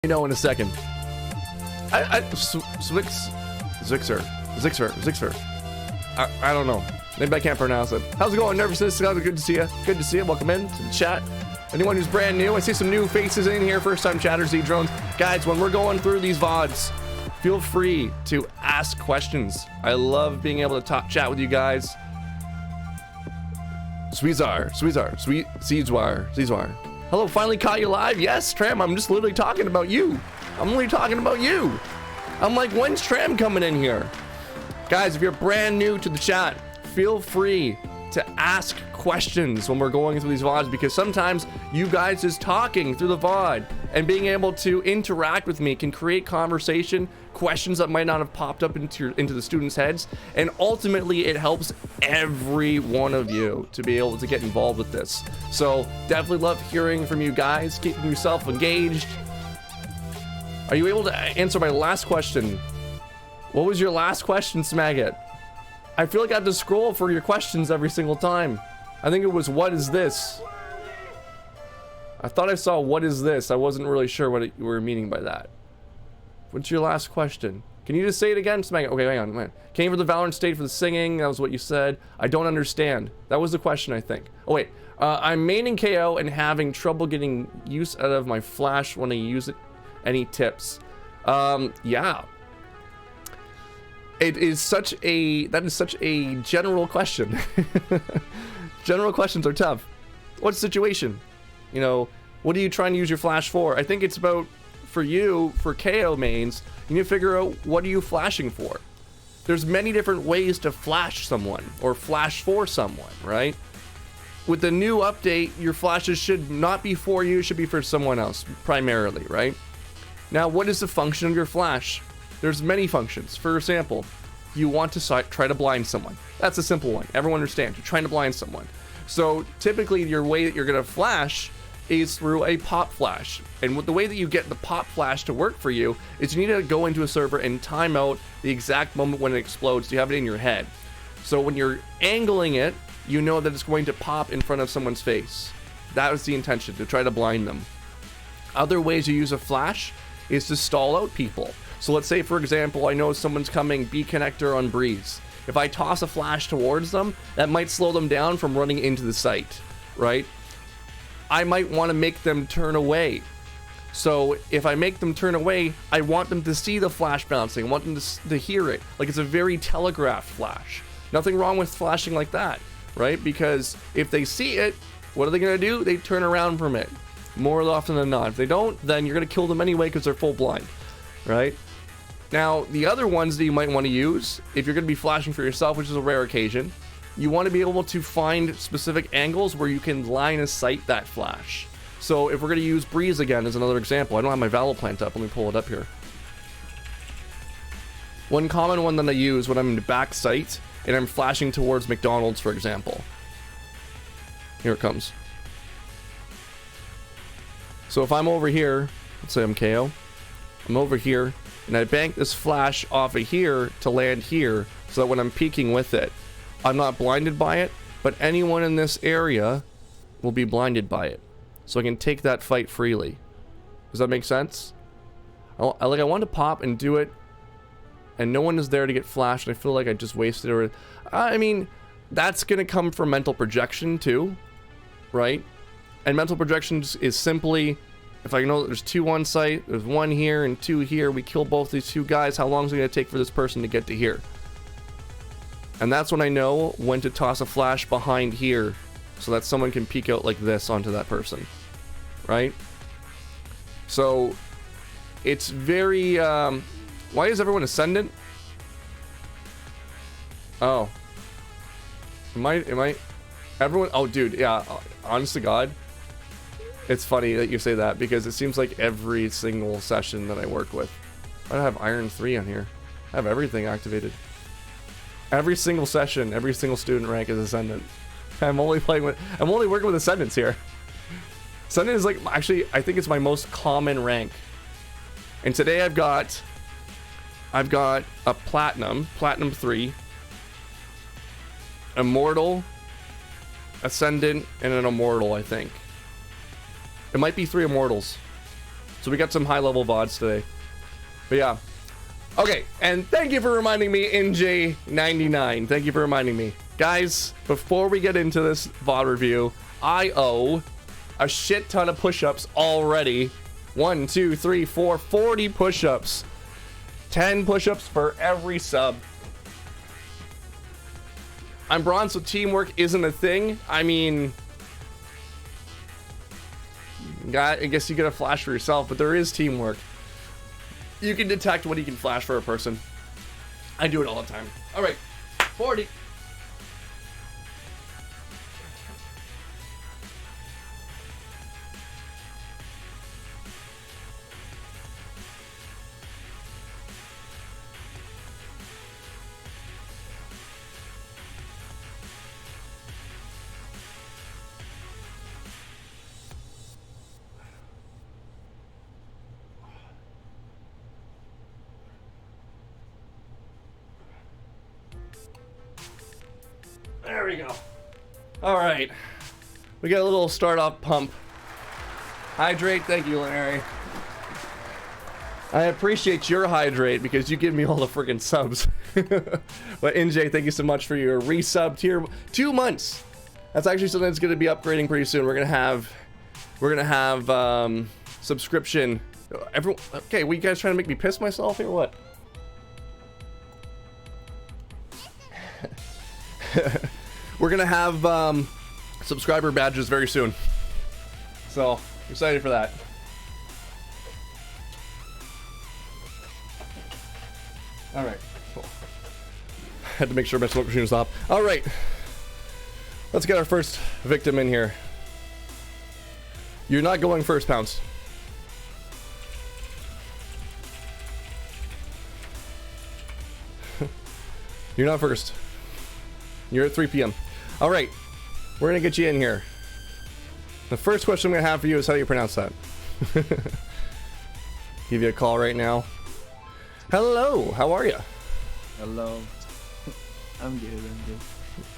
You know in a second. Zixer. I don't know. Maybe I can't pronounce it. How's it going, Nervousness? Good to see you. Good to see you. Welcome in to the chat. Anyone who's brand new, I see some new faces in here. First time chatters, Z-Drones. Guys, when we're going through these VODs, feel free to ask questions. I love being able to chat with you guys. Sweezar. Hello, finally caught you live. Yes, Tram, I'm just literally talking about you. I'm like, when's Tram coming in here? Guys, if you're brand new to the chat, feel free to ask questions when we're going through these VODs, because sometimes you guys just talking through the VOD and being able to interact with me can create conversation, questions that might not have popped up into the students' heads, and ultimately it helps every one of you to be able to get involved with this. So definitely love hearing from you guys, keeping yourself engaged. Are you able to answer my last question? What was your last question, Smagit? I feel like I have to scroll for your questions every single time. I think it was, what is this? I thought I saw, what is this? I wasn't really sure what you were meaning by that. What's your last question? Can you just say it again? Smagit. Okay, hang on. Came for the Valorant state for the singing. That was what you said. I don't understand. That was the question, I think. Oh, wait. I'm maining Kayo and having trouble getting use out of my flash when I use it. Any tips? Yeah. That is such a general question. General questions are tough. What situation? You know, what are you trying to use your flash for? I think it's about, for you, for KO mains, you need to figure out, what are you flashing for? There's many different ways to flash someone or flash for someone, right? With the new update, your flashes should not be for you, it should be for someone else primarily, right? Now, what is the function of your flash? There's many functions. For example, you want to try to blind someone. That's a simple one. Everyone understands. You're trying to blind someone. So typically your way that you're going to flash is through a pop flash. And the way that you get the pop flash to work for you is you need to go into a server and time out the exact moment when it explodes. You have it in your head. So when you're angling it, you know that it's going to pop in front of someone's face. That was the intention, to try to blind them. Other ways you use a flash is to stall out people. So let's say, for example, I know someone's coming B connector on Breeze. If I toss a flash towards them, that might slow them down from running into the site, right? I might want to make them turn away. So if I make them turn away, I want them to see the flash bouncing. I want them to hear it. Like, it's a very telegraphed flash. Nothing wrong with flashing like that, right? Because if they see it, what are they going to do? They turn around from it more often than not. If they don't, then you're going to kill them anyway because they're full blind, right? Now, the other ones that you might want to use, if you're going to be flashing for yourself, which is a rare occasion, you want to be able to find specific angles where you can line of sight that flash. So if we're going to use Breeze again as another example, I don't have my Valor plant up. Let me pull it up here. One common one that I use when I'm in the back sight and I'm flashing towards McDonald's, for example. Here it comes. So if I'm over here, let's say I'm KO, I'm over here, and I bank this flash off of here to land here, so that when I'm peeking with it, I'm not blinded by it, but anyone in this area will be blinded by it. So I can take that fight freely. Does that make sense? I want to pop and do it, and no one is there to get flashed, and I feel like I just wasted it. I mean, that's going to come from mental projection too, right? And mental projection is simply, if I know that there's two on site, there's one here and two here, we kill both these two guys, how long is it going to take for this person to get to here? And that's when I know when to toss a flash behind here so that someone can peek out like this onto that person, right? So it's very, why is everyone ascendant? Oh. Am I, everyone, oh dude, yeah, honest to God. It's funny that you say that, because it seems like every single session that I work with, I have Iron 3 on here. I have everything activated. Every single session, every single student rank is Ascendant. I'm only working with Ascendants here. Ascendant is like, actually, I think it's my most common rank. And today I've got a Platinum 3, Immortal, Ascendant, and an Immortal, I think. It might be 3 Immortals. So we got some high level VODs today. But yeah. Okay, and thank you for reminding me, NJ99. Thank you for reminding me. Guys, before we get into this VOD review, I owe a shit ton of push-ups already. 1, 2, 3, 4, 40 push-ups. 10 push-ups for every sub. I'm bronze, so teamwork isn't a thing. I mean, I guess you get a flash for yourself, but there is teamwork. You can detect when you can flash for a person. I do it all the time. All right, 40. There we go. All right. We got a little start off pump. Hydrate. Thank you, Larry. I appreciate your hydrate because you give me all the freaking subs. But NJ, thank you so much for your resub tier. 2 months. That's actually something that's going to be upgrading pretty soon. We're gonna have subscription. Everyone. Okay, were you guys trying to make me piss myself here? What? We're gonna have subscriber badges very soon, so excited for that. All right, cool. Had to make sure my smoke machine was off. All right, let's get our first victim in here. You're not going first, Pounce. You're not first. You're at 3 p.m. All right, we're gonna get you in here. The first question I'm gonna have for you is how do you pronounce that? Give you a call right now. Hello, how are you? Hello. I'm good.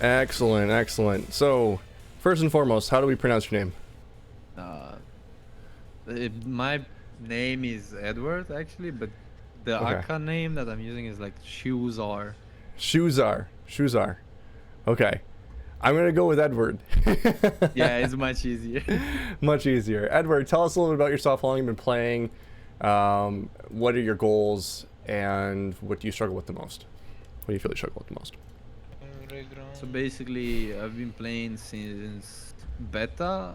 Excellent, excellent. So, first and foremost, how do we pronounce your name? My name is Edward actually, but the Okay. Aka name that I'm using is like Shuzar. Shuzar. Okay. I'm gonna go with Edward. Yeah, it's much easier. Much easier. Edward, tell us a little bit about yourself, how long you've been playing, what are your goals, and what do you struggle with the most? What do you feel you struggle with the most? So basically, I've been playing since beta,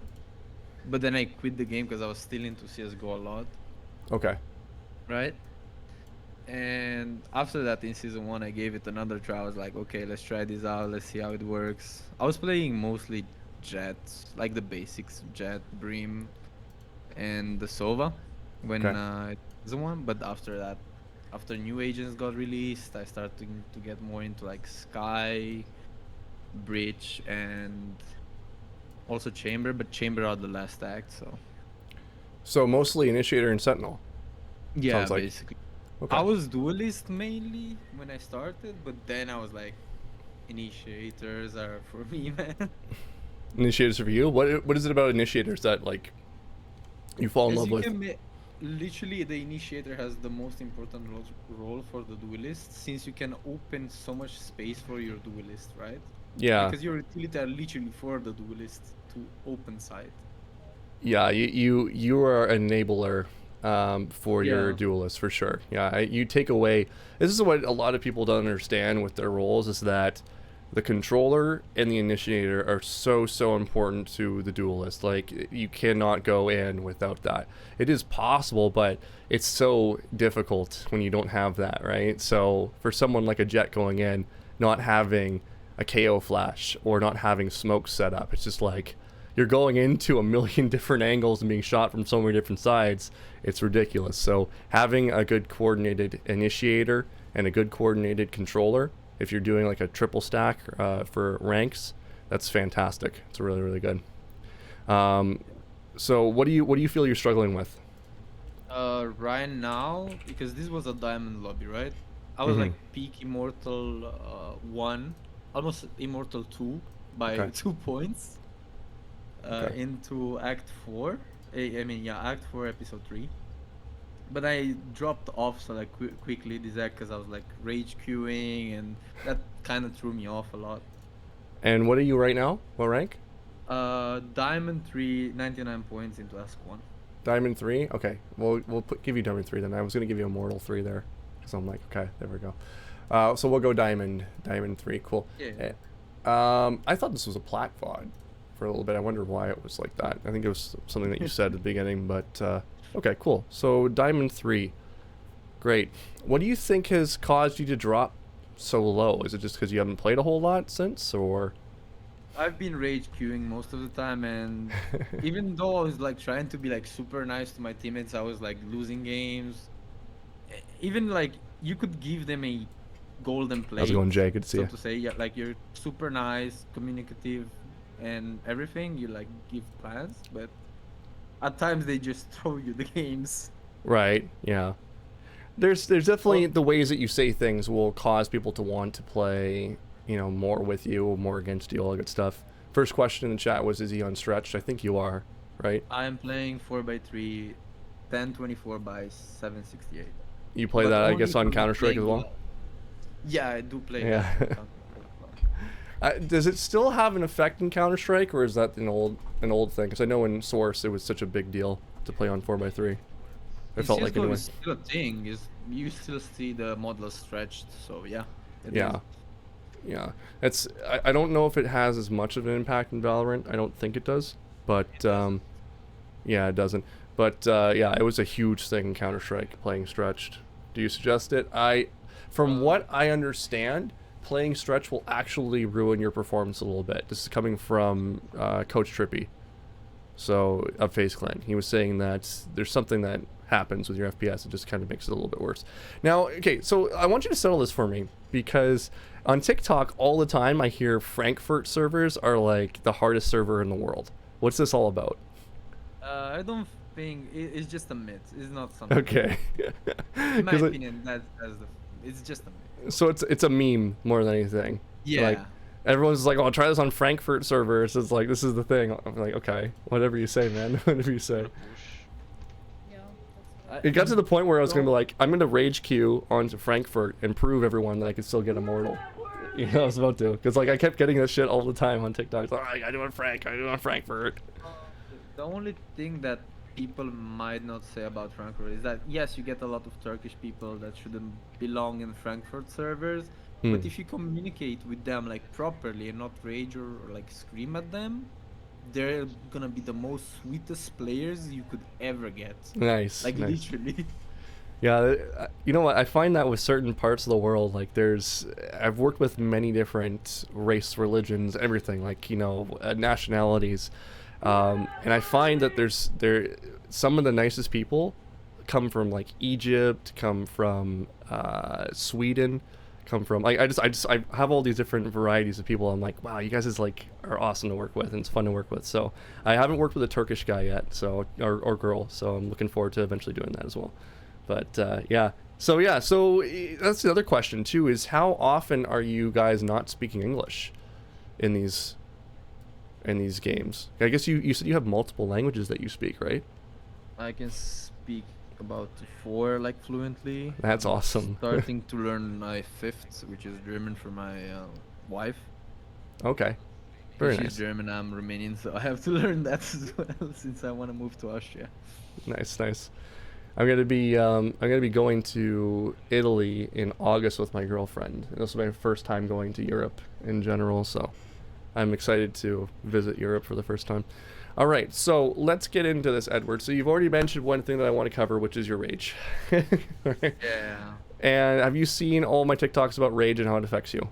but then I quit the game because I was still into CSGO a lot, Okay. right? And after that, in season 1, I gave it another try. I was like, okay, let's try this out. Let's see how it works. I was playing mostly Jets, like the basics, Jet, Brim, and the Sova when season 1. But after that, after new agents got released, I started to get more into like Sky, Bridge, and also Chamber. But Chamber are the last act, so So mostly Initiator and Sentinel. yeah, Sounds like. basically. Okay. I was duelist mainly when I started, but then I was like, initiators are for me, man. Initiators for you? What is it about Initiators that like you fall in As love you with? can literally, the initiator has the most important role for the duelist, since you can open so much space for your duelist, right? Yeah. Because your utility are literally for the duelist to open side. Yeah, you are an enabler for your Yeah. duelist for sure. Yeah, you take away. This is what a lot of people don't understand with their roles is that the controller and the initiator are so important to the duelist. Like you cannot go in without that. It is possible, but it's so difficult when you don't have that, right? So for someone like a Jet going in, not having a KO flash or not having smoke set up, it's just like you're going into a million different angles and being shot from so many different sides. It's ridiculous. So having a good coordinated initiator and a good coordinated controller, if you're doing like a triple stack for ranks, that's fantastic. It's really good. So what do you feel you're struggling with? Right now, because this was a diamond lobby, right? I was like peak immortal 1, almost immortal 2 by Okay. 2 points. Okay. Into Act 4. I mean, yeah, Act 4, Episode 3. but I dropped off so like quickly this act because I was like rage queuing, and that kind of threw me off a lot. And what are you right now? What rank? Diamond 3, 99 points into Ask 1. Diamond 3? Okay. We'll give you Diamond 3 then. I was going to give you Immortal 3 there. So I'm like, okay, there we go. So we'll go Diamond 3. Cool. Yeah. I thought this was a Plat VOD for a little bit. I wonder why it was like that. I think it was something that you said at the beginning, but okay, cool. So Diamond 3. Great. What do you think has caused you to drop so low? Is it just because you haven't played a whole lot since, or? I've been rage queuing most of the time, and even though I was like trying to be like super nice to my teammates, I was like losing games. Even like you could give them a golden plate. How's it going, Jay? Good to see so you. to say, yeah, like you're super nice, communicative, and everything. You like give plans, but at times they just throw you the games. Right. Yeah. There's definitely Well, the ways that you say things will cause people to want to play, more with you, more against you, all that good stuff. First question in the chat was, is he unstretched? I think you are, right? I'm playing 4x3, 1024 by 768. You play But that, I only guess, on for Counter-Strike as playing well? well. Yeah, I do play Yeah. that. On Counter-Strike. Does it still have an effect in Counter-Strike, or is that an old thing? Because I know in Source it was such a big deal to play on 4x3. It felt like CSGO anyway. is still a thing. Is you still see the model stretched, so yeah. It Yeah. is. Yeah. I don't know if it has as much of an impact in Valorant. I don't think it does. But yeah, it doesn't. But yeah, it was a huge thing in Counter-Strike playing stretched. Do you suggest it? From what I understand, playing stretch will actually ruin your performance a little bit. This is coming from Coach Trippy, so of FaZe Clan. He was saying that there's something that happens with your FPS. It just kind of makes it a little bit worse. Now, okay, so I want you to settle this for me, because on TikTok all the time I hear Frankfurt servers are like the hardest server in the world. What's this all about? I don't think it's just a myth. It's not something. Okay. In my 'Cause opinion, it's just a myth. so it's a meme more than anything. Yeah. Like, everyone's like, "Oh, try this on Frankfurt servers." It's like, this is the thing. I'm like, okay, whatever you say, man. Whatever you say. Yeah, It got to the point where I was gonna be Don't- like, I'm gonna rage queue onto Frankfurt and prove everyone that I could still get Immortal. I was about to, because like I kept getting this shit all the time on TikTok. It's like, oh, I gotta do it on Frank. I gotta do it on Frankfurt. The only thing that people might not say about Frankfurt is that yes, you get a lot of Turkish people that shouldn't belong in Frankfurt servers, but if you communicate with them like properly and not rage or like scream at them, they're gonna be the most sweetest players you could ever get. Nice. Like nice. literally. Yeah, you know what? I find that with certain parts of the world, like I've worked with many different race, religions, everything, like nationalities, and I find that some of the nicest people come from like Egypt, come from Sweden, come from like I have all these different varieties of people. I'm like, wow, you guys are awesome to work with, and it's fun to work with. So I haven't worked with a Turkish guy yet, or girl, so I'm looking forward to eventually doing that as well. But yeah. So that's the other question too, is how often are you guys not speaking English in these games? I guess you said you have multiple languages that you speak, right? I can speak about 4 like fluently. That's I'm awesome. Starting to learn my 5th, which is German for my wife. Okay. Very She's nice. German, I'm Romanian, so I have to learn that as well since I want to move to Austria. Nice. I'm gonna be going to Italy in August with my girlfriend. And this is my first time going to Europe in general, so I'm excited to visit Europe for the first time. All right, so let's get into this, Edward. So you've already mentioned one thing that I want to cover, which is your rage. Right? Yeah. And have you seen all my TikToks about rage and how it affects you?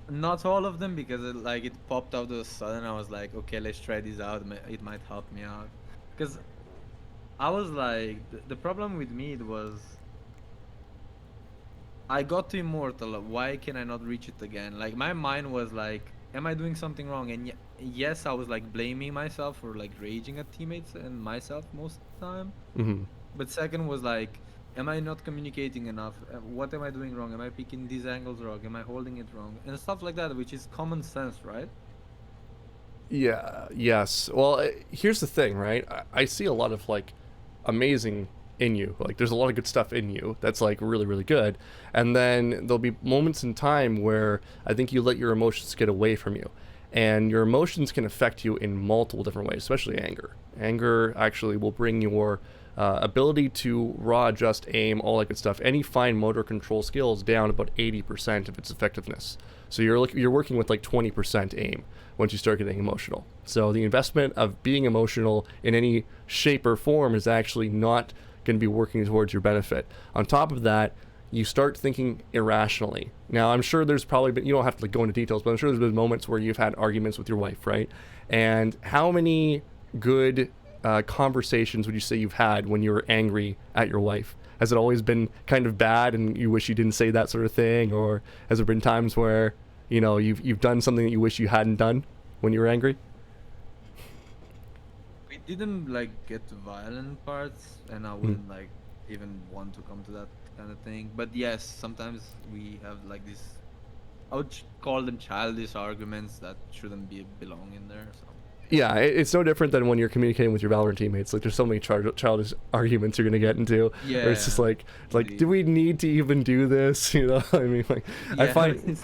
Not all of them because it popped out of the sudden. I was like, okay, let's try this out. It might help me out. Because I was like, the problem with me it was I got to Immortal. Why can I not reach it again? Like my mind was like, am I doing something wrong? And yes, I was like blaming myself for like raging at teammates and myself most of the time. Mm-hmm. But second was like, am I not communicating enough? What am I doing wrong? Am I picking these angles wrong? Am I holding it wrong? And stuff like that, which is common sense, right? Yeah. Yes. Well, here's the thing, right? I see a lot of like amazing in you. Like there's a lot of good stuff in you that's like really, really good. And then there'll be moments in time where I think you let your emotions get away from you. And your emotions can affect you in multiple different ways, especially anger. Anger actually will bring your ability to raw adjust, aim, all that good stuff, any fine motor control skills down about 80% of its effectiveness. So you're working with like 20% aim once you start getting emotional. So the investment of being emotional in any shape or form is actually not going to be working towards your benefit. On top of that, you start thinking irrationally. Now, I'm sure there's probably been, you don't have to like go into details, but I'm sure there's been moments where you've had arguments with your wife, right? And how many good conversations would you say you've had when you were angry at your wife? Has it always been kind of bad and you wish you didn't say that sort of thing? Or has there been times where, you know, you've done something that you wish you hadn't done when you were angry? We didn't like get to violent parts, and I wouldn't like even want to come to that kind of thing. But yes, sometimes we have like this, I would call them childish arguments that shouldn't belong in there. So. Yeah, it's no different than when you're communicating with your Valorant teammates. Like, there's so many childish arguments you're gonna get into. Yeah. Where it's just like, do we need to even do this? You know, I mean, like, Yeah.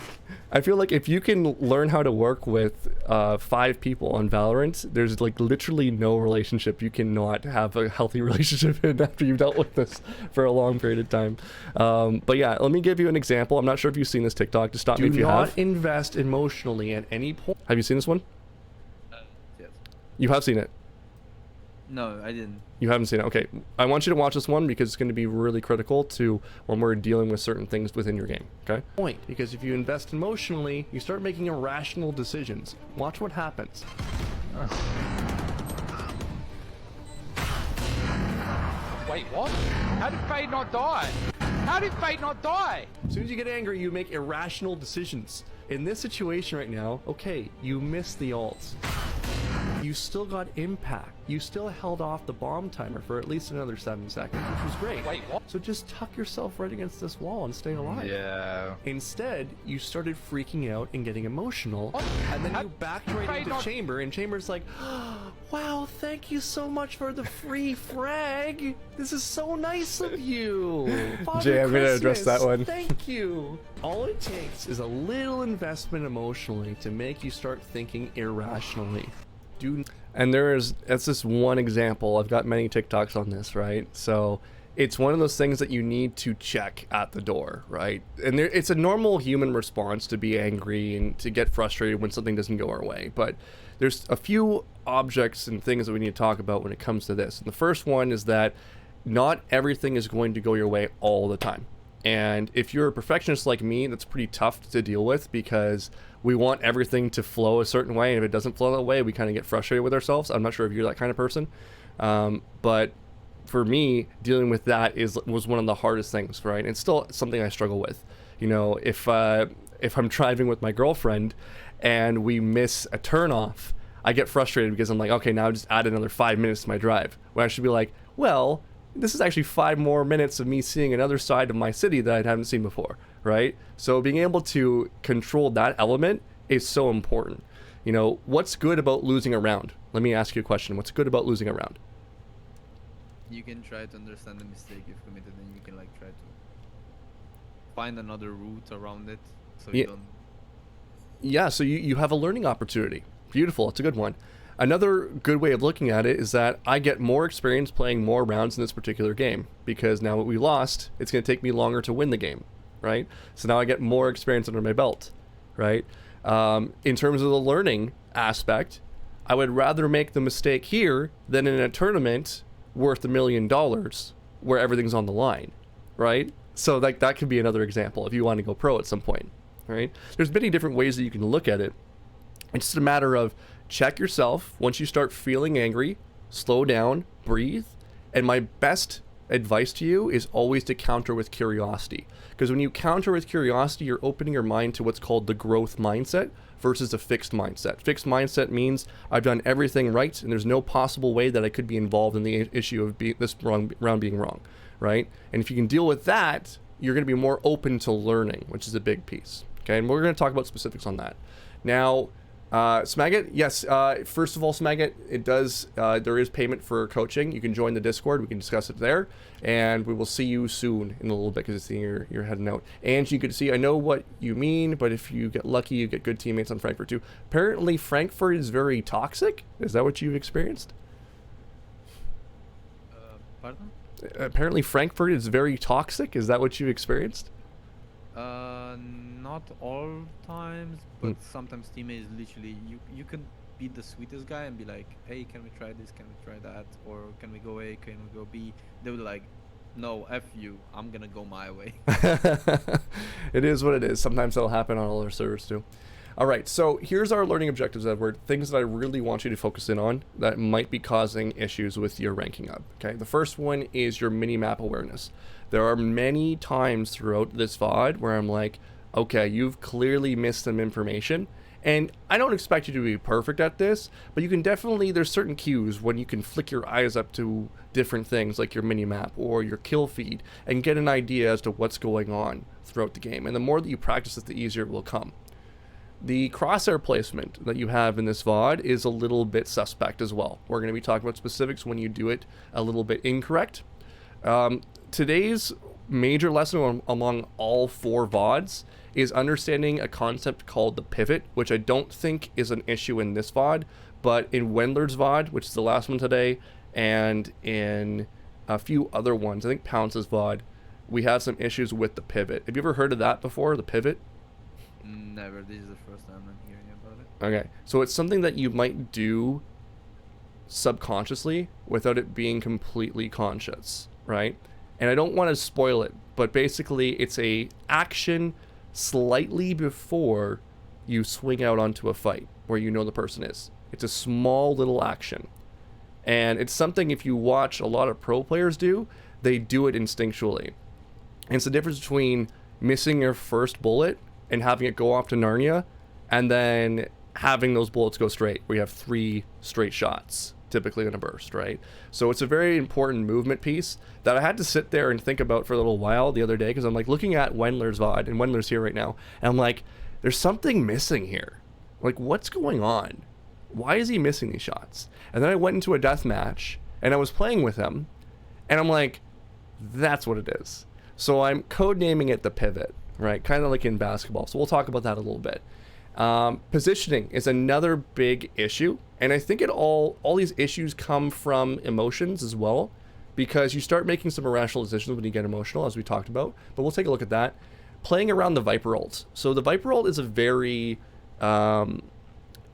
I feel like if you can learn how to work with 5 people on Valorant, there's like literally no relationship you cannot have a healthy relationship in after you've dealt with this for a long period of time. But yeah, let me give you an example. I'm not sure if you've seen this TikTok. Just stop me if you have. Do not invest emotionally at any point. Have you seen this one? Yes. You have seen it. No, I didn't. You haven't seen it. Okay. I want you to watch this one because it's going to be really critical to when we're dealing with certain things within your game. Okay? Point. Because if you invest emotionally, you start making irrational decisions. Watch what happens. Wait, what? How did Fade not die? How did Fade not die? As soon as you get angry, you make irrational decisions. In this situation right now, okay, you missed the ults. You still got impact. You still held off the bomb timer for at least another 7 seconds, which was great. Wait, what? So just tuck yourself right against this wall and stay alive. Yeah. Instead, you started freaking out and getting emotional, What? and then How- you backed right Fade into not- Chamber, and Chamber's like, wow, thank you so much for the free frag. This is so nice of you. Father Jay, I'm gonna address Christmas, that one. Thank you. All it takes is a little investment emotionally to make you start thinking irrationally. And that's just one example. I've got many TikToks on this, right? So it's one of those things that you need to check at the door, right? And it's a normal human response to be angry and to get frustrated when something doesn't go our way. But there's a few objects and things that we need to talk about when it comes to this. And the first one is that not everything is going to go your way all the time. And if you're a perfectionist like me, that's pretty tough to deal with because we want everything to flow a certain way. And if it doesn't flow that way, we kind of get frustrated with ourselves. I'm not sure if you're that kind of person. But for me, dealing with that was one of the hardest things, right? It's still something I struggle with. You know, if I'm driving with my girlfriend and we miss a turnoff, I get frustrated because I'm like, okay, now just add another 5 minutes to my drive. When I should be like, well, this is actually 5 more minutes of me seeing another side of my city that I haven't seen before, right? So being able to control that element is so important. You know, what's good about losing a round? Let me ask you a question. What's good about losing a round? You can try to understand the mistake you've committed, and you can like try to find another route around it, so you don't. Yeah, so you have a learning opportunity. Beautiful. It's a good one. Another good way of looking at it is that I get more experience playing more rounds in this particular game because now that we lost, it's going to take me longer to win the game, right? So now I get more experience under my belt, right? In terms of the learning aspect, I would rather make the mistake here than in a tournament worth $1 million where everything's on the line, right? So that could be another example if you want to go pro at some point, right? There's many different ways that you can look at it. It's just a matter of check yourself. Once you start feeling angry, slow down, breathe. And my best advice to you is always to counter with curiosity. Because when you counter with curiosity, you're opening your mind to what's called the growth mindset versus a fixed mindset. Fixed mindset means I've done everything right and there's no possible way that I could be involved in the issue of this round being wrong, right? And if you can deal with that, you're going to be more open to learning, which is a big piece. Okay, and we're going to talk about specifics on that. Now, Smagit, yes. First of all, Smagit, it does. There is payment for coaching. You can join the Discord. We can discuss it there, and we will see you soon in a little bit because it's you're heading out. And you can see. I know what you mean, but if you get lucky, you get good teammates on Frankfurt too. Apparently, Frankfurt is very toxic. Is that what you've experienced? Pardon? Apparently, Frankfurt is very toxic. Is that what you've experienced? Not all times, but sometimes teammates literally you can be the sweetest guy and be like, hey, can we try this? Can we try that? Or can we go A? Can we go B? They were like, no, F you. I'm gonna go my way. It is what it is. Sometimes that'll happen on all our servers too. All right, so here's our learning objectives, Edward. Things that I really want you to focus in on that might be causing issues with your ranking up. Okay, the first one is your mini-map awareness. There are many times throughout this VOD where I'm like, okay, you've clearly missed some information. And I don't expect you to be perfect at this, but you can definitely, there's certain cues when you can flick your eyes up to different things like your mini-map or your kill feed and get an idea as to what's going on throughout the game. And the more that you practice it, the easier it will come. The crosshair placement that you have in this VOD is a little bit suspect as well. We're going to be talking about specifics when you do it a little bit incorrect. Today's major lesson among all 4 VODs is understanding a concept called the pivot, which I don't think is an issue in this VOD, but in Wendler's VOD, which is the last one today, and in a few other ones, I think Pounce's VOD, we have some issues with the pivot. Have you ever heard of that before, the pivot? Never. This is the first time I'm hearing about it. Okay, so it's something that you might do subconsciously without it being completely conscious, right? And I don't want to spoil it, but basically it's a action slightly before you swing out onto a fight where you know the person is. It's a small little action. And it's something, if you watch a lot of pro players do, they do it instinctually. And it's the difference between missing your first bullet and having it go off to Narnia, and then having those bullets go straight, where you have 3 straight shots, typically in a burst, right? So it's a very important movement piece that I had to sit there and think about for a little while the other day, because I'm like looking at Wendler's VOD, and Wendler's here right now, and I'm like, there's something missing here. Like, what's going on? Why is he missing these shots? And then I went into a death match, and I was playing with him, and I'm like, that's what it is. So I'm codenaming it the pivot, right? Kind of like in basketball. So we'll talk about that a little bit. Positioning is another big issue, and I think all these issues come from emotions as well, because you start making some irrational decisions when you get emotional, as we talked about. But we'll take a look at that. Playing around the Viper ult. So the Viper ult is a very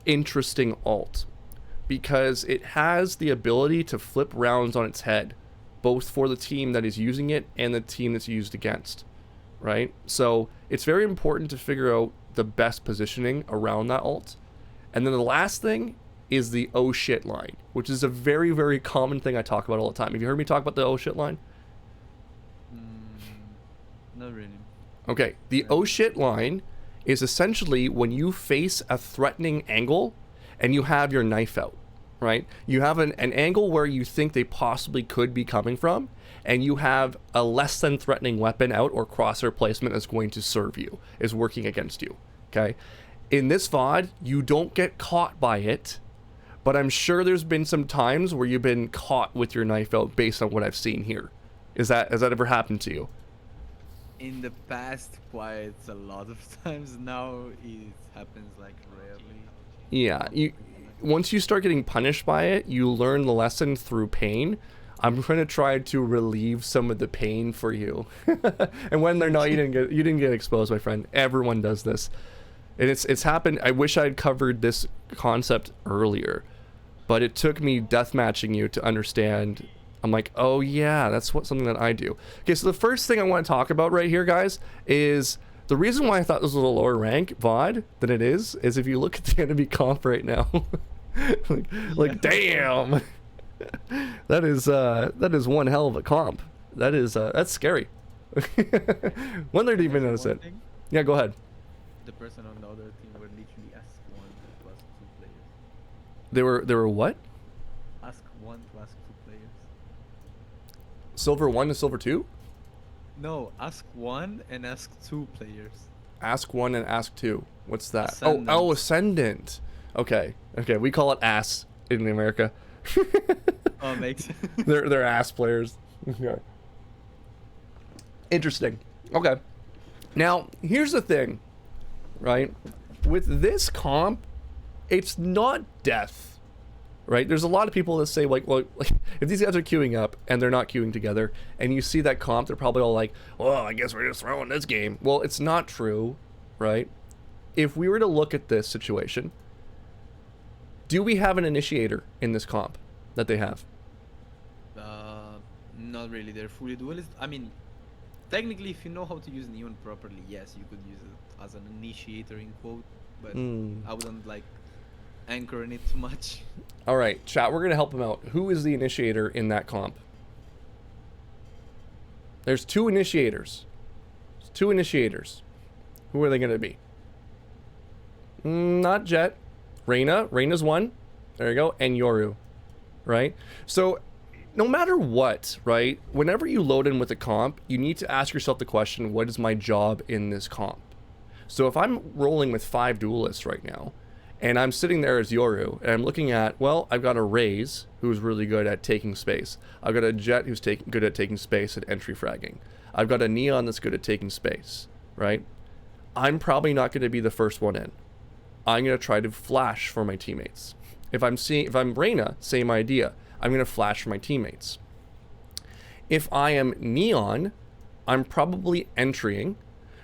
interesting ult because it has the ability to flip rounds on its head, both for the team that is using it and the team that's used against, right? So it's very important to figure out the best positioning around that ult. And then the last thing is the oh shit line, which is a very, very common thing I talk about all the time. Have you heard me talk about the oh shit line? Not really. Okay, the oh shit line is essentially when you face a threatening angle and you have your knife out, right? You have an angle where you think they possibly could be coming from, and you have a less than threatening weapon out or crosshair placement that's going to serve you, is working against you, okay? In this VOD, you don't get caught by it, but I'm sure there's been some times where you've been caught with your knife out based on what I've seen here. Has that ever happened to you? In the past, quite a lot of times. Now it happens like rarely. Yeah, once you start getting punished by it, you learn the lesson through pain. I'm going to try to relieve some of the pain for you. And when they're not, you didn't get exposed, my friend. Everyone does this. And it's happened. I wish I'd covered this concept earlier, but it took me deathmatching you to understand. I'm like, oh yeah, that's something that I do. Okay, so the first thing I want to talk about right here, guys, is the reason why I thought this was a lower rank VOD than it is if you look at the enemy comp right now. like damn. That is one hell of a comp. That's scary. When did even notice it? Yeah, go ahead. The person on the other team were literally ask 1 plus 2 players. They were what? Ask 1 plus 2 players. Silver 1 to Silver 2? No, ask 1 and ask 2 players. Ask 1 and ask 2. What's that? Ascendant. Oh, Ascendant. Okay. Okay. We call it ass in America. Oh, makes sense. They're ass players. Okay. Interesting. Okay. Now, here's the thing, right? With this comp, it's not death, right? There's a lot of people that say, like, well, like, if these guys are queuing up and they're not queuing together, and you see that comp, they're probably all like, well, I guess we're just throwing this game. Well, it's not true, right? If we were to look at this situation, do we have an initiator in this comp that they have? Not really. They're fully duelist. I mean, technically, if you know how to use Neon properly, yes, you could use it as an initiator in quote, but I wouldn't like anchor in it too much. All right, chat, we're gonna help him out. Who is the initiator in that comp? There's 2 initiators. There's 2 initiators. Who are they gonna be? Not Jet. Reyna. Reyna's 1. There you go. And Yoru. Right? So, no matter what, right? Whenever you load in with a comp, you need to ask yourself the question, what is my job in this comp? So if I'm rolling with 5 duelists right now, and I'm sitting there as Yoru, and I'm looking at, well, I've got a Raze, who's really good at taking space. I've got a Jet who's good at taking space and entry fragging. I've got a Neon that's good at taking space, right? I'm probably not going to be the first one in. I'm going to try to flash for my teammates. If I'm Reyna, same idea. I'm going to flash for my teammates. If I am Neon, I'm probably entering,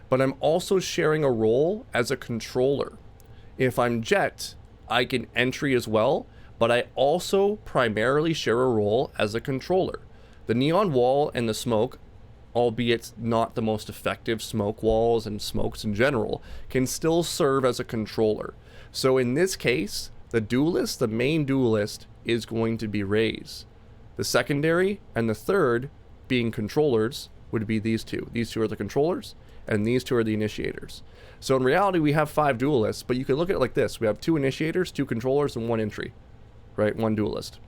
but I'm also sharing a role as a controller. If I'm Jet, I can entry as well, but I also primarily share a role as a controller. The Neon wall and the smoke, albeit not the most effective smoke walls and smokes in general, can still serve as a controller. So in this case, the duelist, the main duelist, is going to be Raze. The secondary and the third, being controllers, would be these 2. These 2 are the controllers, and these 2 are the initiators. So in reality, we have 5 duelists, but you can look at it like this. We have 2 initiators, 2 controllers, and 1 entry, right? 1 duelist.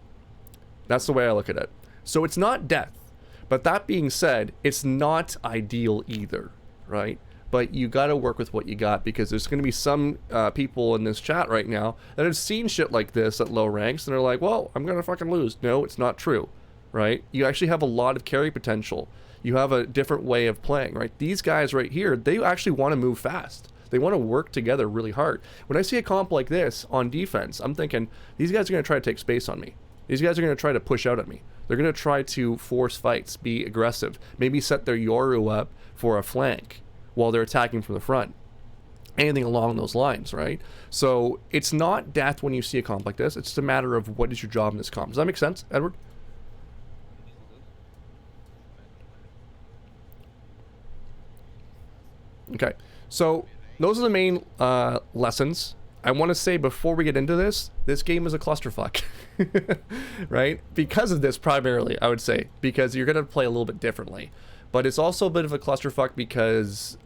That's the way I look at it. So it's not death. But that being said, it's not ideal either, right? But you got to work with what you got, because there's going to be some people in this chat right now that have seen shit like this at low ranks, and they're like, well, I'm going to fucking lose. No, it's not true, right? You actually have a lot of carry potential. You have a different way of playing, right? These guys right here, they actually want to move fast. They want to work together really hard. When I see a comp like this on defense, I'm thinking, these guys are going to try to take space on me. These guys are going to try to push out at me. They're going to try to force fights, be aggressive, maybe set their Yoru up for a flank while they're attacking from the front. Anything along those lines, right? So it's not death when you see a comp like this. It's just a matter of what is your job in this comp. Does that make sense, Edward? Okay, so those are the main lessons. I want to say before we get into this game is a clusterfuck, right? Because of this primarily, I would say, because you're going to play a little bit differently. But it's also a bit of a clusterfuck because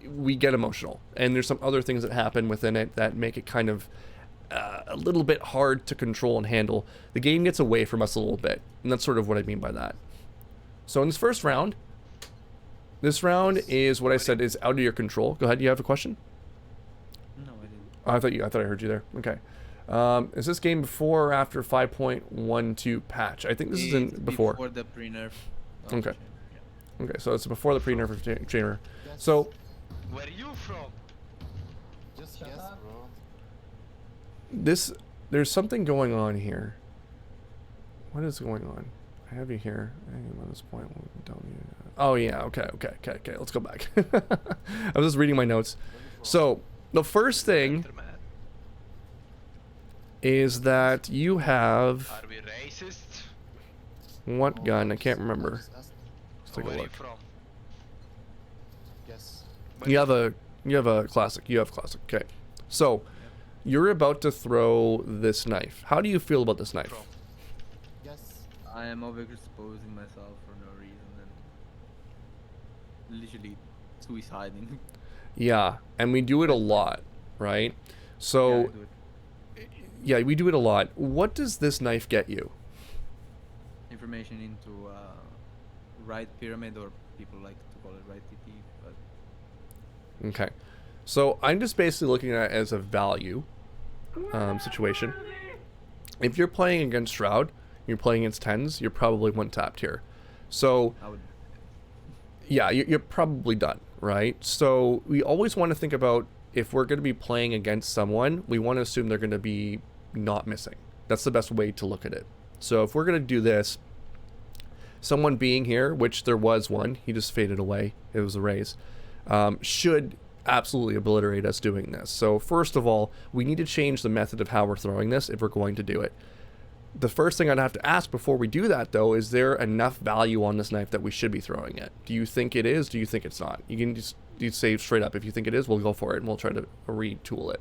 we get emotional, and there's some other things that happen within it that make it kind of a little bit hard to control and handle. The game gets away from us a little bit, and that's sort of what I mean by that. So in this first round, this round is what I said is out of your control. Go ahead, you have a question? No, I didn't. Oh, I thought I heard you there. Okay. Is this game before or after 5.12 patch? I think this is in before. Before the pre-nerf. Okay. Okay, so it's before the pre-nerf of trainer. So Where are you from? Just guess, bro. there's something going on here. What is going on? I have you here. I am at this point. Oh yeah. Okay. Let's go back. I was just reading my notes. So the first thing is that you have Are we racist? what gun? I can't remember. Let's Let's take a Where are you look. from? guess. You have a classic. You have classic. Okay. So you're about to throw this knife. How do you feel about this knife? From? Guess. I am overexposing myself for no reason and literally suiciding. Yeah, and we do it a lot, right? So Yeah, I do it. yeah, we do it a lot. What does this knife get you? Information into right pyramid, or people like to call it right TT, but Okay. So I'm just basically looking at it as a value, situation. If you're playing against Shroud, you're playing against 10s, you're probably one tapped here. So I would. yeah, you're probably done, right? So we always want to think about, if we're going to be playing against someone, we want to assume they're going to be not missing. That's the best way to look at it. So if we're going to do this, someone being here, which there was one, he just faded away, it was a raise, should absolutely obliterate us doing this. So first of all, we need to change the method of how we're throwing this if we're going to do it. The first thing I'd have to ask before we do that, though, is there enough value on this knife that we should be throwing it? Do you think it is? Do you think it's not? You can just say straight up, if you think it is, we'll go for it and we'll try to retool it.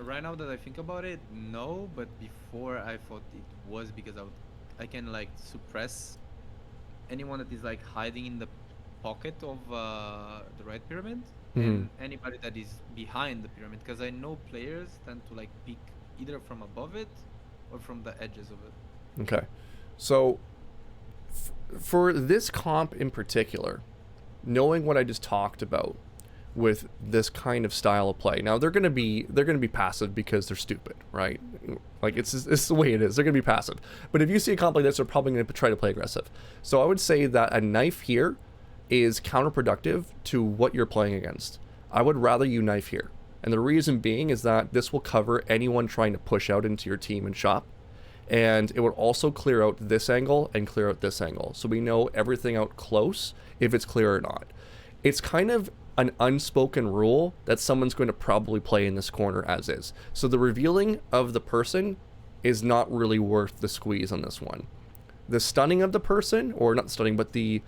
Right now that I think about it, no. But before I thought it was, because I can like suppress anyone that is like hiding in the pocket of the right pyramid, and anybody that is behind the pyramid, because I know players tend to like peek either from above it or from the edges of it. Okay, so for this comp in particular, knowing what I just talked about with this kind of style of play, now they're gonna be passive because they're stupid, right? Like it's the way it is. They're gonna be passive. But if you see a comp like this, they're probably gonna try to play aggressive. So I would say that a knife here is counterproductive to what you're playing against. I would rather you knife here, and the reason being is that this will cover anyone trying to push out into your team and shop, and it would also clear out this angle and clear out this angle, so we know everything out close if it's clear or not. It's kind of an unspoken rule that someone's going to probably play in this corner as is. So the revealing of the person is not really worth the squeeze on this one. The stunning of the person, or not stunning, but the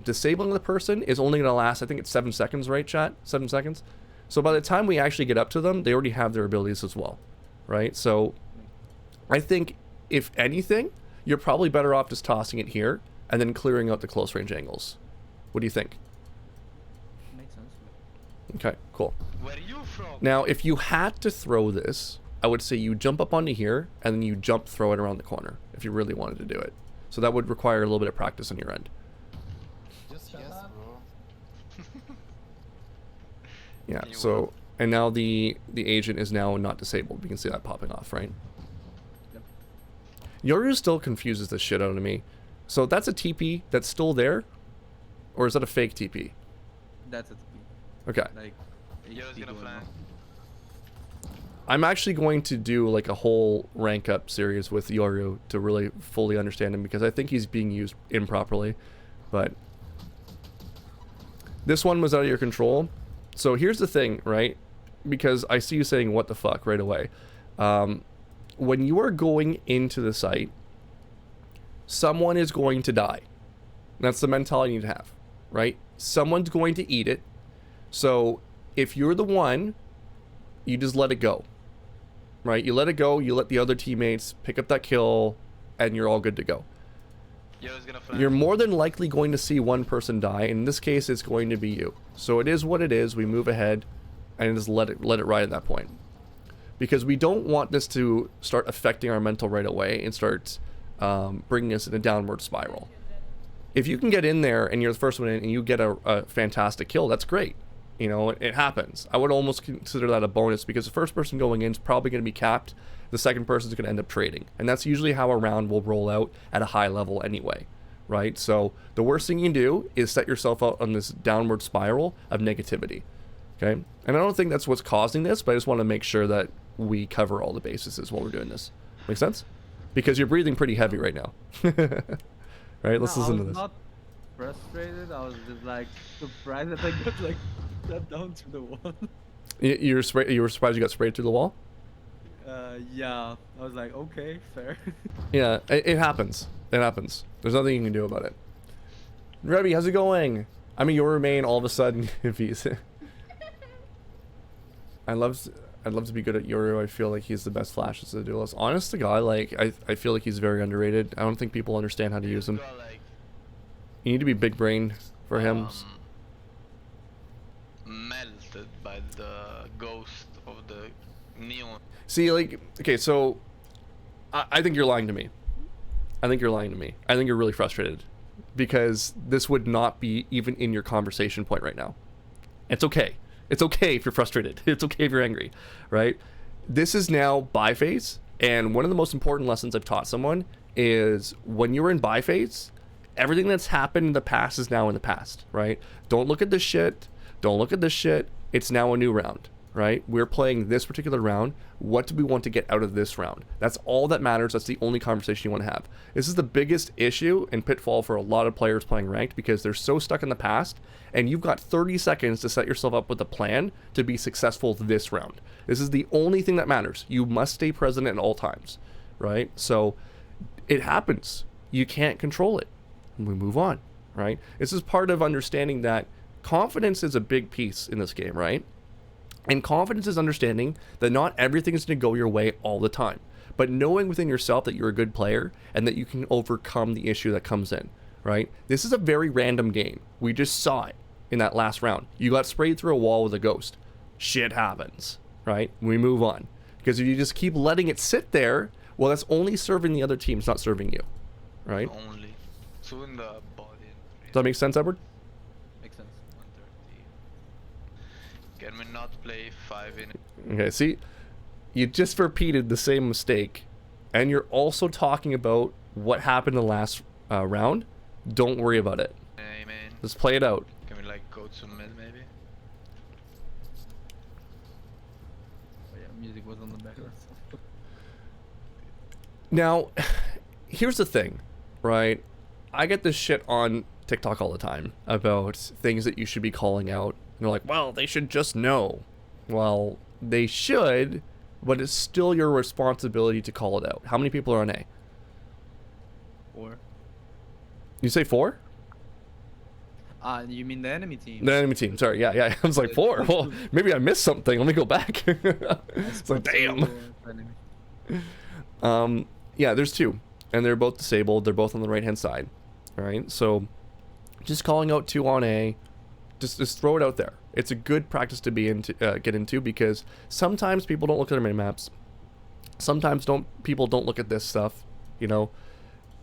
disabling of the person is only going to last, I think it's 7 seconds, right, chat? 7 seconds? So by the time we actually get up to them, they already have their abilities as well, right? So I think, if anything, you're probably better off just tossing it here and then clearing out the close range angles. What do you think? Makes sense. Okay, cool. Where are you from? Now, if you had to throw this, I would say you jump up onto here and then you jump throw it around the corner if you really wanted to do it. So that would require a little bit of practice on your end. Just yes, bro. Yeah, so, and now the agent is now not disabled. We can see that popping off, right? Yep. Yoru still confuses the shit out of me. So that's a TP that's still there? Or is that a fake TP? That's it. Okay. Like, Yo's TP gonna going flank. on. I'm actually going to do like a whole rank up series with Yoru to really fully understand him, because I think he's being used improperly. But this one was out of your control. So here's the thing, right? Because I see you saying what the fuck right away. When you are going into the site, someone is going to die. That's the mentality you need to have, right? Someone's going to eat it. So if you're the one, you just let it go, right? You let it go, you let the other teammates pick up that kill, and you're all good to go. Yo's gonna flank. You're more than likely going to see one person die. In this case, it's going to be you. So it is what it is. We move ahead and just let it ride at that point, because we don't want this to start affecting our mental right away and start bringing us in a downward spiral. If you can get in there and you're the first one in and you get a fantastic kill, that's great. You know, it happens. I would almost consider that a bonus, because the first person going in is probably going to be capped. The second person is going to end up trading. And that's usually how a round will roll out at a high level anyway, right? So the worst thing you can do is set yourself out on this downward spiral of negativity, okay? And I don't think that's what's causing this, but I just want to make sure that we cover all the bases while we're doing this. Make sense? Because you're breathing pretty heavy right now. Right, let's listen to this. I was not frustrated. I was just like surprised that I got like shut down to the wall. You were surprised you got sprayed through the wall? Yeah. I was like, okay, fair. Yeah, it happens. It happens. There's nothing you can do about it. Rebby, how's it going? I mean, you'll remain all of a sudden if he's... I'd love to be good at Yoru. I feel like he's the best flash as a duelist. Honest to God, like, I feel like he's very underrated. I don't think people understand how to use him. Got, like, You need to be big brain for him. melted by the ghost of the neon. See, like, okay, so I think you're lying to me. I think you're lying to me. I think you're really frustrated, because this would not be even in your conversation point right now. It's okay. It's okay if you're frustrated. It's okay if you're angry, right? This is now buy phase, and one of the most important lessons I've taught someone is when you're in buy phase, everything that's happened in the past is now in the past, right? Don't look at this shit. Don't look at this shit. It's now a new round, right? We're playing this particular round. What do we want to get out of this round? That's all that matters. That's the only conversation you want to have. This is the biggest issue and pitfall for a lot of players playing ranked because they're so stuck in the past, and you've got 30 seconds to set yourself up with a plan to be successful this round. This is the only thing that matters. You must stay present at all times, right? So it happens. You can't control it. We move on, right? This is part of understanding that confidence is a big piece in this game, right? And confidence is understanding that not everything is going to go your way all the time, but knowing within yourself that you're a good player and that you can overcome the issue that comes in, right? This is a very random game. We just saw it in that last round. You got sprayed through a wall with a ghost. Shit happens, right? We move on. Because if you just keep letting it sit there, well, that's only serving the other team. It's not serving you, right? Only. So in the body. Does that make sense, Edward? Makes sense. 130. Can we not play 5 in? Okay, see, you just repeated the same mistake, and you're also talking about what happened in the last round. Don't worry about it. Amen. Just play it out. Can we like go to mid maybe? Oh, yeah, music was on the background. Now, here's the thing, right? I get this shit on TikTok all the time about things that you should be calling out. And they're like, well, they should just know. Well, they should, but it's still your responsibility to call it out. How many people are on A? 4. You say 4? You mean the enemy team? The enemy team, sorry. Yeah. I was like, 4? Well, maybe I missed something. Let me go back. It's like, damn. Yeah, there's 2. And they're both disabled. They're both on the right-hand side. All right, so just calling out 2 on A, just throw it out there. It's a good practice to be into, get into, because sometimes people don't look at their mini-maps. Sometimes people don't look at this stuff, you know,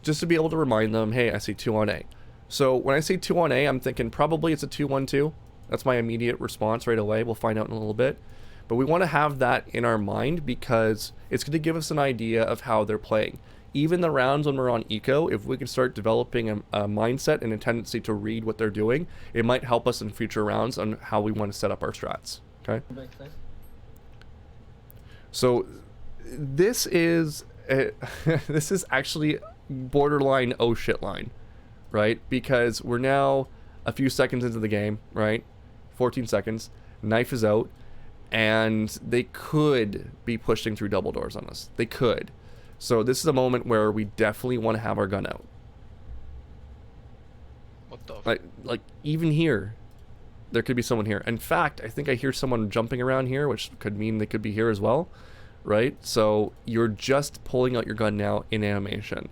just to be able to remind them, hey, I see 2 on A. So when I say 2 on A, I'm thinking probably it's a 2-1-2. That's my immediate response right away. We'll find out in a little bit. But we want to have that in our mind because it's going to give us an idea of how they're playing. Even the rounds when we're on eco, if we can start developing a mindset and a tendency to read what they're doing, it might help us in future rounds on how we want to set up our strats. Okay. So this is this is actually borderline oh shit line, right? Because we're now a few seconds into the game, right? 14 seconds. Knife is out, and they could be pushing through double doors on us. They could. So this is a moment where we definitely want to have our gun out. What the Like even here, there could be someone here. In fact, I think I hear someone jumping around here, which could mean they could be here as well, right? So you're just pulling out your gun now in animation,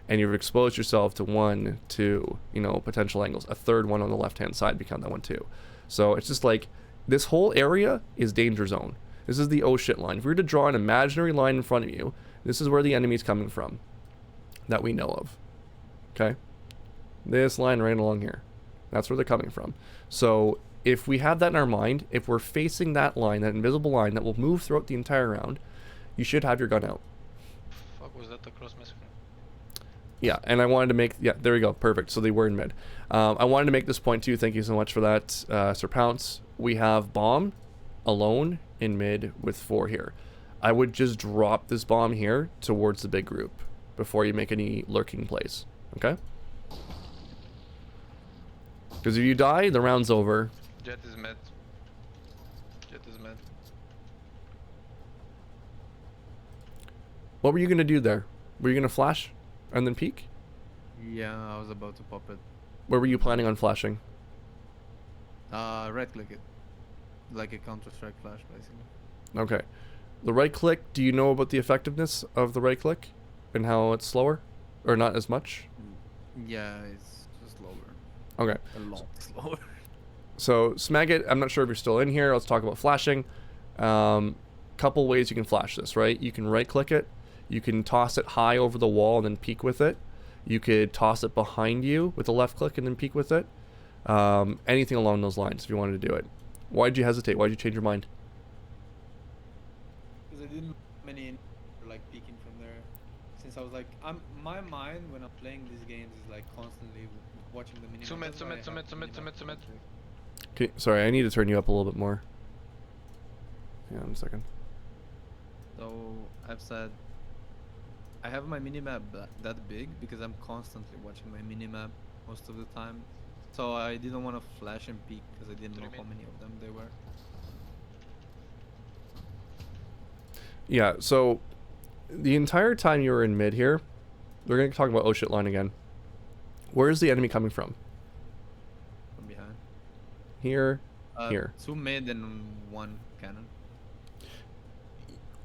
and you've exposed yourself to 1, 2, you know, potential angles. A third one on the left-hand side, become that one too. So it's just like this whole area is danger zone. This is the oh shit line. If we were to draw an imaginary line in front of you, this is where the enemy's coming from that we know of. Okay? This line right along here. That's where they're coming from. So if we have that in our mind, if we're facing that line, that invisible line that will move throughout the entire round, you should have your gun out. fuck was that across my screen? Yeah, and I wanted to make... Yeah, there we go. Perfect. So they were in mid. I wanted to make this point too. Thank you so much for that, Sir Pounce. We have bomb alone in mid with 4 here. I would just drop this bomb here towards the big group before you make any lurking plays. Okay? Because if you die, the round's over. Jet is mid. Jet is mid. What were you going to do there? Were you going to flash and then peek? Yeah, I was about to pop it. Where were you planning on flashing? Right click it. Like a Counter-Strike flash, basically. Okay. The right click, do you know about the effectiveness of the right click? And how it's slower? Or not as much? Yeah, it's just slower. Okay. A lot slower. So, Smagit, I'm not sure if you're still in here. Let's talk about flashing. Couple ways you can flash this, right? You can right click it. You can toss it high over the wall and then peek with it. You could toss it behind you with a left click and then peek with it. Anything along those lines if you wanted to do it. Why'd you hesitate? Why'd you change your mind? Because I didn't many like peeking from there. Since I was like, my mind when I'm playing these games is like constantly watching the minimap. Submit, That's why I submit, have submit, the submit, minimap submit, submit. checked. Okay, sorry, I need to turn you up a little bit more. Yeah, in a second. So I've said I have my minimap that big because I'm constantly watching my minimap most of the time. So I didn't want to flash and peek because I didn't know how many of them there were. Yeah, so the entire time you were in mid here, we're going to talk about oh shit line again. Where is the enemy coming from? From behind. Here, here. 2 mid and 1 cannon.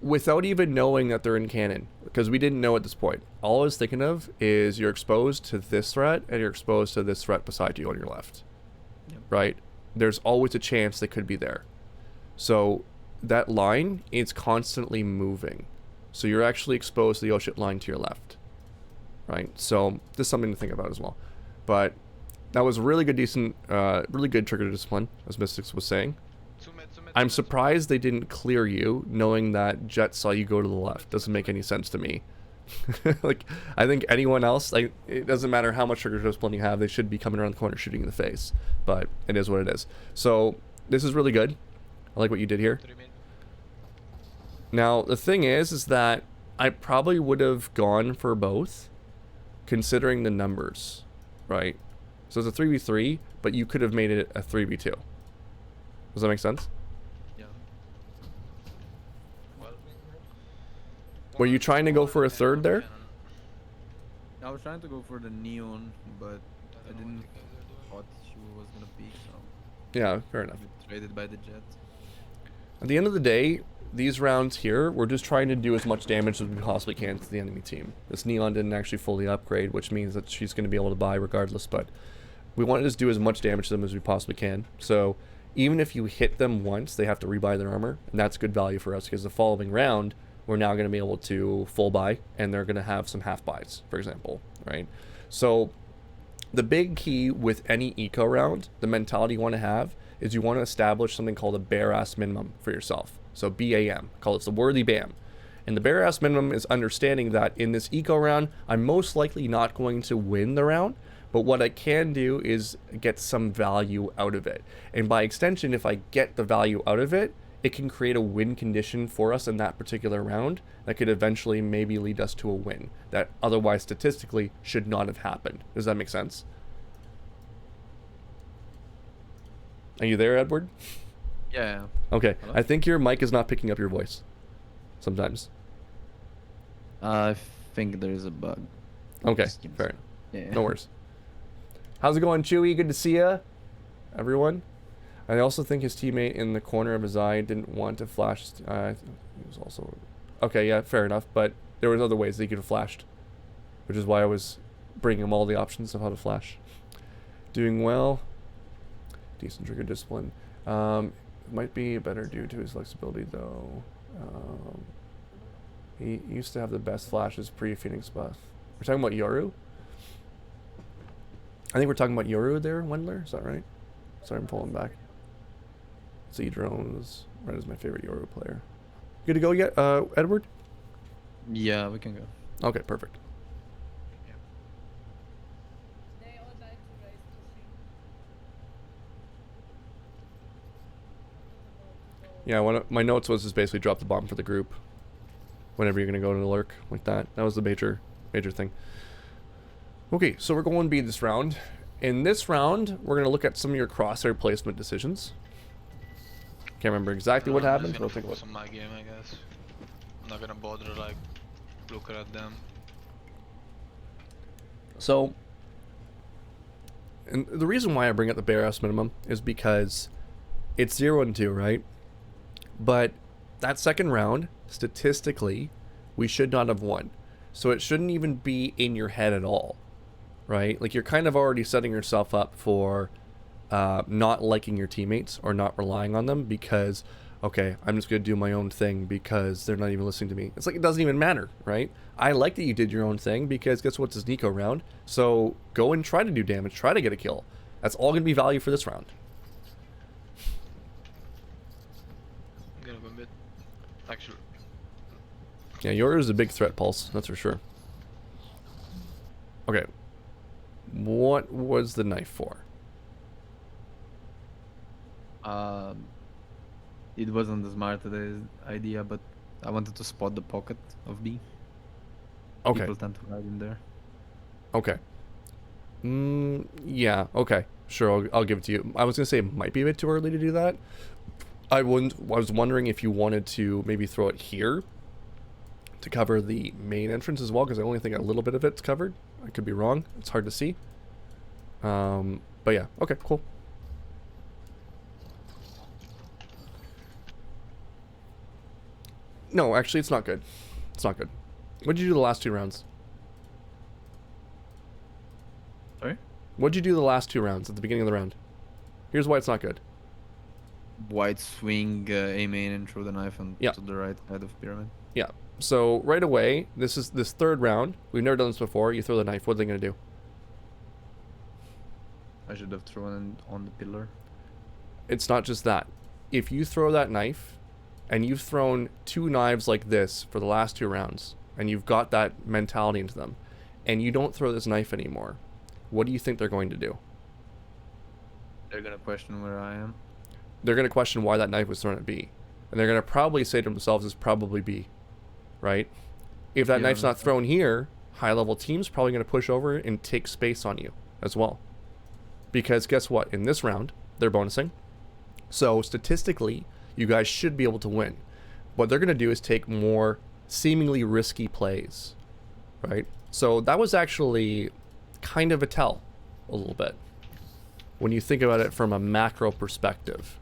Without even knowing that they're in cannon, because we didn't know at this point. All I was thinking of is you're exposed to this threat and you're exposed to this threat beside you on your left. Yep. Right? There's always a chance they could be there. So that line is constantly moving. So you're actually exposed to the oh shit line to your left. Right? So this is something to think about as well. But that was really good, really good trigger discipline, as Mystics was saying. I'm surprised they didn't clear you, knowing that Jet saw you go to the left. Doesn't make any sense to me. Like, I think anyone else, like, it doesn't matter how much trigger discipline you have, they should be coming around the corner shooting in the face. But it is what it is. So this is really good. I like what you did here. Now the thing is that I probably would have gone for both, considering the numbers, right? So it's a 3v3, but you could have made it a 3v2. Does that make sense? Yeah. Were you trying to go for a third there? I was trying to go for the neon, but I didn't thought she was gonna peek, so Yeah, fair enough. I traded by the jet. At the end of the day, these rounds here, we're just trying to do as much damage as we possibly can to the enemy team. This Neon didn't actually fully upgrade, which means that she's going to be able to buy regardless, but we want to just do as much damage to them as we possibly can. So even if you hit them once, they have to rebuy their armor, and that's good value for us because the following round, we're now going to be able to full buy, and they're going to have some half buys, for example, right? So the big key with any eco round, the mentality you want to have, is you want to establish something called a bare ass minimum for yourself. So BAM, call it the worthy BAM. And the bare ass minimum is understanding that in this eco round, I'm most likely not going to win the round, but what I can do is get some value out of it. And by extension, if I get the value out of it, it can create a win condition for us in that particular round that could eventually maybe lead us to a win that otherwise statistically should not have happened. Does that make sense? Are you there, Edward? Yeah. Okay. Hello? I think your mic is not picking up your voice sometimes. I think there's a bug. Okay, Just give me fair some- enough. Yeah. No worries. How's it going, Chewy? Good to see ya, everyone. I also think his teammate in the corner of his eye didn't want to flash. He was also... Okay, yeah, fair enough. But there was other ways that he could have flashed, which is why I was bringing him all the options of how to flash. Doing well. Decent trigger discipline. Might be better due to his flexibility, though. He used to have the best flashes pre-Phoenix buff. We're talking about Yoru? I think we're talking about Yoru there, Wendler. Is that right? Sorry, I'm pulling back. Z Drones. Red is my favorite Yoru player. Good to go yet, Edward? Yeah, we can go. Okay, perfect. They all like to raise the thing. Yeah, one of my notes was just basically drop the bomb for the group. Whenever you're gonna go to the lurk like that. That was the major thing. Okay, so we're going B this round. In this round, we're gonna look at some of your crosshair placement decisions. Can't remember exactly what happened, but I'll think about focus on my game, I guess. I'm not gonna bother like looking at them. So, and the reason why I bring up the bare ass minimum is because it's 0 and 2, right? But that second round, statistically, we should not have won. So it shouldn't even be in your head at all, right? Like, you're kind of already setting yourself up for not liking your teammates or not relying on them because, okay, I'm just going to do my own thing because they're not even listening to me. It's like, it doesn't even matter, right? I like that you did your own thing because guess what? It's this Nico round. So go and try to do damage, try to get a kill. That's all going to be value for this round. Actually, Yeah, yours is a big threat, Pulse. That's for sure. Okay. What was the knife for? It wasn't the smartest idea, but I wanted to spot the pocket of B. Okay. People tend to hide in there. Okay. Yeah. Okay. Sure. I'll give it to you. I was gonna say it might be a bit too early to do that. I was wondering if you wanted to maybe throw it here to cover the main entrance as well, because I only think a little bit of it's covered. I could be wrong. It's hard to see. But yeah. Okay. Cool. No, actually, it's not good. It's not good. What did you do the last 2 rounds? Sorry? What did you do the last 2 rounds at the beginning of the round? Here's why it's not good. Wide swing, A main, and throw the knife on Yeah. to the right side of pyramid. Yeah. So right away, this is this 3rd round. We've never done this before. You throw the knife. What are they gonna do? I should have thrown it on the pillar. It's not just that. If you throw that knife, and you've thrown 2 knives like this for the last 2 rounds, and you've got that mentality into them, and you don't throw this knife anymore, what do you think they're going to do? They're gonna question where I am. They're going to question why that knife was thrown at B. And they're going to probably say to themselves, it's probably B. Right? If that Yeah, knife's not thrown here, high-level team's probably going to push over and take space on you as well. Because guess what? In this round, they're bonusing. So statistically, you guys should be able to win. What they're going to do is take more seemingly risky plays. Right? So that was actually kind of a tell a little bit when you think about it from a macro perspective.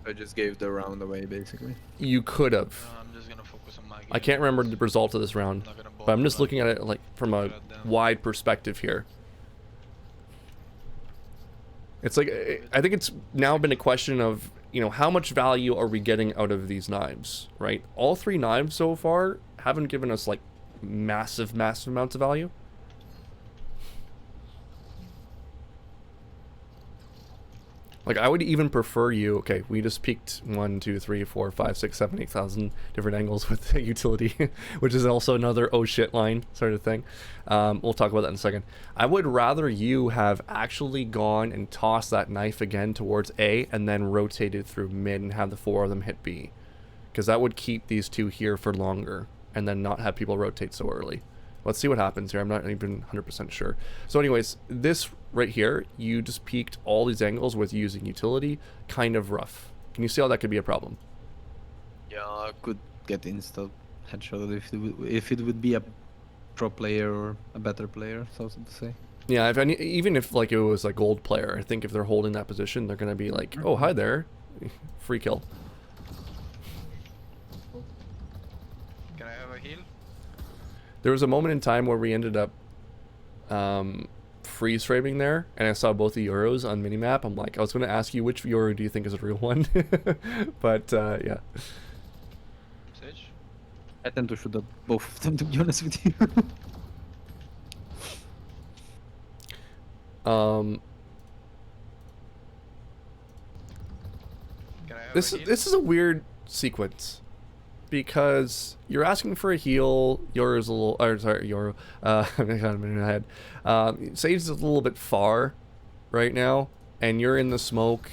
I just gave the round away, basically. You could have. I'm just gonna focus on my game. I can't remember the result of this round, Not gonna but I'm bother, just like, looking at it like from a look at them. wide perspective here. It's like I think it's now been a question of, you know, how much value are we getting out of these knives, right? All 3 knives so far haven't given us like massive amounts of value. Like, I would even prefer you. Okay, we just peaked 1, 2, 3, 4, 5, 6, 7, 8,000 different angles with the utility, which is also another oh shit line sort of thing. We'll talk about that in a second. I would rather you have actually gone and tossed that knife again towards A and then rotated through mid and have the 4 of them hit B, because that would keep these 2 here for longer and then not have people rotate so early. Let's see what happens here. I'm not even 100% sure. So anyways, this right here, you just peaked all these angles with using utility. Kind of rough. Can you see how that could be a problem? Yeah, I could get insta headshot if it would be a pro player or a better player, so to say. Yeah, if any, even if like it was a gold player, I think if they're holding that position, they're going to be like, oh, hi there. Free kill. Can I have a heal? There was a moment in time where we ended up freeze framing there, and I saw both the Euros on minimap. I'm like, I was going to ask you which Euro do you think is a real one, but yeah. Sage? I tend to shoot at both of them, to be honest with you. Can I have This a heal? this is a weird sequence because you're asking for a heal. Yours a little, or sorry, Euro. I got him in my head. Sage is a little bit far right now, and you're in the smoke.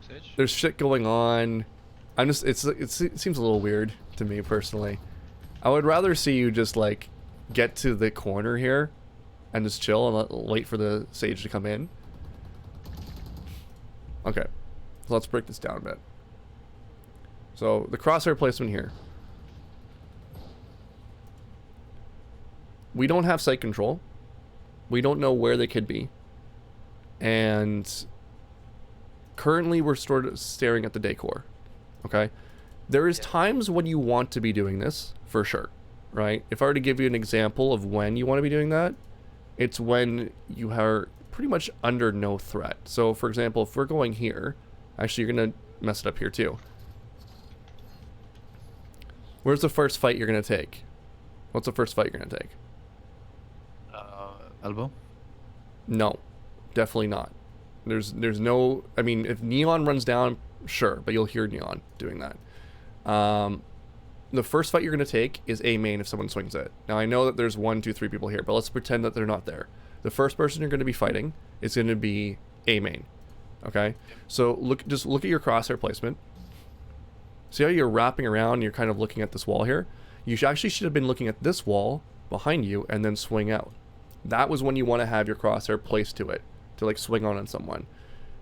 Sage? There's shit going on. I'm just it seems a little weird to me personally. I would rather see you just like get to the corner here and just chill and wait for the Sage to come in. Okay, so let's break this down a bit. So the crosshair placement here. We don't have sight control. We don't know where they could be. And currently we're sort of staring at the decor. Okay? There is times when you want to be doing this, for sure. Right? If I were to give you an example of when you want to be doing that, it's when you are pretty much under no threat. So for example, if we're going here, actually you're going to mess it up here too. Where's the first fight you're going to take? What's the first fight you're going to take? Elbow? No, definitely not. There's no, I mean, if Neon runs down, sure, but you'll hear Neon doing that. The first fight you're going to take is A main if someone swings it. Now, I know that there's 1, 2, 3 people here, but let's pretend that they're not there. The first person you're going to be fighting is going to be A main. Okay? So just look at your crosshair placement. See how you're wrapping around and you're kind of looking at this wall here? You actually should have been looking at this wall behind you and then swing out. That was when you want to have your crosshair placed to it, to like swing on someone,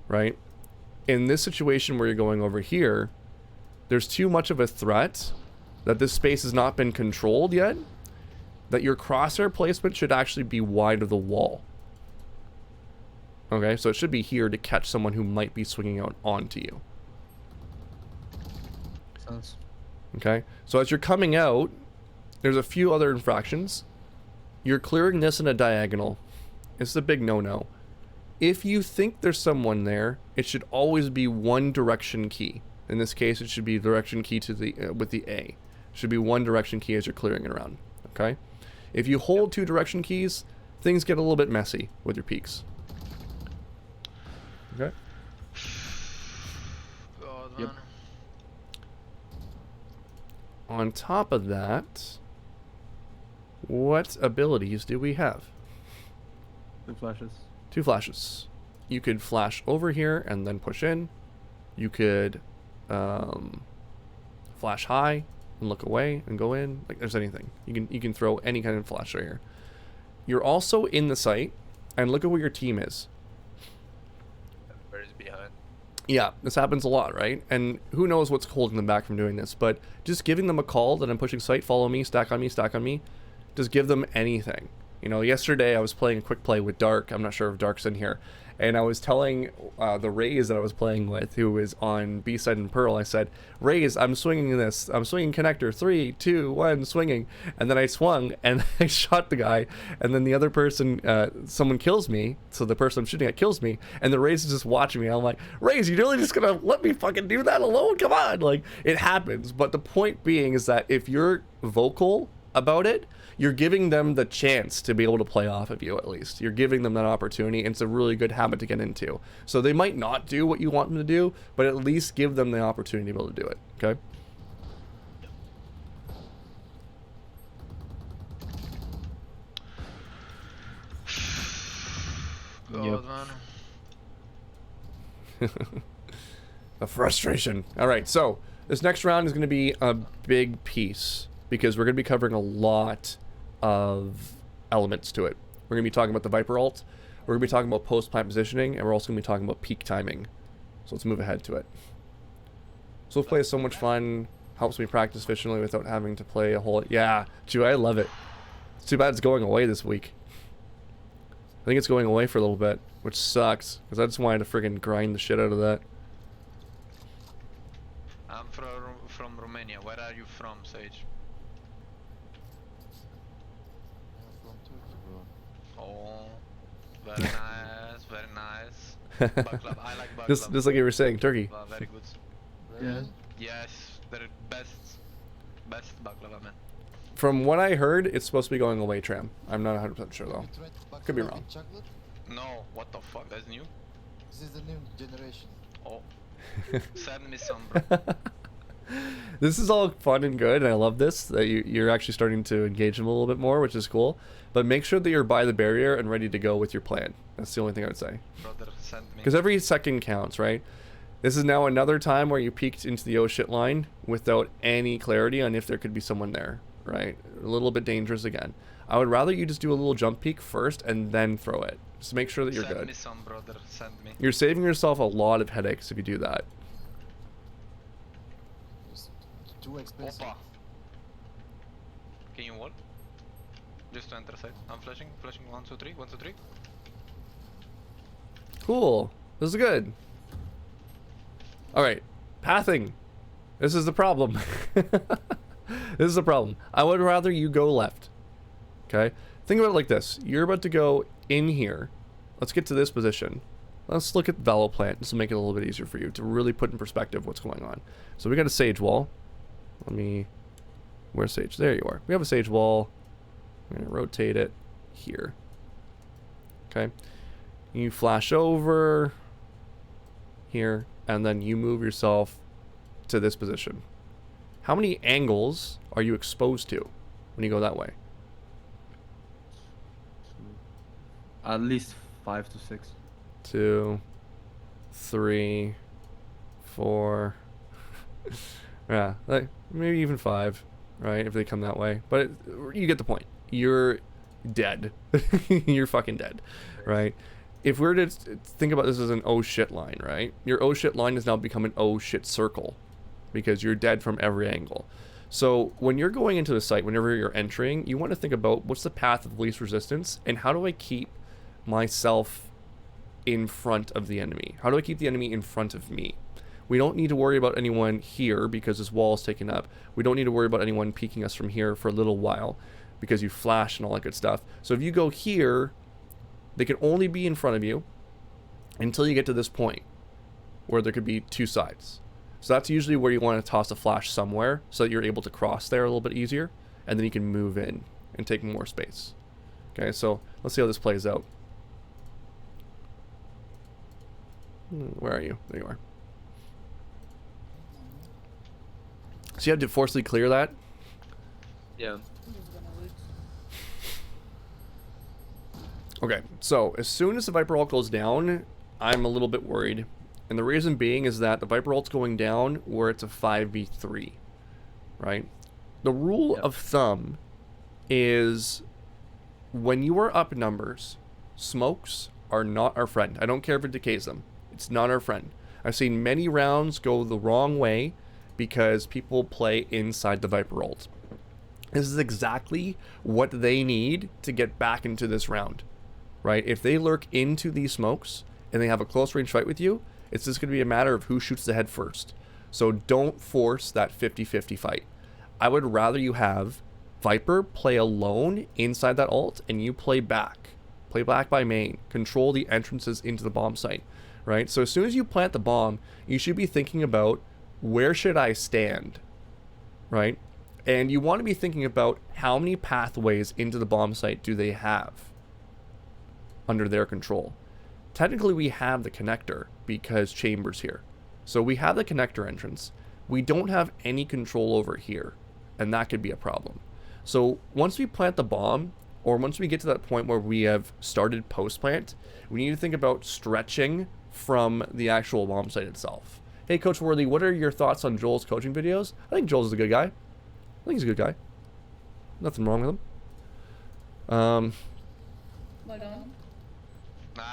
right? In this situation where you're going over here, there's too much of a threat that this space has not been controlled yet, that your crosshair placement should actually be wide of the wall. Okay, so it should be here to catch someone who might be swinging out onto you. Sounds. Okay, so as you're coming out, there's a few other infractions. You're clearing this in a diagonal. It's a big no-no. If you think there's someone there, it should always be one direction key. In this case, it should be direction key to the with the A. It should be one direction key as you're clearing it around. Okay, if you hold 2 direction keys, things get a little bit messy with your peaks. Okay. God, Yep. man. On top of that, what abilities do we have? 2 flashes. 2 flashes. You could flash over here and then push in. You could flash high and look away and go in. Like there's anything. You can throw any kind of flash right here. You're also in the site, and look at where your team is. Everybody's behind. Yeah, this happens a lot, right? And who knows what's holding them back from doing this, but just giving them a call that I'm pushing site, follow me, stack on me, stack on me. Just give them anything. You know, yesterday I was playing a quick play with Dark. I'm not sure if Dark's in here. And I was telling the Rays that I was playing with, who was on B-side and Pearl, I said, Rays, I'm swinging this. I'm swinging connector. 3, 2, 1, swinging. And then I swung, and I shot the guy. And then the other person, someone kills me. So the person I'm shooting at kills me. And the Rays is just watching me. I'm like, Rays, you're really just going to let me fucking do that alone? Come on. Like, it happens. But the point being is that if you're vocal about it, you're giving them the chance to be able to play off of you. At least you're giving them that opportunity, and it's a really good habit to get into. So they might not do what you want them to do, but at least give them the opportunity to be able to do it. Okay. God, man. The frustration. All right, so this next round is going to be a big piece because we're going to be covering a lot of elements to it. We're going to be talking about the Viper ult, we're going to be talking about post-plant positioning, and we're also going to be talking about peak timing. So let's move ahead to it. So play is so much fun, helps me practice efficiently without having to play a whole... Yeah, Chew, I love it. It's too bad it's going away this week. I think it's going away for a little bit, which sucks, because I just wanted to friggin' grind the shit out of that. I'm from Romania. Where are you from, Sage? I'm from Turkey, bro. Oh, very nice, very nice. Baklava, I like baklava. Just like you were saying, Turkey. Very good. Really? Yes, they're best baklava, man. From what I heard, it's supposed to be going away, Tram. I'm not 100% sure, though. You tried baklava Could be with wrong. chocolate? No, what the fuck? That's new. This is the new generation. Oh, send me some, bro. This is all fun and good, and I love this, that you're actually starting to engage them a little bit more, which is cool. But make sure that you're by the barrier and ready to go with your plan. That's the only thing I would say. Brother, send me. Because every second counts, right? This is now another time where you peeked into the oh shit line without any clarity on if there could be someone there, right? A little bit dangerous again. I would rather you just do a little jump peek first and then throw it. Just make sure that you're Send good. me some, brother. Send me. You're saving yourself a lot of headaches if you do that. It's too expensive. Opa. Can you what? Just to enter site. I'm flashing. Flashing. 1, 2, 3. 1, 2, 3. Cool. This is good. Alright. Pathing. This is the problem. This is the problem. I would rather you go left. Okay? Think about it like this. You're about to go in here. Let's get to this position. Let's look at Velo Plant. This will make it a little bit easier for you to really put in perspective what's going on. So we got a Sage Wall. Let me... Where's Sage? There you are. We have a Sage Wall. I'm going to rotate it here. Okay? You flash over here, and then you move yourself to this position. How many angles are you exposed to when you go that way? At least 5 to 6. 2, 3, 4. Yeah, like maybe even 5, right? If they come that way. But you get the point. You're dead. You're fucking dead, right? If we're to think about this as an oh shit line, right? Your oh shit line has now become an oh shit circle because you're dead from every angle. So when you're going into the site, whenever you're entering, you want to think about what's the path of least resistance and how do I keep myself in front of the enemy? How do I keep the enemy in front of me? We don't need to worry about anyone here because this wall is taken up. We don't need to worry about anyone peeking us from here for a little while because you flash and all that good stuff. So if you go here, they can only be in front of you until you get to this point where there could be 2 sides. So that's usually where you want to toss a flash somewhere so that you're able to cross there a little bit easier, and then you can move in and take more space. Okay, so let's see how this plays out. Where are you? There you are. So you have to forcibly clear that? Yeah. Who's gonna lose? Okay, so as soon as the Viper ult goes down, I'm a little bit worried. And the reason being is that the Viper ult's going down where it's a 5v3, right? The rule of thumb is when you are up numbers, smokes are not our friend. I don't care if it decays them. It's not our friend. I've seen many rounds go the wrong way because people play inside the Viper ult. This is exactly what they need to get back into this round, right? If they lurk into these smokes and they have a close range fight with you, it's just going to be a matter of who shoots the head first. So don't force that 50-50 fight. I would rather you have Viper play alone inside that ult and you play back. Play back by main. Control the entrances into the bomb site, right? So as soon as you plant the bomb, you should be thinking about where should I stand, right? And you want to be thinking about how many pathways into the bomb site do they have under their control. Technically, we have the connector because Chamber's here. So we have the connector entrance. We don't have any control over here, and that could be a problem. So once we plant the bomb, or once we get to that point where we have started post-plant, we need to think about stretching from the actual bomb site itself. Hey, Coach Worthy, what are your thoughts on Joel's coaching videos? I think Joel's a good guy. I think he's a good guy. Nothing wrong with him. Well done.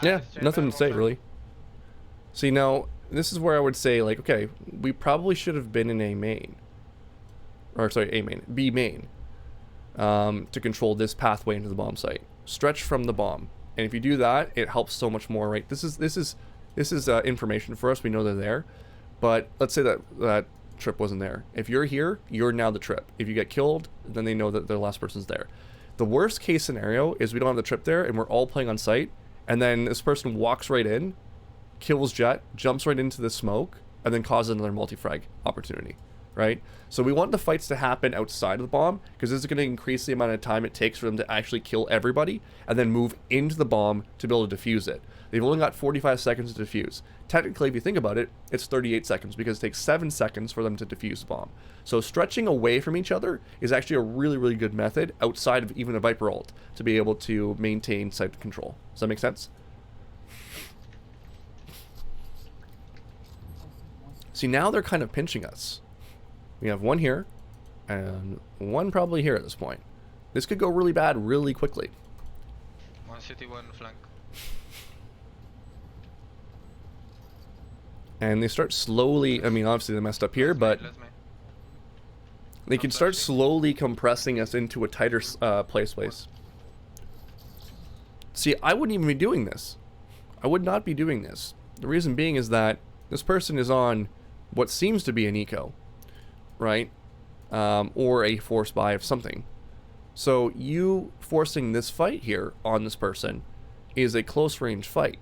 Yeah, nothing to say, really. See, now, this is where I would say, like, okay, we probably should have been in A main. Or, sorry, A main. B main. To control this pathway into the bomb site. Stretch from the bomb. And if you do that, it helps so much more, right? This is information for us. We know they're there. But let's say that trip wasn't there. If you're here, you're now the trip. If you get killed, then they know that the last person's there. The worst case scenario is we don't have the trip there and we're all playing on site, and then this person walks right in, kills Jet, jumps right into the smoke, and then causes another multi-frag opportunity, right? So we want the fights to happen outside of the bomb, because this is going to increase the amount of time it takes for them to actually kill everybody, and then move into the bomb to be able to defuse it. They've only got 45 seconds to defuse. Technically, if you think about it, it's 38 seconds, because it takes 7 seconds for them to defuse the bomb. So stretching away from each other is actually a really, really good method outside of even a Viper ult to be able to maintain site control. Does that make sense? See, now they're kind of pinching us. We have one here, and one probably here at this point. This could go really bad really quickly. One city, one flank. And they start slowly, I mean, obviously they messed up here, but they can start slowly compressing us into a tighter place. See, I wouldn't even be doing this. I would not be doing this. The reason being is that this person is on what seems to be an eco, right? Or a force buy of something. So you forcing this fight here on this person is a close range fight.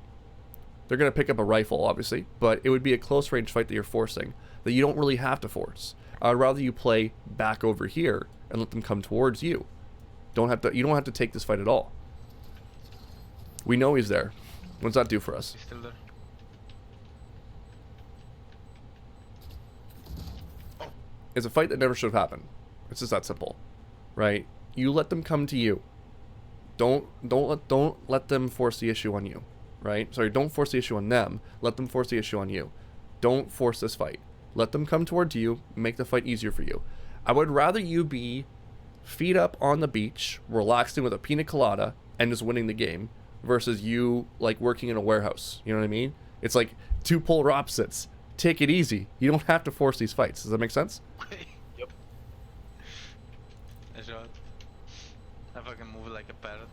They're going to pick up a rifle, obviously, but it would be a close range fight that you're forcing, that you don't really have to force. I'd rather you play back over here and let them come towards you. You don't have to take this fight at all. We know he's there. What does that do for us? He's still there. is a fight that never should have happened. It's just that simple, right? You let them come to you. Don't let them force the issue on you, right? Sorry, don't force the issue on them. Let them force the issue on you. Don't force this fight. Let them come towards you, make the fight easier for you. I would rather you be feet up on the beach, relaxing with a pina colada, and just winning the game, versus you like working in a warehouse. You know what I mean? It's like two polar opposites. Take it easy. You don't have to force these fights. Does that make sense? Yep. I shot. I fucking move like a parrot.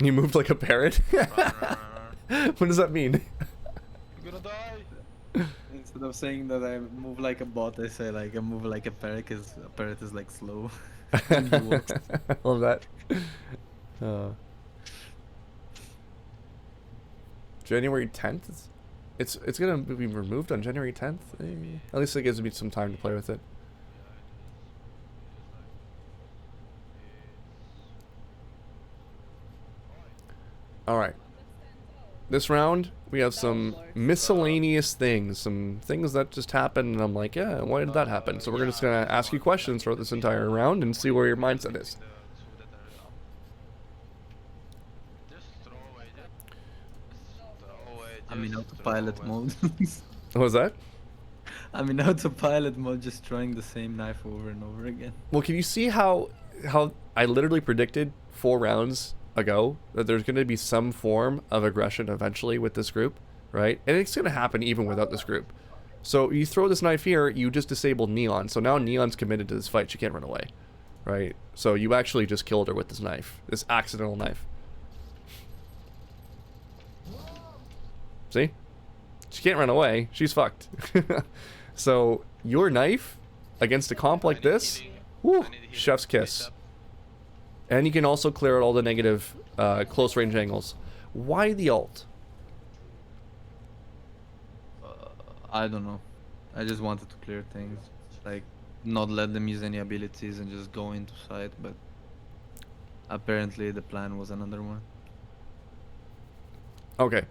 You moved like a parrot? Run. What does that mean? I'm gonna die. Instead of saying that I move like a bot, I say like I move like a parrot, because a parrot is like slow. And he walks. I love that. January 10th? It's gonna be removed on January 10th? At least it gives me some time to play with it. Alright. This round, we have some miscellaneous things. Some things that just happened, and I'm like, yeah, why did that happen? So we're just gonna ask you questions throughout this entire round and see where your mindset is. I'm in autopilot mode. What was that? I'm in autopilot mode, just trying the same knife over and over again. Well, can you see how I literally predicted 4 rounds ago that there's going to be some form of aggression eventually with this group, right? And it's going to happen even without this group. So you throw this knife here, you just disabled Neon. So now Neon's committed to this fight. She can't run away, right? So you actually just killed her with this knife, this accidental knife. See? She can't run away. She's fucked. So your knife against a comp like this, woo, chef's kiss. And you can also clear out all the negative close range angles. Why the ult? I don't know. I just wanted to clear things, like not let them use any abilities and just go into sight. But apparently the plan was another one. Okay.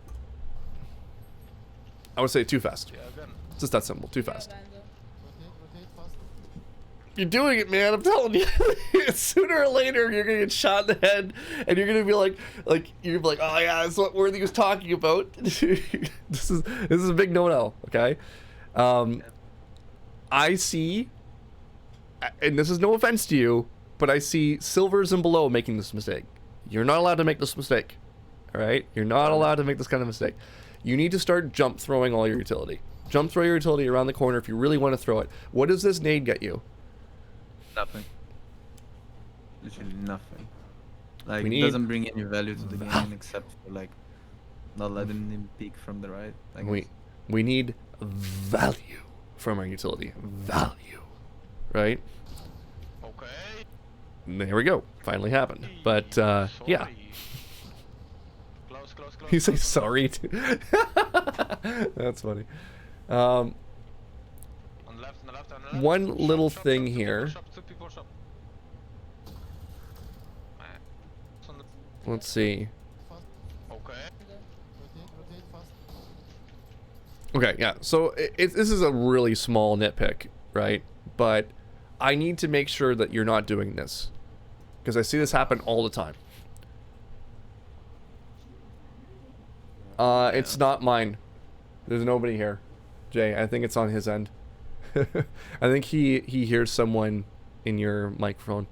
I would say too fast. Yeah, again. It's just that simple. Too fast. Rotate faster. You're doing it, man. I'm telling you. Sooner or later, you're gonna get shot in the head, and you're gonna be like you're gonna be like, oh yeah, that's what Worthy was talking about. This is a big no-no. Okay. I see, and this is no offense to you, but I see silvers and below making this mistake. You're not allowed to make this mistake. All right. You're not allowed to make this kind of mistake. You need to start jump throwing all your utility. Jump throw your utility around the corner if you really want to throw it. What does this nade get you? Nothing. Literally nothing. Like, We it need doesn't bring any value to the game except for like not letting him peek from the right. I guess. We need value from our utility. Value. Right? Okay. There we go. Finally happened. But yeah. Close. You say sorry too. That's funny. On the left, on the left. One little Shop, thing two here. people shop. It's on the... Let's see. Okay. Rotate fast. Okay, yeah. So this is a really small nitpick, right? But I need to make sure that you're not doing this, because I see this happen all the time. It's not mine. There's nobody here, Jay. I think it's on his end. I think he hears someone in your microphone,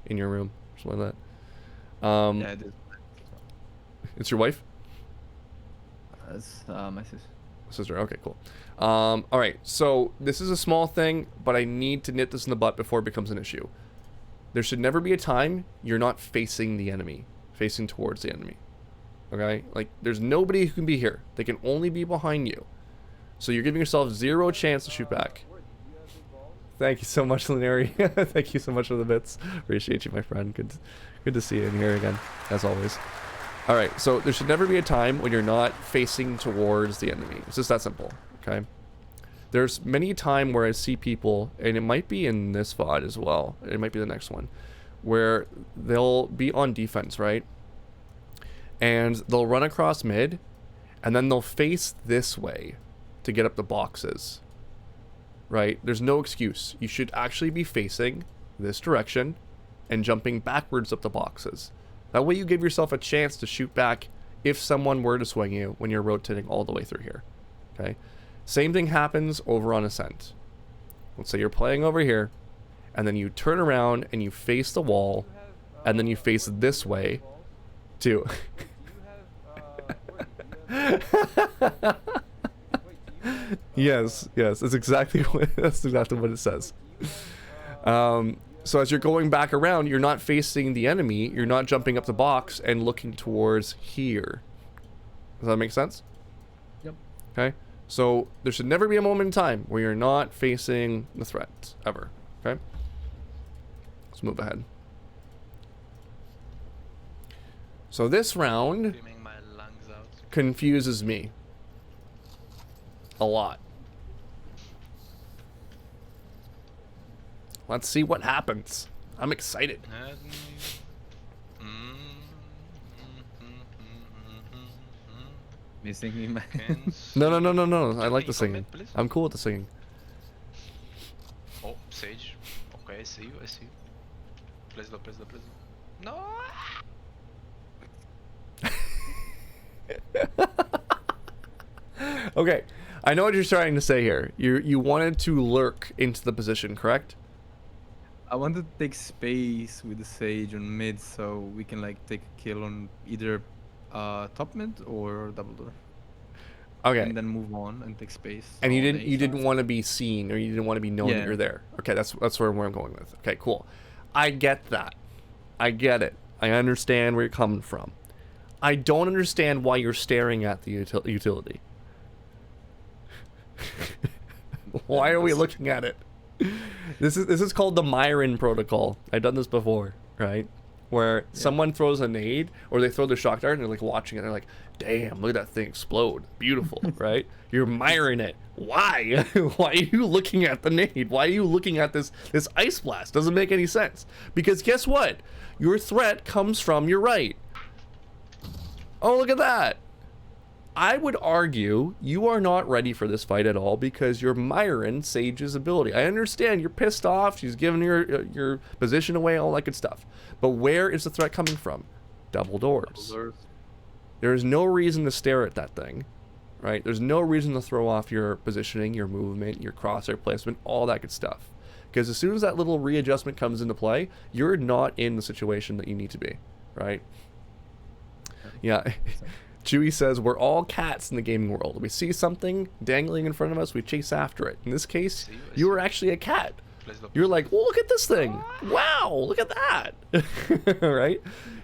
in your room, something like that. Yeah, it is. It's your wife? That's my sister. Sister. Okay, cool. All right. So this is a small thing, but I need to nip this in the butt before it becomes an issue. There should never be a time you're not facing the enemy, facing towards the enemy. Okay? Like, there's nobody who can be here. They can only be behind you. So you're giving yourself 0 chance to shoot back. Thank you so much, Linary. Thank you so much for the bits. Appreciate you, my friend. Good to see you in here again, as always. All right, so there should never be a time when you're not facing towards the enemy. It's just that simple, okay? There's many a time where I see people, and it might be in this VOD as well, it might be the next one, where they'll be on defense, right? And they'll run across mid, and then they'll face this way to get up the boxes. right? There's no excuse. You should actually be facing this direction and jumping backwards up the boxes. That way you give yourself a chance to shoot back if someone were to swing you when you're rotating all the way through here. Okay? Same thing happens over on Ascent. Let's say you're playing over here, and then you turn around and you face the wall, and then you face this way too. Yes, that's exactly what it says. So as you're going back around, you're not facing the enemy, you're not jumping up the box and looking towards here. Does that make sense? Yep. Okay. So there should never be a moment in time where you're not facing the threat, ever. Okay? Let's move ahead. So this round Screaming my lungs out. confuses me a lot. Let's see what happens. I'm excited. Missing me, man. No. I like the Can you singing. comment, please? I'm cool with the singing. Oh, Sage. Okay, I see you. Please do. No! Okay, I know what you're trying to say here. You wanted to lurk into the position, correct? I want to take space with the Sage on mid so we can like take a kill on either top mid or double door. Okay. And then move on and take space. And you on didn't A side. want to be seen, or you didn't want to be known that Yeah. you're there. Okay, that's where I'm going with. Okay, cool. I get that. I get it. I understand where you're coming from. I don't understand why you're staring at the utility. Why are we looking at it? This is called the Myron protocol. I've done this before, right? Where someone throws a nade or they throw the shock dart and they're like watching it. They're like, "Damn, look at that thing explode! Beautiful, right?" You're Myron it. Why? Why are you looking at the nade? Why are you looking at this ice blast? Doesn't make any sense. Because guess what? Your threat comes from your right. Oh, look at that. I would argue you are not ready for this fight at all because you're Myron Sage's ability. I understand you're pissed off. She's giving your position away, all that good stuff. But where is the threat coming from? Double doors. There is no reason to stare at that thing, right? There's no reason to throw off your positioning, your movement, your crosshair placement, all that good stuff. Because as soon as that little readjustment comes into play, you're not in the situation that you need to be, right? Yeah. Chewy says, we're all cats in the gaming world. We see something dangling in front of us, we chase after it. In this case, you were actually a cat. You're like, well, look at this thing. Wow, look at that. Right?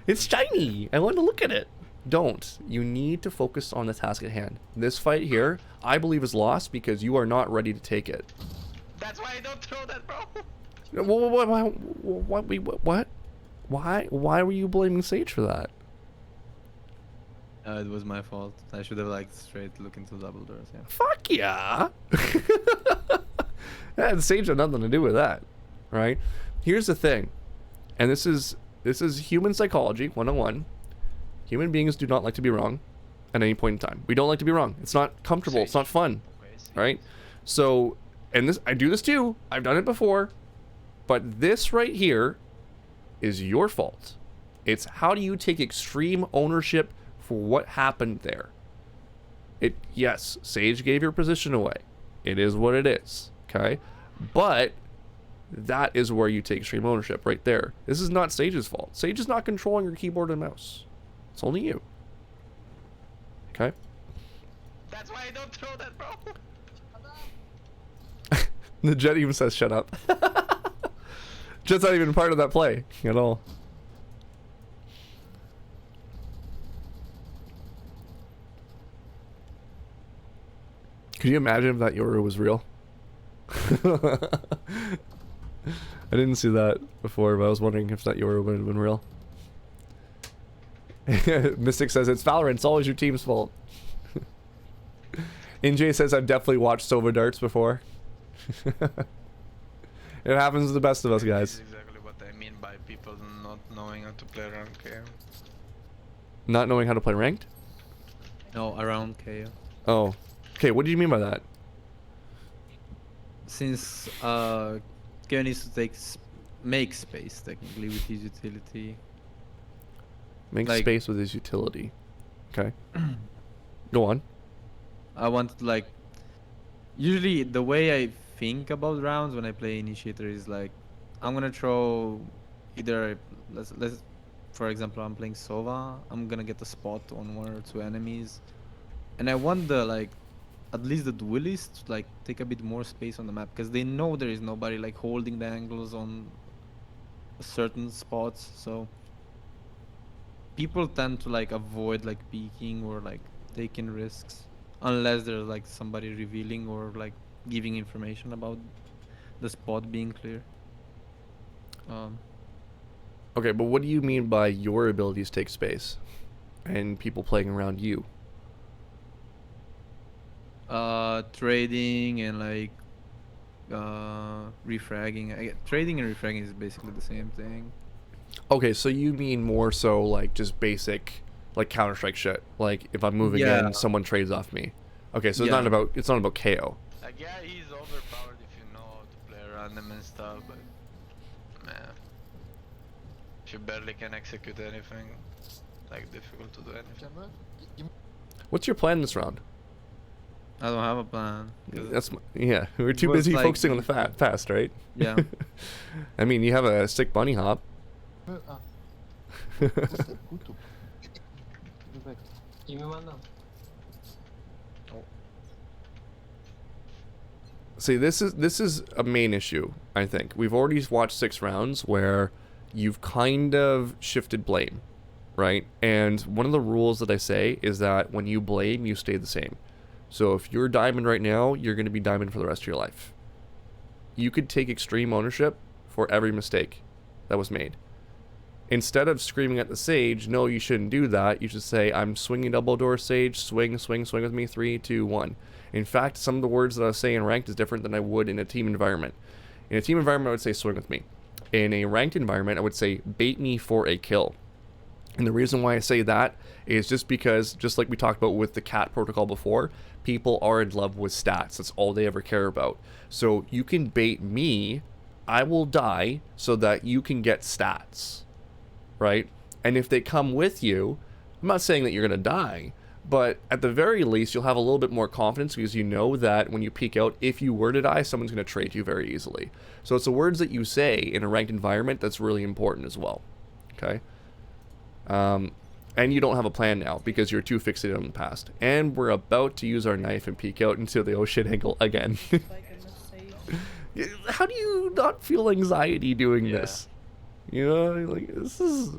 It's shiny. I want to look at it. Don't. You need to focus on the task at hand. This fight here, I believe, is lost because you are not ready to take it. That's why I don't throw that, bro. What? Why were you blaming Sage for that? It was my fault. I should have like straight look into double doors. Yeah. Fuck yeah. That Sage had nothing to do with that, right? Here's the thing, and this is human psychology 101. Human beings do not like to be wrong at any point in time. We don't like to be wrong. It's not comfortable. It's not fun, right? So, and this, I do this too. I've done it before, but this right here is your fault. It's how do you take extreme ownership for what happened there? Yes, Sage gave your position away. It is what it is. Okay, but that is where you take extreme ownership right there. This is not Sage's fault. Sage is not controlling your keyboard and mouse. It's only you. Okay. That's why I don't throw that, bro. The Jet even says, "Shut up." Jet's not even part of that play at all. Could you imagine if that Yoru was real? I didn't see that before, but I was wondering if that Yoru would have been real. Mystic says, it's Valorant, it's always your team's fault. NJ says, I've definitely watched Sova Darts before. It happens to the best of us, guys. This is exactly what I mean by people not knowing how to play around KO. Not knowing how to play ranked? No, around Kayo. Oh. Okay, what do you mean by that? since Kayo needs to make space technically with his utility. Make Like- space with his utility. Okay. Go on. I want to like. Usually, the way I think about rounds when I play initiator is like, I'm gonna throw either let's for example, I'm playing Sova. I'm gonna get a spot on 1 or 2 enemies, and I want the like at least the duelists to like take a bit more space on the map because they know there is nobody like holding the angles on certain spots. So people tend to like avoid like peeking or like taking risks unless there's like somebody revealing or like giving information about the spot being clear. Okay, but what do you mean by your abilities take space and people playing around you? Trading and like refragging. Trading and refragging is basically the same thing. Okay, so you mean more so like just basic like Counter-Strike shit. Like if I'm moving Yeah. in, someone trades off me. Okay, so Yeah. it's not about KO. Like, yeah, he's overpowered if you know how to play around him and stuff, but man, if you barely can execute anything, like difficult to do anything. Camera. Give me What's your plan this round? I don't have a plan. 'Cause Yeah, we're too was busy like- focusing on the fast, right? Yeah. I mean, you have a sick bunny hop. ah. Questo è tutto. Perfetto. Chi mi manda? See, this is a main issue, I think. We've already watched 6 rounds where you've kind of shifted blame, right? And one of the rules that I say is that when you blame, you stay the same. So if you're diamond right now, you're going to be diamond for the rest of your life. You could take extreme ownership for every mistake that was made. Instead of screaming at the Sage, no, you shouldn't do that. You should say, I'm swinging double door Sage, swing with me, 3, 2, 1. In fact, some of the words that I say in ranked is different than I would in a team environment. In a team environment, I would say swing with me. In a ranked environment, I would say bait me for a kill. And the reason why I say that is just because, just like we talked about with the cat protocol before, people are in love with stats. That's all they ever care about. So you can bait me, I will die so that you can get stats, right? And if they come with you, I'm not saying that you're going to die, but at the very least, you'll have a little bit more confidence because you know that when you peek out, if you were to die, someone's going to trade you very easily. So it's the words that you say in a ranked environment that's really important as well, okay? And you don't have a plan now because you're too fixated on the past. And we're about to use our knife and peek out into the oh shit angle again. Like I must say. How do you not feel anxiety doing Yeah. this? You know, like, this is...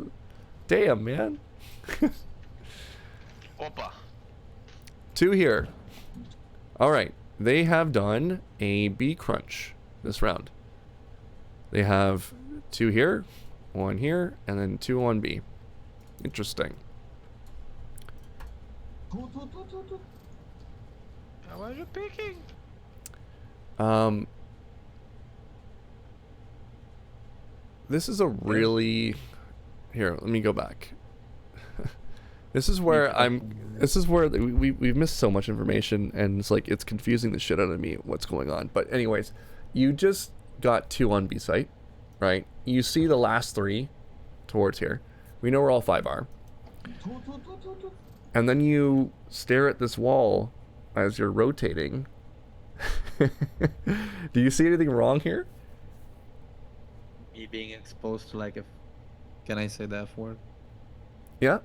Damn, man. Opa! 2 here. Alright, they have done a B crunch this round. They have 2 here, 1 here, and then 2 on B. Interesting. Two. How are you picking? This is a really... Here, let me go back. This is where we've missed so much information, and it's like, it's confusing the shit out of me what's going on. But anyways, you just got 2 on B site, right? You see the last 3 towards here. We know where all 5 are. Two. And then you stare at this wall as you're rotating. Do you see anything wrong here? Me being exposed to like a, can I say that word? Yeah?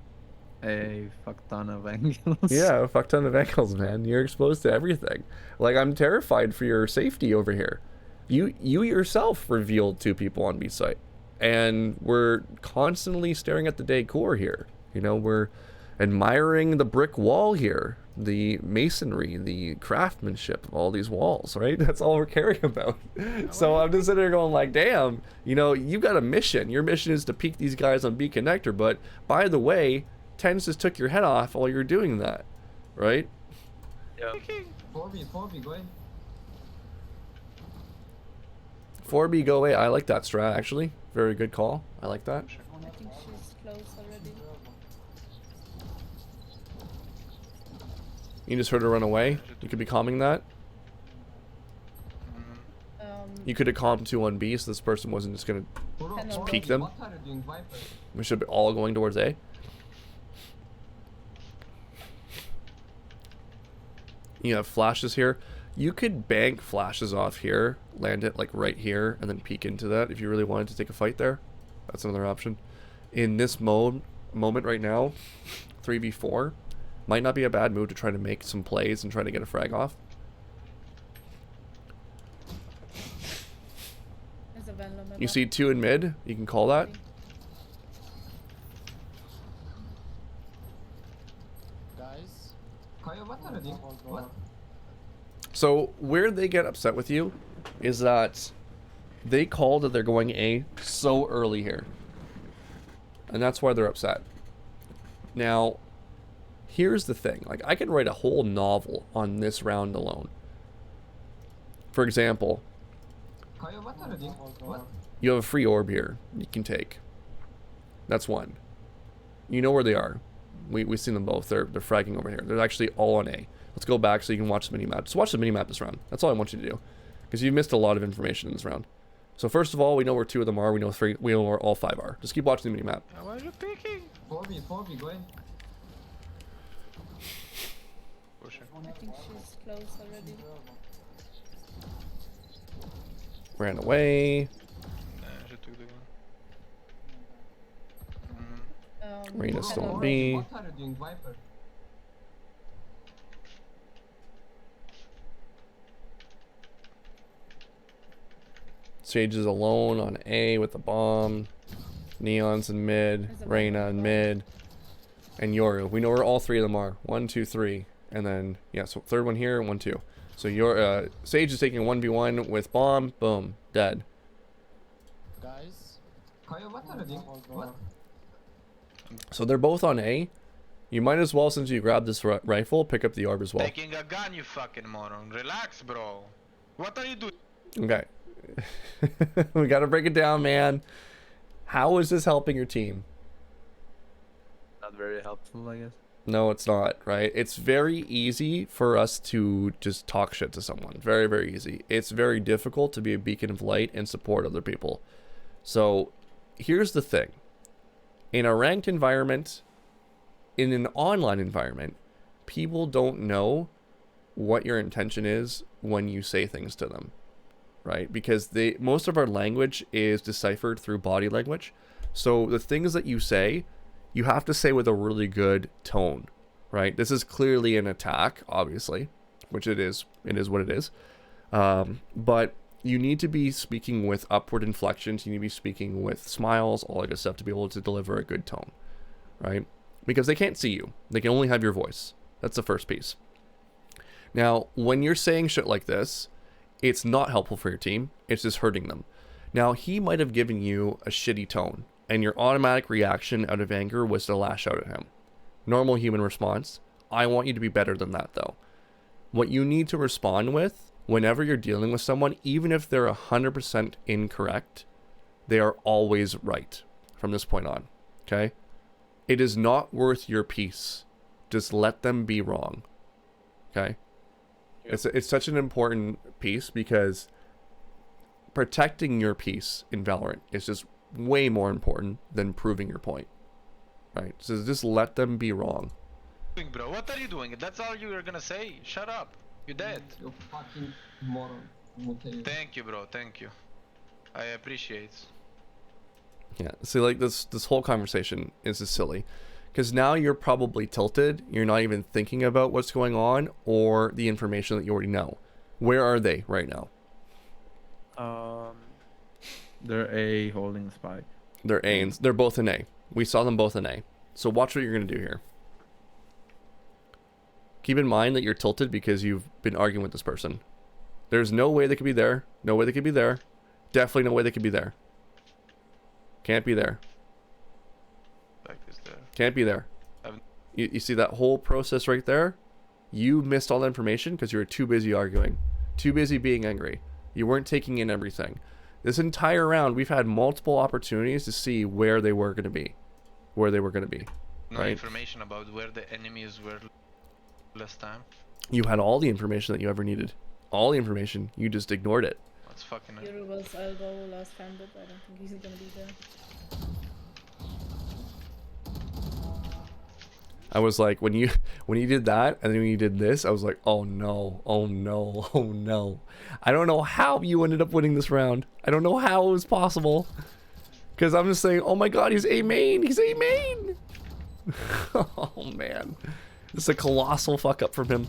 A fuck ton of angles. Yeah, a fuck ton of angles, man. You're exposed to everything. Like, I'm terrified for your safety over here. You yourself revealed 2 people on B site. And we're constantly staring at the decor here. You know, we're admiring the brick wall here, the masonry, the craftsmanship of all these walls, right? That's all we're caring about. So I'm just sitting there going like, damn, you know, you got a mission. Your mission is to peek these guys on B connector, but by the way, Tens just took your head off while you're doing that, right? Yeah. 4B, go ahead. 4B go away. I like that strat, actually. Very good call. I like that. I think she's close already. You just heard her run away. You could be calming that. You could have calmed 2 on B, so this person wasn't just gonna peek them. What are you doing, Viper? We should be all going towards A. You have flashes here. You could bank flashes off here, land it like right here, and then peek into that if you really wanted to take a fight there. That's another option. In this moment right now, 3v4 might not be a bad move to try to make some plays and try to get a frag off. There's a Van Lomme You back. see 2 in mid, you can call that. Guys, Kayo, what are you doing? hold What? on. So where they get upset with you is that they called that they're going A so early here. And that's why they're upset. Now, here's the thing. Like, I could write a whole novel on this round alone. For example, Kayo, what are you doing? Hold What? on. you have a free orb here you can take. That's one. You know where they are. We've seen them both. They're fragging over here. They're actually all on A. Let's go back so you can watch the minimap. Just watch the minimap this round. That's all I want you to do. Because you've missed a lot of information in this round. So first of all, we know where 2 of them are. We know where all 5 are. Just keep watching the minimap. Why are you picking? 4v, go in. Pushing. I think she's close already. Ran away. Nah, she took the gun. Reina's still hello. on B. What are you doing, Viper? Sage is alone on A with the bomb. Neon's in mid. Reina in mid. And Yoru. We know where all 3 of them are. 1, 2, 3. And then, yeah, so third one here, 1, 2. So your Sage is taking 1v1 with bomb. Boom. Dead. Guys, Kayo, what are you doing? hold What? on. So they're both on A. You might as well, since you grabbed this rifle, pick up the orb as well. Taking a gun, you fucking moron. Relax, bro. What are you doing? Okay. We gotta break it down, man. How is this helping your team? Not very helpful, I guess. No, it's not, right? It's very easy for us to just talk shit to someone. Very, very easy. It's very difficult to be a beacon of light and support other people. So, here's the thing. In a ranked environment, in an online environment, people don't know what your intention is when you say things to them, right? Because most of our language is deciphered through body language. So the things that you say, you have to say with a really good tone, right? This is clearly an attack, obviously, which it is. It is what it is. But you need to be speaking with upward inflections. You need to be speaking with smiles, all that good stuff to be able to deliver a good tone, right? Because they can't see you. They can only have your voice. That's the first piece. Now, when you're saying shit like this, it's not helpful for your team. It's just hurting them. Now, he might have given you a shitty tone, and your automatic reaction out of anger was to lash out at him. Normal human response. I want you to be better than that, though. What you need to respond with, whenever you're dealing with someone, even if they're 100% incorrect, they are always right from this point on, okay? It is not worth your peace. Just let them be wrong, okay? It's such an important piece because protecting your peace in Valorant is just way more important than proving your point, right? So just let them be wrong. Bro, what are you doing? That's all you were gonna say? Shut up. You're dead. You fucking moron. I'm gonna tell you. Thank you, bro. Thank you. I appreciate. Yeah, see, like this whole conversation is just silly because now you're probably tilted. You're not even thinking about what's going on or the information that you already know. Where are they right now? They're A holding spike. They're A and they're both in A. We saw them both in A. So watch what you're gonna do here. Keep in mind that you're tilted because you've been arguing with this person. There's no way they could be there. No way they could be there. Definitely no way they could be there. Can't be there. Back is there. Can't be there. Haven't- You see that whole process right there? You missed all the information because you were too busy arguing. Too busy being angry. You weren't taking in everything. This entire round, we've had multiple opportunities to see where they were going to be. Where they were going to be. No Right. information about where the enemies were last time. You had all the information that you ever needed. All the information. You just ignored it. What Let's fucking. Hero was elbow last time, but I don't think he's gonna be there. I was like, when you did that, and then when you did this, I was like, oh no, oh no, oh no. I don't know how you ended up winning this round. I don't know how it was possible. Because I'm just saying, oh my god, he's A main, he's A main. Oh man. It's a colossal fuck up from him.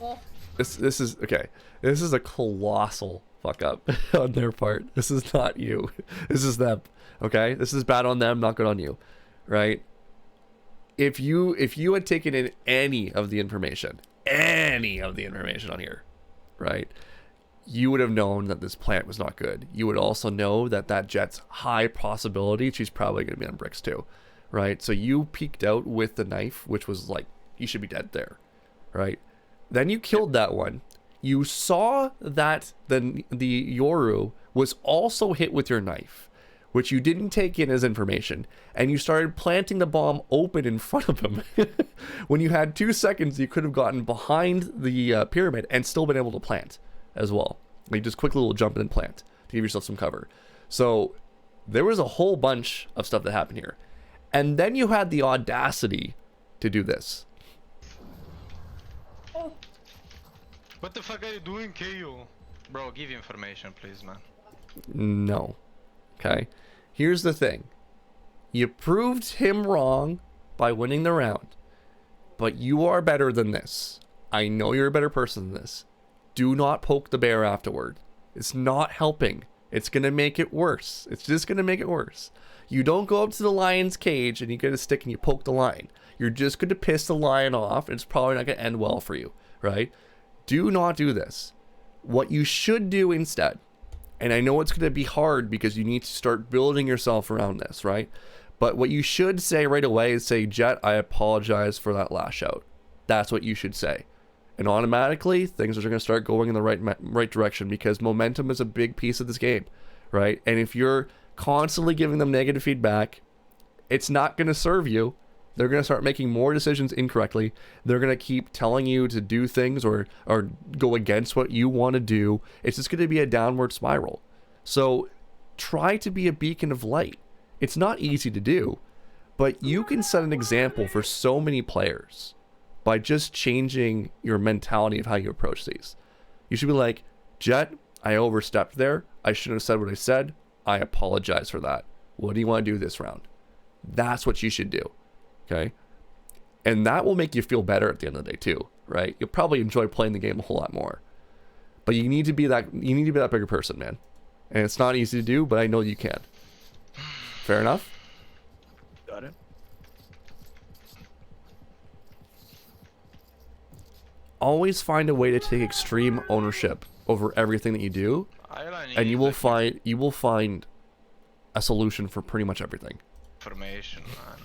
Oh, This is okay. This is a colossal fuck up on their part. This is not you. This is them. Okay? This is bad on them, not good on you. Right? If you had taken in any of the information on here, right? You would have known that this plant was not good. You would also know that that Jet's high possibility she's probably going to be on bricks too. Right? So you peeked out with the knife, which was like, you should be dead there. Right? Then you killed that one. You saw that the Yoru was also hit with your knife, which you didn't take in as information, and you started planting the bomb open in front of him. When you had 2 seconds, you could have gotten behind the pyramid and still been able to plant as well. Like just quick little jump and plant to give yourself some cover. So there was a whole bunch of stuff that happened here. And then you had the audacity to do this. What the fuck are you doing, Kayo? Bro, give information, please, man. No. Okay. Here's the thing. You proved him wrong by winning the round. But you are better than this. I know you're a better person than this. Do not poke the bear afterward. It's not helping. It's going to make it worse. It's just going to make it worse. You don't go up to the lion's cage and you get a stick and you poke the lion. You're just going to piss the lion off and it's probably not going to end well for you, right? Do not do this. What you should do instead, and I know it's going to be hard because you need to start building yourself around this, right? But what you should say right away is say, Jet, I apologize for that lash out. That's what you should say. And automatically, things are going to start going in the right direction because momentum is a big piece of this game, right? And if you're constantly giving them negative feedback, it's not going to serve you. They're going to start making more decisions incorrectly. They're going to keep telling you to do things or go against what you want to do. It's just going to be a downward spiral. So try to be a beacon of light. It's not easy to do, but you can set an example for so many players by just changing your mentality of how you approach these. You should be like, Jet, I overstepped there. I shouldn't have said what I said. I apologize for that. What do you want to do this round? That's what you should do. Okay, and that will make you feel better at the end of the day too, right? You'll probably enjoy playing the game a whole lot more. But you need to be that bigger person, man. And it's not easy to do, but I know you can. Fair enough? Got it. Always find a way to take extreme ownership over everything that you do, and you will find a solution for pretty much everything. Information, man.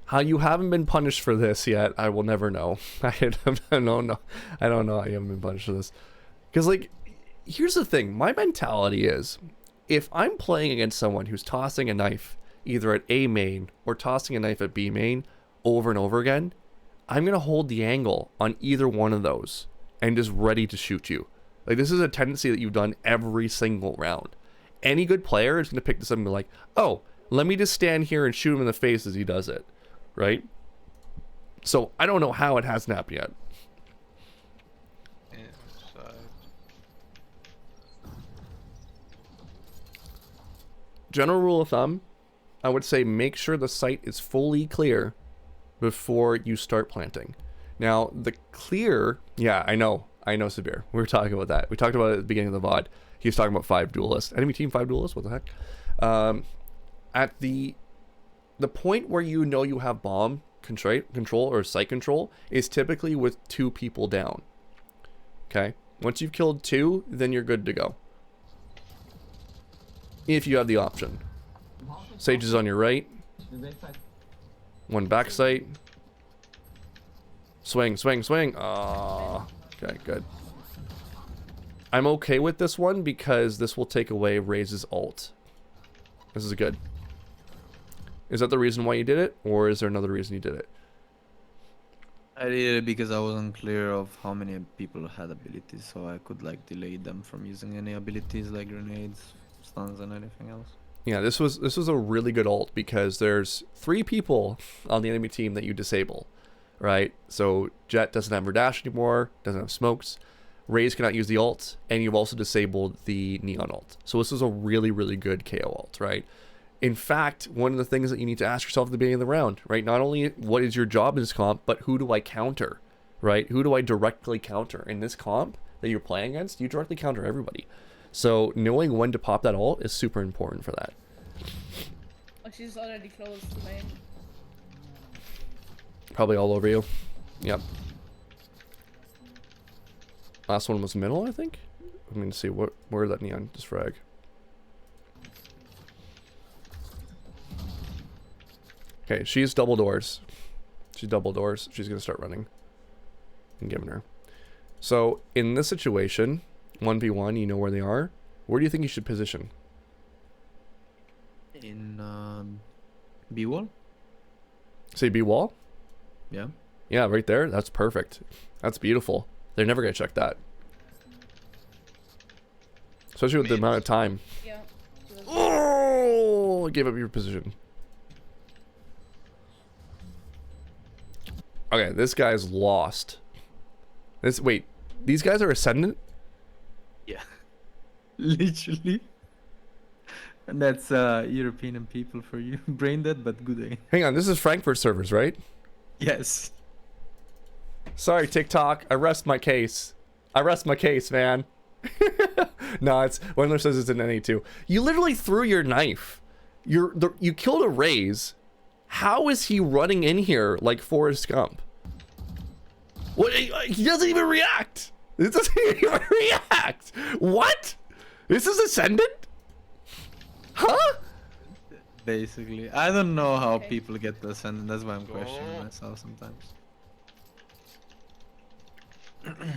How you haven't been punished for this yet, I will never know. I don't know how you haven't been punished for this. Because, like, here's the thing. My mentality is, if I'm playing against someone who's tossing a knife either at A main or tossing a knife at B main over and over again, I'm going to hold the angle on either one of those and just ready to shoot you. Like, this is a tendency that you've done every single round. Any good player is going to pick this up and be like, oh, let me just stand here and shoot him in the face as he does it. Right? So I don't know how it hasn't happened yet. Inside. General rule of thumb, I would say make sure the site is fully clear before you start planting. Now, the clear, yeah, I know, Sabir. We were talking about that. We talked about it at the beginning of the VOD. He was talking about 5 duelists. Enemy team 5 duelists? What the heck? At the point where you know you have bomb control or site control is typically with 2 people down. Okay? Once you've killed 2, then you're good to go. If you have the option. Sage is on your right. 1 back site. Swing, swing, swing. Ah, okay, good. I'm okay with this one because this will take away Raze's ult. This is good. Is that the reason why you did it, or is there another reason you did it? I did it because I wasn't clear of how many people had abilities, so I could like delay them from using any abilities like grenades, stuns, and anything else. Yeah, this was a really good ult because there's 3 people on the enemy team that you disable, right? So Jet doesn't have her dash anymore, doesn't have smokes. Raze cannot use the ult, and you've also disabled the Neon ult. So this is a really, really good KO ult, right? In fact, one of the things that you need to ask yourself at the beginning of the round, right? Not only what is your job in this comp, but who do I counter, right? Who do I directly counter? In this comp that you're playing against, you directly counter everybody. So knowing when to pop that ult is super important for that. Oh, she's already close to main. Probably all over you. Yep. Last one was middle, I think. I mean, see where that Neon just frag. Okay, she's double doors. She's double doors. She's gonna start running and giving her. So in this situation, 1v1, you know where they are. Where do you think you should position? In B wall? Say B wall? Yeah. Yeah, right there. That's perfect. That's beautiful. They're never gonna check that. Especially with the amount of time. Yeah. Oh, gave up your position. Okay, this guy's lost. Wait, these guys are ascendant? Yeah. Literally. And that's European people for you. Brain dead, but good day. Hang on, this is Frankfurt servers, right? Yes. Sorry, TikTok. I rest my case. I rest my case, man. No, it's Wendler says it's an NA2. You literally threw your knife. You killed a Raze. How is he running in here like Forrest Gump? What? He doesn't even react. It doesn't even react. What? This is Ascendant? Huh? Basically. I don't know how people get the ascendant. That's why I'm questioning myself sometimes.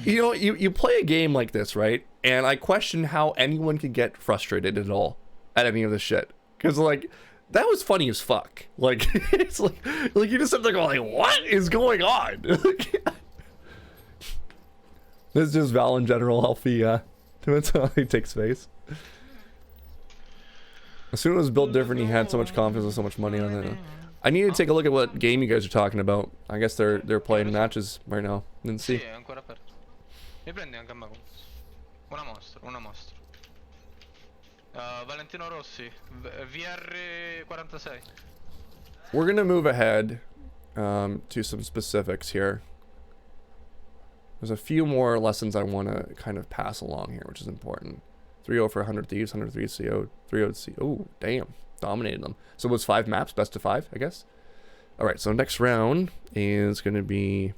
You know, you play a game like this, right? And I question how anyone can get frustrated at all at any of this shit. Because, like, that was funny as fuck. Like, it's like you just sit there going, like, what is going on? This is just Val in general, Alfie, that's how he takes space. As soon as it was built different, he had so much confidence and so much money on it. I need to take a look at what game you guys are talking about. I guess they're playing matches right now. Didn't see. Sì, è ancora aperto. Mi prendi anche a me. Una mostra, una mostra. Valentino Rossi, VR 46. We're gonna move ahead to some specifics here. There's a few more lessons I want to kind of pass along here, which is important. 3-0 for 100 Thieves, 100 Thieves CO, 3-0 CO. Oh, damn. Dominated them. So it was 5 maps, best of 5, I guess. Alright, so next round is going to be...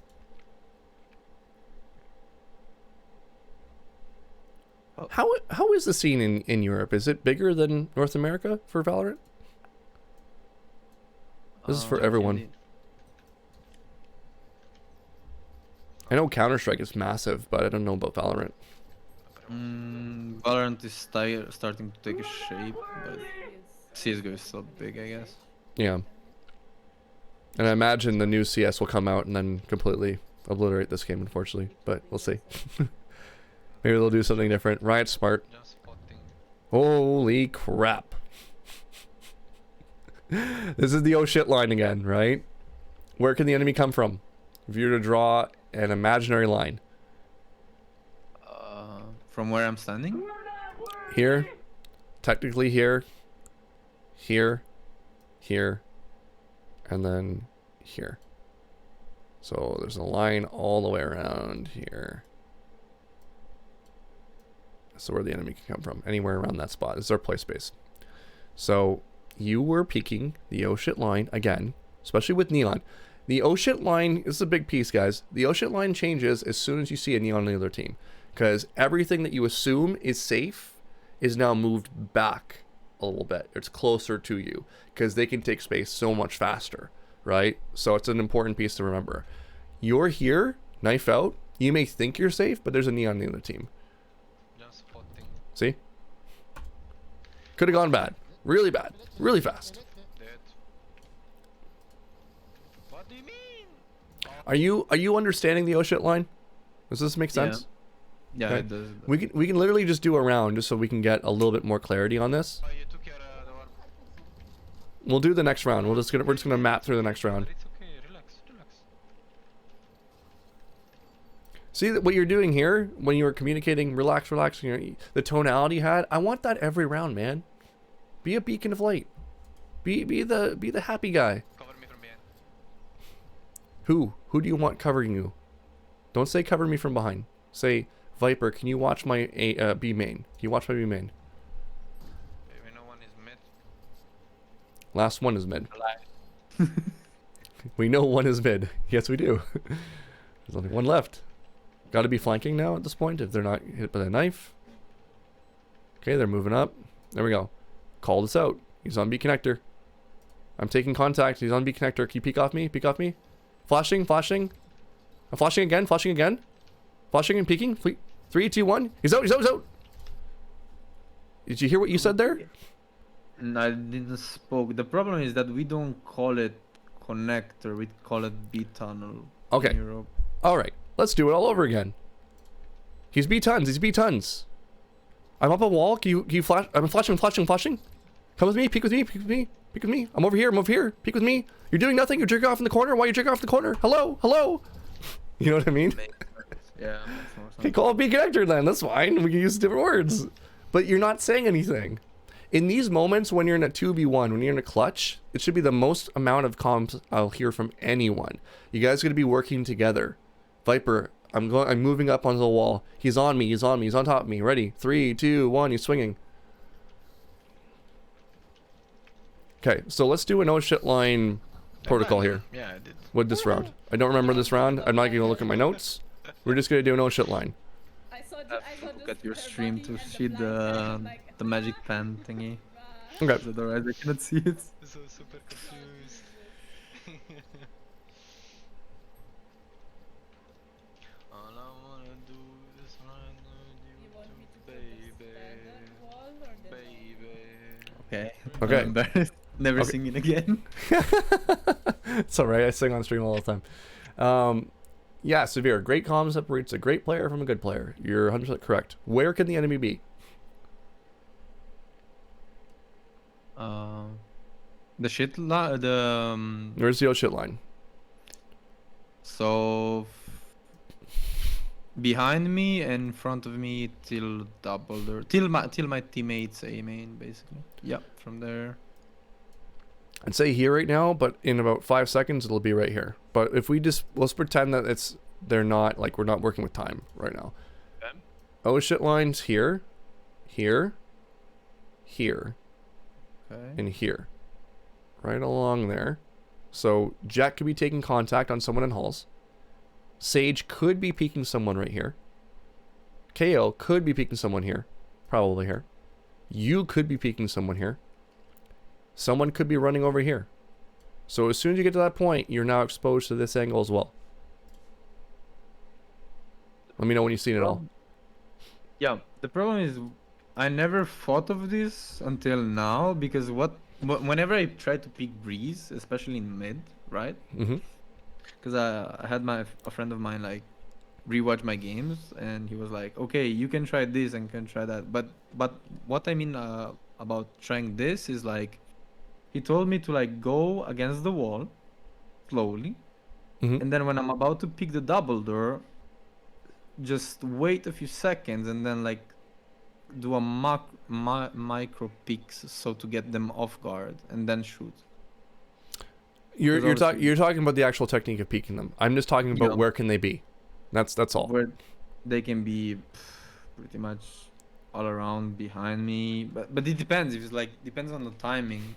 How is the scene in Europe? Is it bigger than North America for Valorant? This is for everyone. I know Counter-Strike is massive, but I don't know about Valorant. Valorant is starting to take a shape, but CSGO is still big, I guess. Yeah. And I imagine the new CS will come out and then completely obliterate this game, unfortunately. But we'll see. Maybe they'll do something different. Riot's smart. Just spotting. Holy crap. This is the oh shit line again, right? Where can the enemy come from? If you were to draw an imaginary line. From where I'm standing? Here. Technically here. Here. Here. And then here. So there's a line all the way around here. So where the enemy can come from. Anywhere around that spot. This is our play space. So you were peeking the oh shit line again. Especially with Neon. The oh shit line is a big piece, guys. The oh shit line changes as soon as you see a Neon on the other team. Because everything that you assume is safe is now moved back a little bit. It's closer to you. Because they can take space so much faster. Right? So it's an important piece to remember. You're here, knife out. You may think you're safe, but there's a knee on the other team. Just spotting. See? Could have gone bad. Really bad. Really fast. Dead. What do you mean? Are you understanding the oh shit line? Does this make sense? Yeah, Okay. it does. We can literally just do a round just so we can get a little bit more clarity on this. Oh, you took your the one. We'll do the next round. We're just gonna map through the next round. It's okay. Relax. Relax. See what you're doing here when you were communicating, relax, the tonality you had. I want that every round, man. Be a beacon of light. Be the happy guy. Cover me from behind. Who do you want covering you? Don't say cover me from behind. Say Viper, can you watch my B main? Can you watch my B main? Maybe no one is mid. Last one is mid. We know one is mid. Yes, we do. There's only one left. Got to be flanking now at this point if they're not hit by the knife. Okay, they're moving up. There we go. Call this out. He's on B connector. I'm taking contact. He's on B connector. Can you peek off me? Peek off me. Flashing. I'm flashing again. Flashing and peeking. 3, 2, 1. He's out. Did you hear what you said there? I didn't spoke. The problem is that we don't call it connector. We call it B tunnel. Okay. In Europe. All right. Let's do it all over again. He's B tons. I'm up a wall. Can you flash? I'm flashing. Come with me. Peek with me. I'm over here. Peek with me. You're doing nothing. You're jerking off in the corner. Why are you jerking off in the corner? Hello. You know what I mean? Yeah. Makes more Okay, sense. call it B connector then. That's fine. We can use different words. But you're not saying anything. In these moments when you're in a 2v1, when you're in a clutch, it should be the most amount of comms I'll hear from anyone. You guys are going to be working together. Viper, I'm moving up onto the wall. He's on me. He's on top of me. Ready? 3, 2, 1. He's swinging. Okay, so let's do an oh shit line protocol here Yeah, I did. with this round. I don't remember this round. I'm not going to look at my notes. We're just going to do an oh shit line. I saw Look at your her stream body to and see black the and, like, the magic pen thingy. Okay. Otherwise I cannot see it. So super confused. All I wanna do is run You with want me to you, put this standard wall or this one? baby. Okay. Okay. I'm embarrassed. Never Okay. singing again. It's alright, I sing on stream all the time. Yeah, Severe. Great comms separates a great player from a good player. You're 100% correct. Where can the enemy be? The shit la the Where's the oh shit line? so behind me and in front of me till double or till my teammates A main basically. Yep, from there. I'd say here right now, but in about 5 seconds it'll be right here. But if we just let's pretend that they're not like we're not working with time right now. Okay. Oh shit lines here, here, Okay. and here. Right along there. So Jack could be taking contact on someone in halls. Sage could be peeking someone right here. Kayo could be peeking someone here. Probably here. You could be peeking someone here. Someone could be running over here. So as soon as you get to that point, you're now exposed to this angle as well. Let me know when you've seen it all. Yeah, the problem is I never thought of this until now because whenever I try to pick Breeze, especially in mid, right? Mm-hmm. Because I had a friend of mine like rewatch my games and he was like, okay, you can try this and can try that, but what I mean about trying this is like he told me to like go against the wall slowly, Mhm. and then when I'm about to pick the double door, just wait a few seconds and then like do a micro picks so to get them off guard and then shoot. You're Because obviously- you're talking about the actual technique of peeking them. I'm just talking about Yeah. where can they be. That's all. Where they can be pretty much all around behind me, but it depends. If it's like depends on the timing.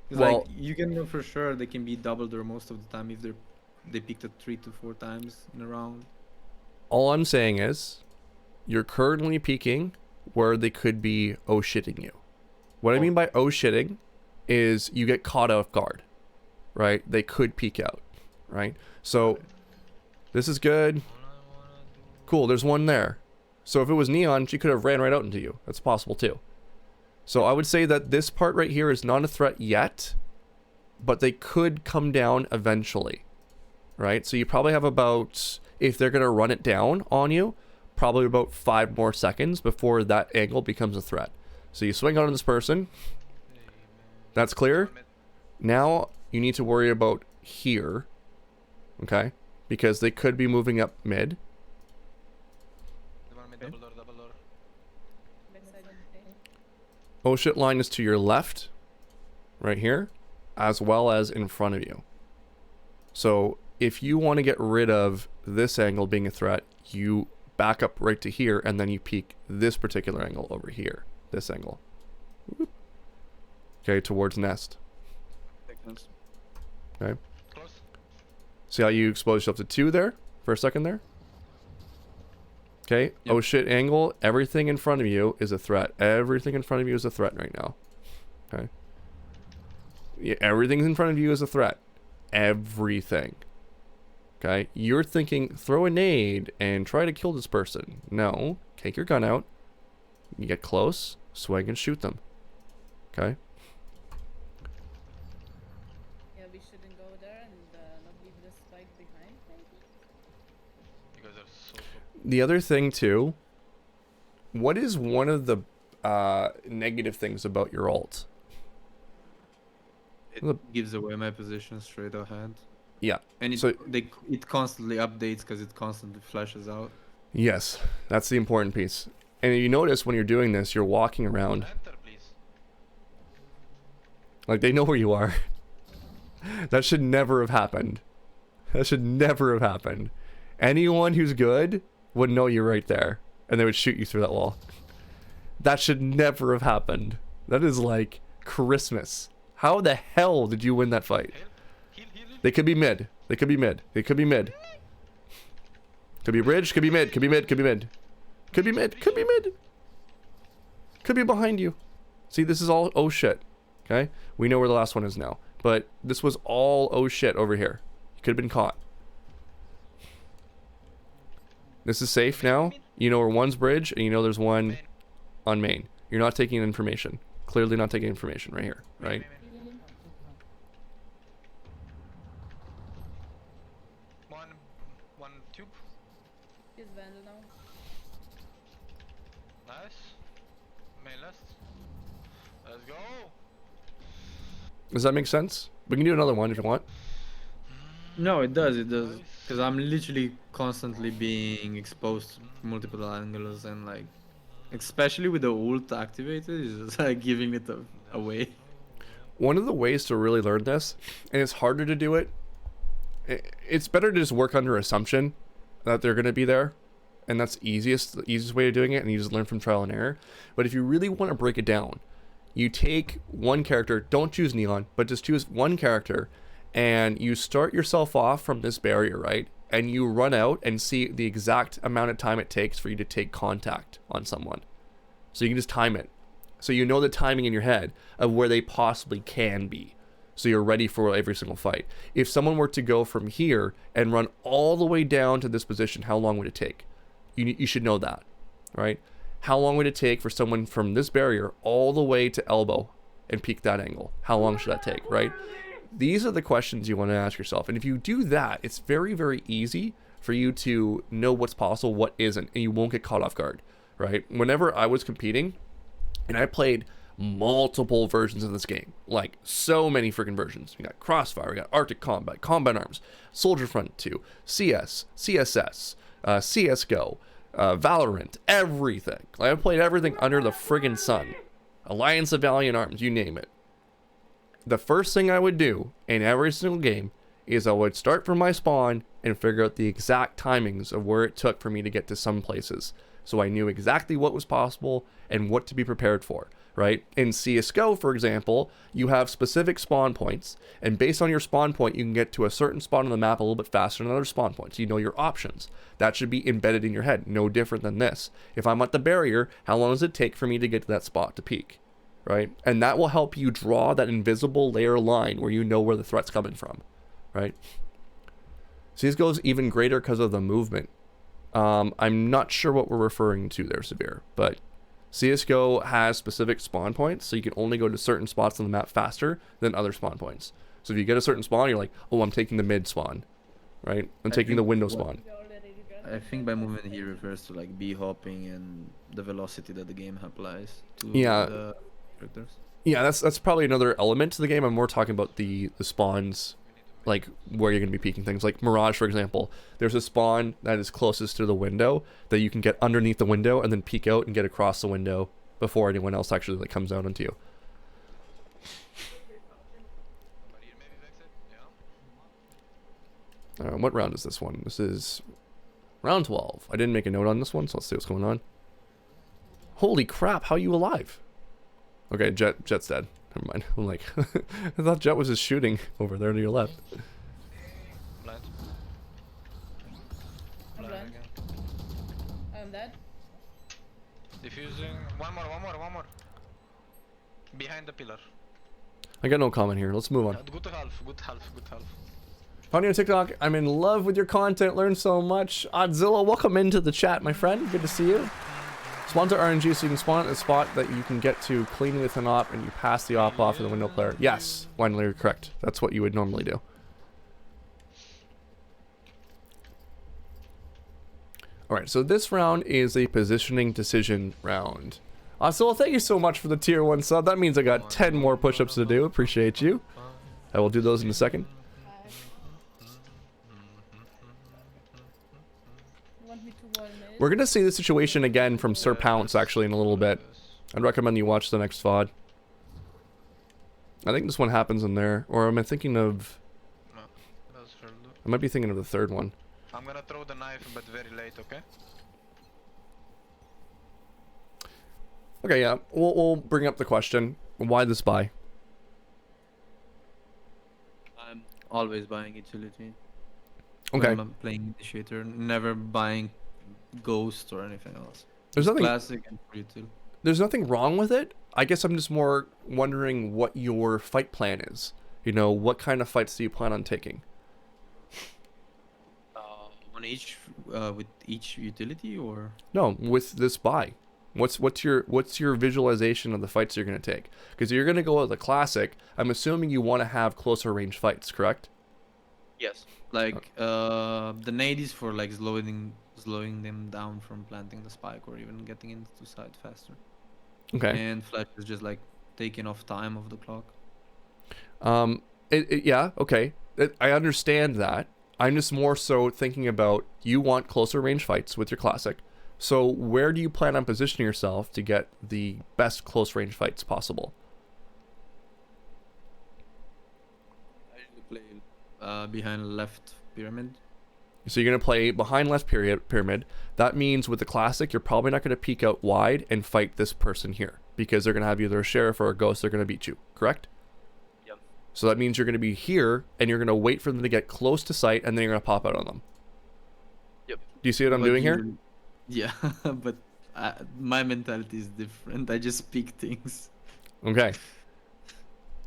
'Cause, Well- like you can know for sure they can be double door most of the time if they picked it 3 to 4 times in a round. All I'm saying is, you're currently peeking where they could be oh shitting you. What I mean by oh shitting is you get caught off guard, right? They could peek out, right? So This is good. Cool, there's one there. So if it was Neon, she could have ran right out into you. That's possible too. So I would say that this part right here is not a threat yet, but they could come down eventually, right? So you probably have about, if they're going to run it down on you, probably about 5 more seconds before that angle becomes a threat. So you swing on this person. That's clear. Now you need to worry about here, okay? Because they could be moving up mid. Double door, double door. Backside of the thing. Oh shit line is to your left, right here, as well as in front of you. So if you want to get rid of this angle being a threat, you back up right to here, and then you peek this particular angle over here. This angle. Whoop. Okay, towards nest. Okay. Close. See how you expose yourself to 2 there for a second there? Okay. Yep. Oh shit angle. Everything in front of you is a threat. Everything in front of you is a threat right now. Okay. Yeah, everything in front of you is a threat. Everything. Okay. You're thinking throw a nade and try to kill this person. No. Take your gun out. You get close. Swing and shoot them. Okay. Yeah, we shouldn't go there and not leave this spike behind, maybe? You guys are so. The other thing too, what is one of the negative things about your ult? It gives away my position straight ahead. Yeah. And So- it constantly updates because it constantly flashes out. Yes, that's the important piece. And you notice when you're doing this, you're walking around. Enter, please. Like, they know where you are. That should never have happened. That should never have happened. Anyone who's good would know you're right there, and they would shoot you through that wall. That should never have happened. That is like Christmas. How the hell did you win that fight? Heal, heal, heal. They could be mid. They could be mid. They could be mid. Could be bridge. Could be mid. Could be mid. Could be mid. Could be mid. Could be mid. Could be behind you. See, this is all oh shit. Okay? We know where the last one is now. But this was all oh shit over here. You could have been caught. This is safe now. You know where one's bridge, and you know there's one on main. You're not taking information. Clearly not taking information right here, right? One tube. He's Vandal now. Nice. Main last. Let's go. Does that make sense? We can do another one if you want. No, it does. Because I'm literally constantly being exposed to multiple angles and like, especially with the ult activated, it's just like giving it away. One of the ways to really learn this, and it's harder to do it, it's better to just work under assumption that they're going to be there, and that's the easiest way of doing it, and you just learn from trial and error. But if you really want to break it down, you take one character, don't choose Neon, but just choose one character, and you start yourself off from this barrier, right? And you run out and see the exact amount of time it takes for you to take contact on someone. So you can just time it. So you know the timing in your head of where they possibly can be. So you're ready for every single fight. If someone were to go from here and run all the way down to this position, how long would it take? You should know that, right? How long would it take for someone from this barrier all the way to elbow and peek that angle? How long should that take, right? These are the questions you want to ask yourself. And if you do that, it's very, very easy for you to know what's possible, what isn't, and you won't get caught off guard, right? Whenever I was competing, and I played multiple versions of this game, like so many freaking versions. We got Crossfire, we got Arctic Combat, Combat Arms, Soldier Front 2, CS, CSS, CSGO, Valorant, everything. Like, I played everything under the friggin' sun. Alliance of Valiant Arms, you name it. The first thing I would do in every single game is I would start from my spawn and figure out the exact timings of where it took for me to get to some places. So I knew exactly what was possible and what to be prepared for, right? In CSGO, for example, you have specific spawn points, and based on your spawn point, you can get to a certain spot on the map a little bit faster than other spawn points. You know your options. That should be embedded in your head, no different than this. If I'm at the barrier, how long does it take for me to get to that spot to peek, right? And that will help you draw that invisible layer line where you know where the threat's coming from, right? CSGO is even greater because of the movement. I'm not sure what we're referring to there, Severe, but CSGO has specific spawn points, so you can only go to certain spots on the map faster than other spawn points. So if you get a certain spawn, you're like, oh, I'm taking the mid spawn, right? I'm taking the window spawn. We already got I think by movement he refers to like B hopping and the velocity that the game applies to Yeah. the characters. Yeah, that's probably another element to the game. I'm more talking about the spawns, like where you're going to be peeking things. Like Mirage, for example, there's a spawn that is closest to the window that you can get underneath the window and then peek out and get across the window before anyone else actually like comes out onto you. What round is this one? This is round 12. I didn't make a note on this one, so let's see what's going on. Holy crap, how are you alive? Okay, Jet's dead. Never mind. I'm like, I thought Jet was just shooting over there to your left. Blind. I'm blind. Again. I'm dead. Diffusing. One more. Behind the pillar. I got no comment here. Let's move on. Good half. Found you on TikTok. I'm in love with your content. Learned so much. Odzilla, welcome into the chat, my friend. Good to see you. Spawns are RNG, so you can spawn at a spot that you can get to clean with an op, and you pass the op off to the window player. Yes, finally you're correct. That's what you would normally do. Alright, so this round is a positioning decision round. Odzilla, thank you so much for the tier 1 sub. That means I got 10 more push-ups to do. Appreciate you. I will do those in a second. You want me to warn it? We're gonna see the situation again from Sir Pounce actually in a little bit. I'd recommend you watch the next VOD. I think this one happens in there, or am I thinking of? No, that's fair. I might be thinking of the third one. I'm gonna throw the knife, but very late, okay? Okay, yeah, we'll bring up the question: why this buy? I'm always buying utility. Okay, When I'm playing initiator, never buying ghost or anything else. there's nothing. Classic and free too. There's nothing wrong with it. I guess I'm just more wondering what your fight plan is. You know, what kind of fights do you plan on taking? On each with each utility or No, with this buy. What's your visualization of the fights you're gonna take? Because you're gonna go with the classic. I'm assuming you want to have closer range fights, correct? yes, like the nade is for like slowing them down from planting the spike or even getting into side faster. Okay. And flash is just like taking off time of the clock. Yeah, okay. I understand that. I'm just more so thinking about you want closer range fights with your classic. So where do you plan on positioning yourself to get the best close range fights possible? I usually play behind left pyramid. So you're going to play behind left pyramid. That means with the classic, you're probably not going to peek out wide and fight this person here because they're going to have either a sheriff or a ghost. They're going to beat you, correct? Yep. So that means you're going to be here and you're going to wait for them to get close to sight and then you're going to pop out on them. Yep. Do you see what I'm doing here? Yeah, but my mentality is different. I just pick things. Okay.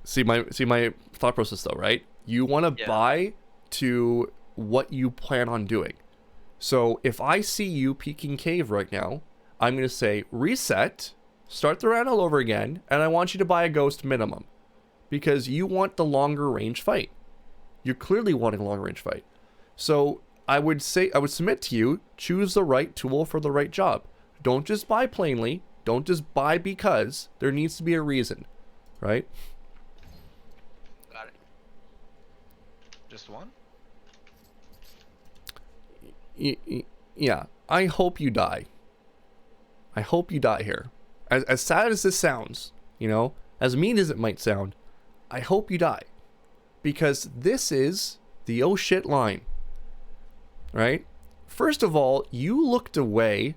See my thought process though, right? You want to buy to what you plan on doing. So if I see you peeking cave right now, I'm going to say reset, start the round all over again, and I want you to buy a ghost minimum because you want the longer range fight. You're clearly wanting a longer range fight. So I would submit to you, choose the right tool for the right job. Don't just buy plainly. Don't just buy because. There needs to be a reason, right? Got it. Just one? Yeah, I hope you die. I hope you die here. As sad as this sounds, you know, as mean as it might sound, I hope you die. Because this is the oh shit line. Right? First of all, you looked away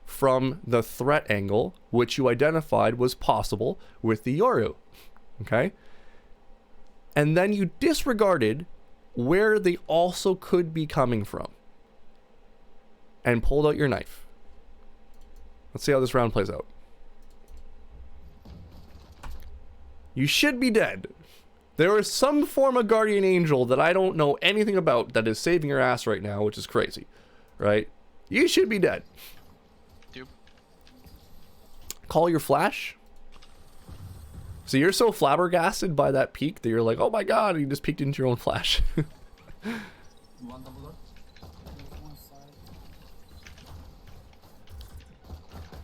from the threat angle, which you identified was possible with the Yoru. Okay? And then you disregarded where they also could be coming from. And pulled out your knife. Let's see how this round plays out. You should be dead. There is some form of guardian angel that I don't know anything about that is saving your ass right now, which is crazy, right? You should be dead. Tube. Call your flash. So you're so flabbergasted by that peek that you're like, oh my god, you just peeked into your own flash. One double door. One side.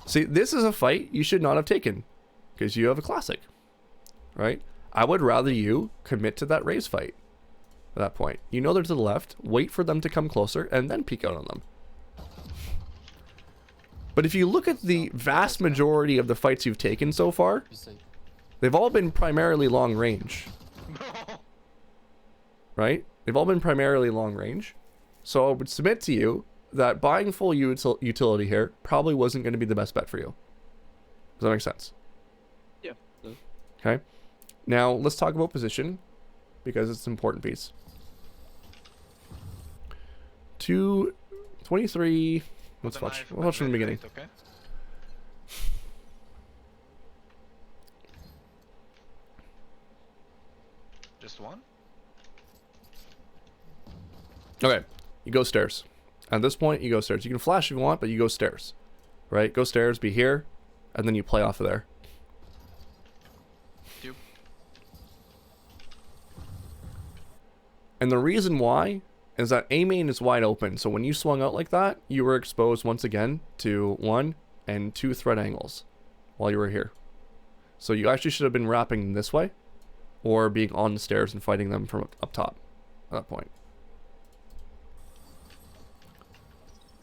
See, this is a fight you should not have taken because you have a classic, right? I would rather you commit to that raise fight at that point. You know they're to the left, wait for them to come closer, and then peek out on them. But if you look at the vast majority of the fights you've taken so far, Be safe. they've all been primarily long range, right? They've all been primarily long range. So I would submit to you that buying full utility here probably wasn't going to be the best bet for you. Does that make sense? Yeah. Okay. Now let's talk about position because it's an important piece. 223. Let's watch. We'll watch from the beginning. Okay. Just one? Okay. You go stairs. At this point, you go stairs. You can flash if you want, but you go stairs. Right? Go stairs, be here, and then you play off of there. Tube. And the reason why is that A main is wide open. So when you swung out like that, you were exposed once again to 1 and 2 threat angles while you were here. So you actually should have been wrapping this way or being on the stairs and fighting them from up top at that point.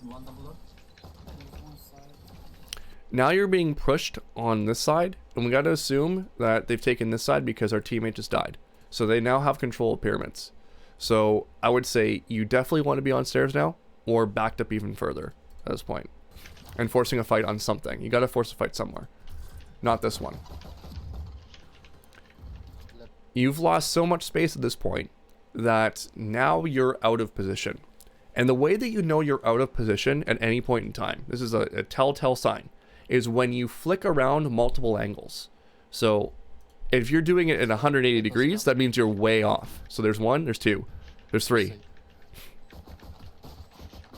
One double door. One side. Now you're being pushed on this side, and we got to assume that they've taken this side because our teammate just died. So they now have control of pyramids. So I would say you definitely want to be on stairs now, or backed up even further at this point, and forcing a fight on something. You got to force a fight somewhere, not this one. You've lost so much space at this point that now you're out of position. And the way that you know you're out of position at any point in time, this is a telltale sign, is when you flick around multiple angles. So if you're doing it at 180 degrees, that means you're way off. So there's 1, there's 2, there's 3,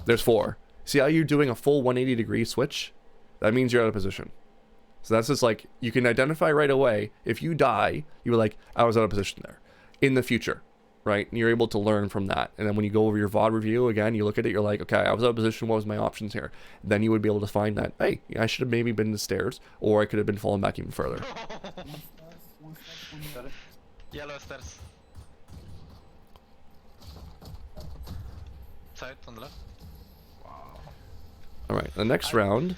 there's 4. See how you're doing a full 180 degree switch? That means you're out of position. So that's just like, you can identify right away. If you die, you were like, I was out of position there. In the future, right? And you're able to learn from that. And then when you go over your VOD review again, you look at it, you're like, okay, I was out of position. What was my options here? Then you would be able to find that, hey, I should have maybe been the stairs, or I could have been falling back even further. One stairs, one Yellow stairs. Side on the left. All right, the next round,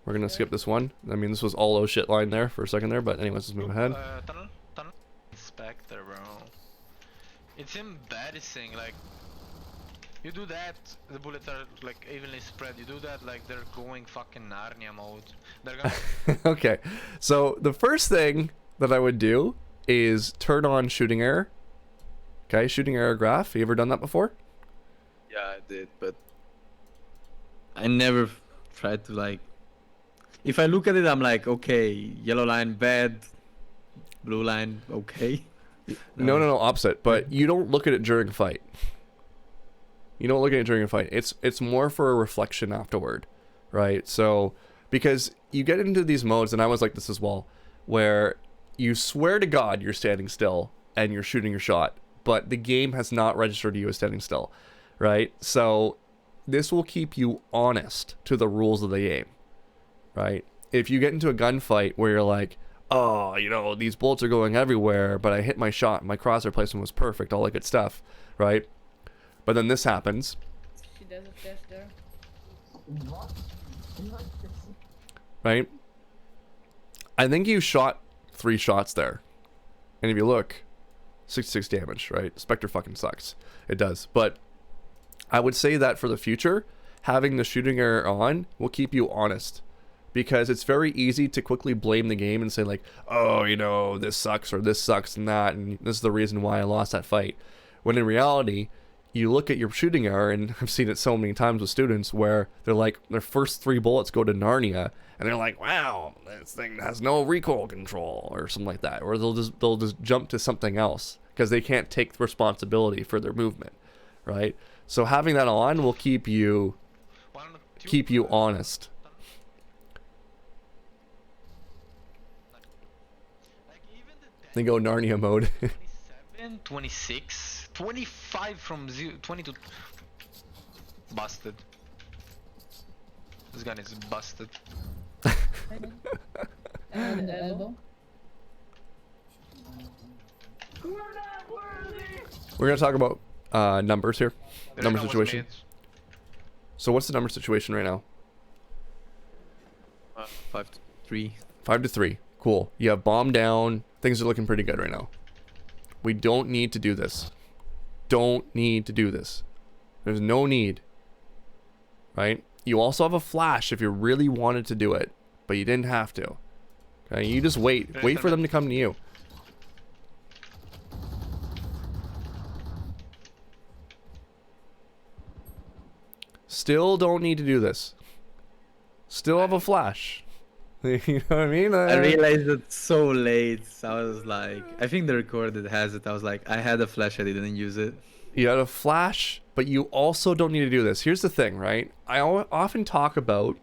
we're gonna skip this one. I mean, this was all oh shit line there for a second there, but anyways, let's move ahead. Tunnel. Inspector, bro. It's embarrassing. Like, you do that, the bullets are like evenly spread. You do that, like they're going fucking Narnia mode. They're gonna. Okay, so the first thing that I would do is turn on shooting error. Okay, shooting error graph. You ever done that before? Yeah, I did, but I never tried to like. If I look at it, I'm like, okay, yellow line bad, blue line okay. No, opposite. But you don't look at it during a fight. You don't look at it during a fight. It's more for a reflection afterward, right? So because you get into these modes, and I was like this as well, where you swear to God you're standing still and you're shooting your shot, but the game has not registered you as standing still, right? So this will keep you honest to the rules of the game, right? If you get into a gunfight where you're like, oh, you know, these bullets are going everywhere, but I hit my shot, my crosshair placement was perfect, all that good stuff, right? But then this happens. She does a dash there. What? Right? I think you shot 3 shots there. And if you look, 66 damage, right? Spectre fucking sucks. It does. But I would say that for the future, having the shooting error on will keep you honest. Because it's very easy to quickly blame the game and say like, oh, you know, this sucks or this sucks and that, and this is the reason why I lost that fight. When in reality, you look at your shooting error, and I've seen it so many times with students where they're like, their first 3 bullets go to Narnia, and they're like, wow, this thing has no recoil control or something like that, or they'll just jump to something else because they can't take responsibility for their movement, right? So having that on will keep you honest. They go Narnia mode. 27, 26, 25 from 20 to busted. This gun is busted. And elbow. We're gonna talk about numbers here, number That was situation. mid. So what's the number situation right now? 5-3. 5-3. Cool. You have bomb down. Things are looking pretty good right now. We don't need to do this. Don't need to do this. There's no need. Right? You also have a flash if you really wanted to do it, but you didn't have to. Okay? You just wait. Wait for them to come to you. Still don't need to do this. Still have a flash. You know what I mean? I realized it so late. So I was like, I think the recorded has it. I was like, I had a flash, I didn't use it. You had a flash, but you also don't need to do this. Here's the thing, right? I often talk about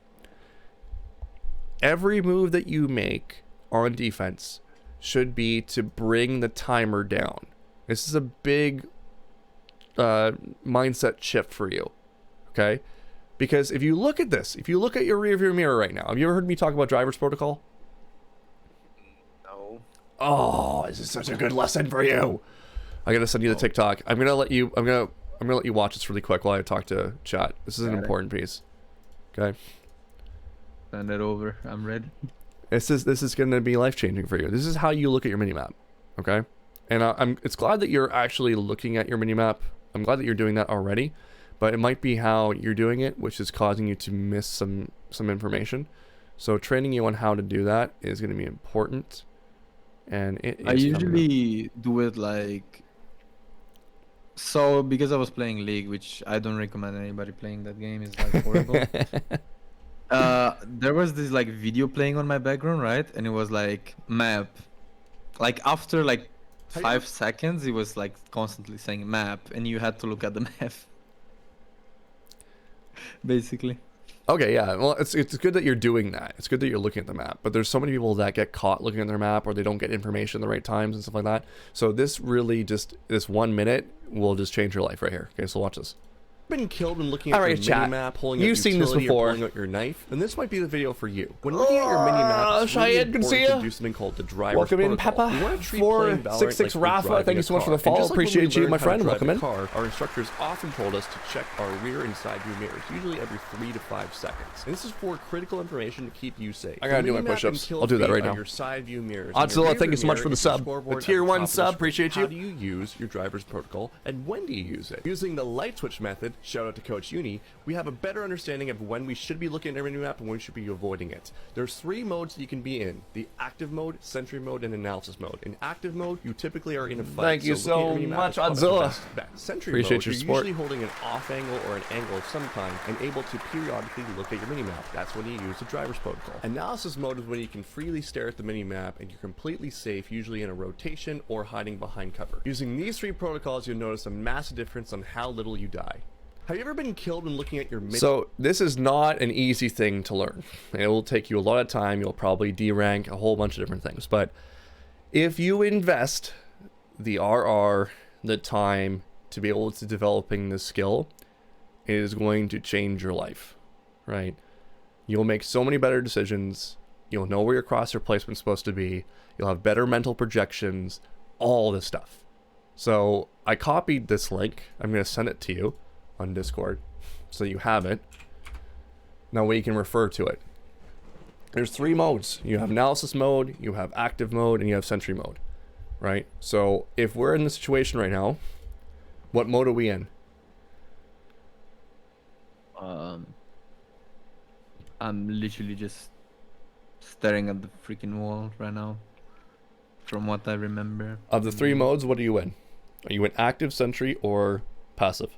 every move that you make on defense should be to bring the timer down. This is a big mindset shift for you, okay? Because if you look at this, if you look at your rearview mirror right now, have you ever heard me talk about driver's protocol? No. Oh, this is such a good lesson for you. I gotta send you the TikTok. I'm gonna let you watch this really quick while I talk to chat. This is an important piece. Okay. Send it over. I'm ready. This is gonna be life changing for you. This is how you look at your minimap. Okay. And it's glad that you're actually looking at your minimap. I'm glad that you're doing that already. But it might be how you're doing it, which is causing you to miss some information. So training you on how to do that is going to be important. And I usually do it like, so because I was playing League, which I don't recommend anybody playing that game, is like horrible. There was this like video playing on my background, right? And it was like map. Like after like 5 seconds, it was like constantly saying map, and you had to look at the map. Basically. Okay, yeah. Well, it's good that you're doing that. It's good that you're looking at the map. But there's so many people that get caught looking at their map, or they don't get information at the right times and stuff like that. So this 1 minute will just change your life right here. Okay, so watch this. Been killed when looking at your mini-map, pulling out You've seen this utility, or before. pulling out your knife, then this might be the video for you. When looking at your mini-map, it's really Cheyenne, good to see important ya. to do something called the driver's Welcome in, protocol. Peppa. You want to treat playing Valorant 466 like we're Rafa, driving thank you a so much for car. the follow. And just like when we Appreciate you, learned my how to friend. drive Welcome a in. car, our instructors often told us to check our rear and side view mirrors, usually every 3 to 5 seconds. And this is for critical information to keep you safe. I gotta The do my minimap and push-ups. kill I'll do that feed right are now. Your side view mirrors. Odzilla, And your thank you rear so much mirror for the is your sub. scoreboard The at tier 1 top of the sub, screen. appreciate you. How do you use your driver's protocol, and when do you use it? Using the light switch method, shout out to Coach Uni, we have a better understanding of when we should be looking at our minimap and when we should be avoiding it. There's 3 modes that you can be in: the active mode, sentry mode, and analysis mode. In active mode, you typically are in a fight. Thank you looking at so your minimap much, is probably the Odzilla. best bet. Sentry Appreciate mode, your you're support. usually holding an off angle or an angle of some kind and able to periodically look at your minimap. That's when you use the driver's protocol. Analysis mode is when you can freely stare at the minimap and you're completely safe, usually in a rotation or hiding behind cover. Using these 3 protocols, you'll notice a massive difference on how little you die. Have you ever been killed when looking at your So this is not an easy thing to learn. It will take you a lot of time. You'll probably D-rank a whole bunch of different things. But if you invest the RR, the time to be able to developing this skill, it is going to change your life, right? You'll make so many better decisions. You'll know where your crosshair placement's supposed to be. You'll have better mental projections, all this stuff. So I copied this link. I'm going to send it to you on Discord so you have it. Now we can refer to it. There's 3 modes. You have analysis mode, you have active mode, and you have sentry mode, right? So if we're in this situation right now, what mode are we in? I'm literally just staring at the freaking wall right now. From what I remember. Of the 3 modes, what are you in? Are you in active, sentry, or passive?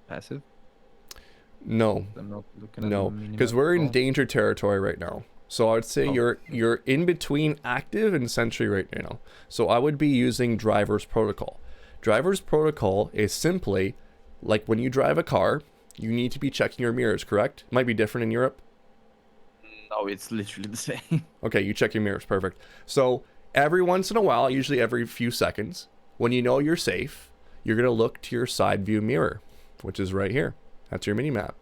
Passive. No, I'm not looking at no, the minimap because we're at in all. danger territory right now. So I would say Oh. you're in between active and sentry right now. So I would be using driver's protocol. Driver's protocol is simply like when you drive a car, you need to be checking your mirrors, correct? It might be different in Europe. No, it's literally the same. Okay, you check your mirrors, perfect. So every once in a while, usually every few seconds, when you know you're safe, you're gonna look to your side view mirror, which is right here. That's your mini map.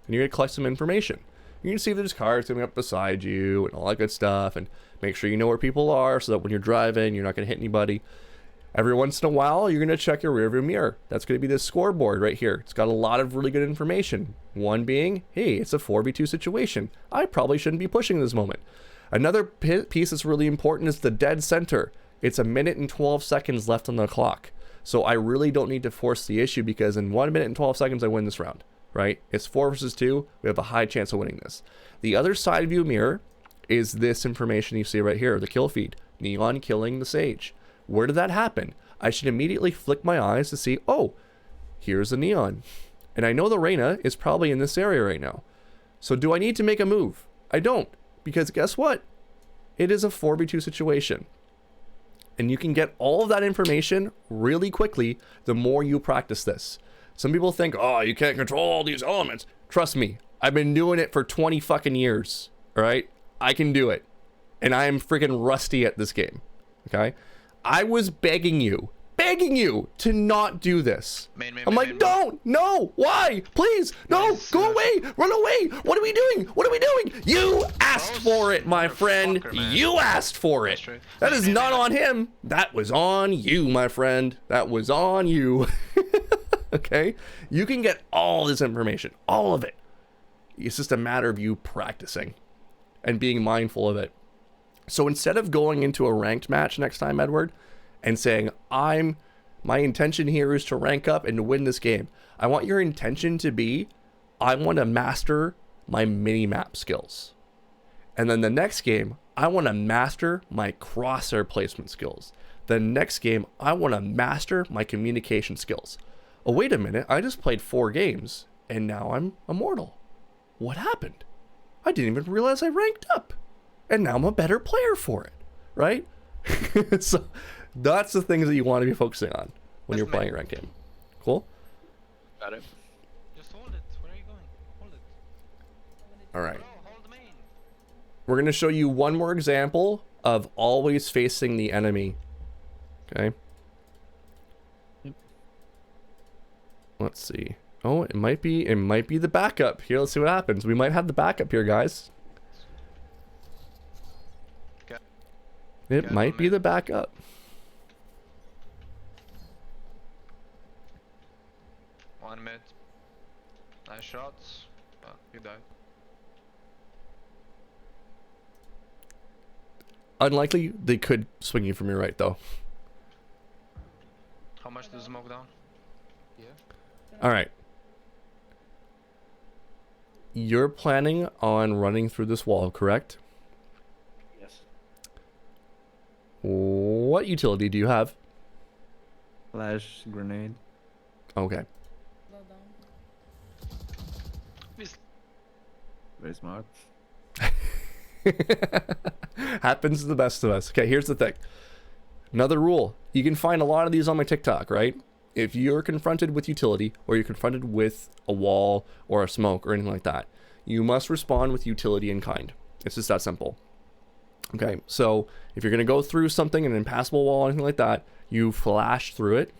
And you're gonna collect some information. You can see if there's cars coming up beside you and all that good stuff, and make sure you know where people are so that when you're driving, you're not gonna hit anybody. Every once in a while, you're gonna check your rearview mirror. That's gonna be this scoreboard right here. It's got a lot of really good information. One being, hey, it's a 4v2 situation. I probably shouldn't be pushing this moment. Another piece that's really important is the dead center. It's 1 minute and 12 seconds left on the clock. So I really don't need to force the issue because in 1 minute and 12 seconds, I win this round, right? It's 4 versus 2. We have a high chance of winning this. The other side view mirror is this information you see right here, the kill feed. Neon killing the Sage. Where did that happen? I should immediately flick my eyes to see, oh, here's the Neon. And I know the Reyna is probably in this area right now. So do I need to make a move? I don't, because guess what? It is a 4v2 situation. And you can get all of that information really quickly the more you practice this. Some people think, oh, you can't control all these elements. Trust me, I've been doing it for 20 fucking years, all right? I can do it. And I am freaking rusty at this game, okay? I was begging you to not do this. I'm like, don't, no, why? Please, no, go away, run away. What are we doing? What are we doing? You asked for it, my friend. You asked for it. That is not on him. That was on you, my friend. That was on you. Okay? You can get all this information, all of it. It's just a matter of you practicing and being mindful of it. So instead of going into a ranked match next time, Edward, and saying, my intention here is to rank up and to win this game, I want your intention to be, I want to master my mini-map skills. And then the next game, I want to master my crosshair placement skills. The next game, I want to master my communication skills. Oh, wait a minute, I just played 4 games, and now I'm immortal. What happened? I didn't even realize I ranked up. And now I'm a better player for it, right? So that's the things that you want to be focusing on when you're playing a ranked game. Cool? Got it. Just hold it. Where are you going? Hold it. All right. Bro, hold the main. We're going to show you one more example of always facing the enemy. Okay? Yep. Let's see. Oh, it might be the backup. Here, let's see what happens. We might have the backup here, guys. It might be the backup. One mid. Nice shots. Oh, you died. Unlikely they could swing you from your right, though. How much does smoke down? All right. You're planning on running through this wall, correct? Yes. What utility do you have? Flash grenade. Okay. Slow down. Very smart. Happens to the best of us. Okay, here's the thing. Another rule. You can find a lot of these on my TikTok, right? If you're confronted with utility, or you're confronted with a wall or a smoke or anything like that, you must respond with utility in kind. It's just that simple. Okay, so if you're going to go through something, an impassable wall or anything like that, you flash through it,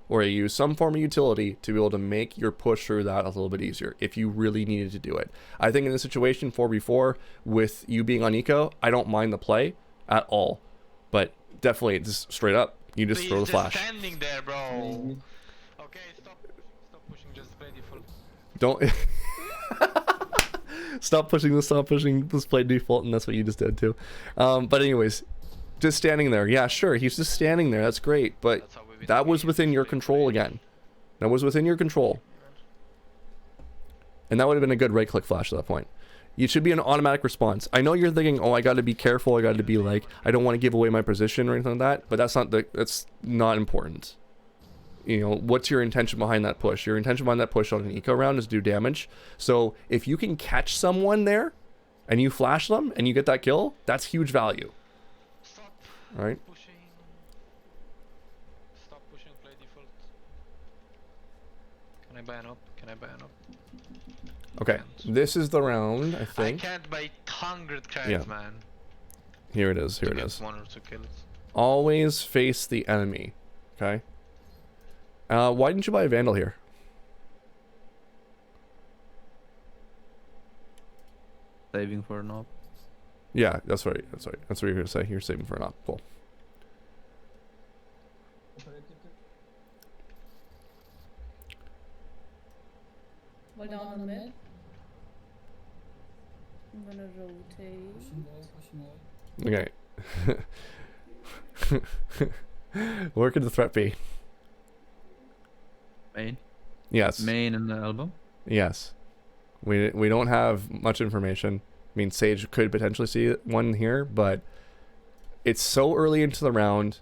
or you use some form of utility to be able to make your push through that a little bit easier if you really needed to do it. I think in this situation 4v4 with you being on eco, I don't mind the play at all, but definitely just straight up, you just throw the flash. Standing there, bro. Okay, stop pushing. Just play default. Don't stop pushing this play default, and that's what you just did too. But anyways, just standing there. Yeah, sure, he's just standing there. That's great, but That's how we beat that the was game. within your control again. That was within your control. And that would have been a good right click flash at that point. It should be an automatic response. I know you're thinking, oh, I got to be careful. I got to be like, I don't want to give away my position or anything like that. But that's not important. you know, what's your intention behind that push? Your intention behind that push on an eco round is to do damage. So if you can catch someone there and you flash them and you get that kill, that's huge value. Stop All right. pushing. Stop pushing, play default. Can I buy an up? Can I buy an up? Okay, this is the round, I I think. can't buy 100 credits, Yeah. man. Here it is, here To it get is. 1 or 2 kills. Always face the enemy, okay? Why didn't you buy a Vandal here? Saving for an op. Yeah, that's right, that's right. That's what you're gonna say. You're saving for an op. Cool. Well, down on the mid. I'm gonna rotate. Pushing A. Okay. Where could the threat be? Main. Yes. Main and the elbow. Yes. We don't have much information. I mean, Sage could potentially see one here, but it's so early into the round.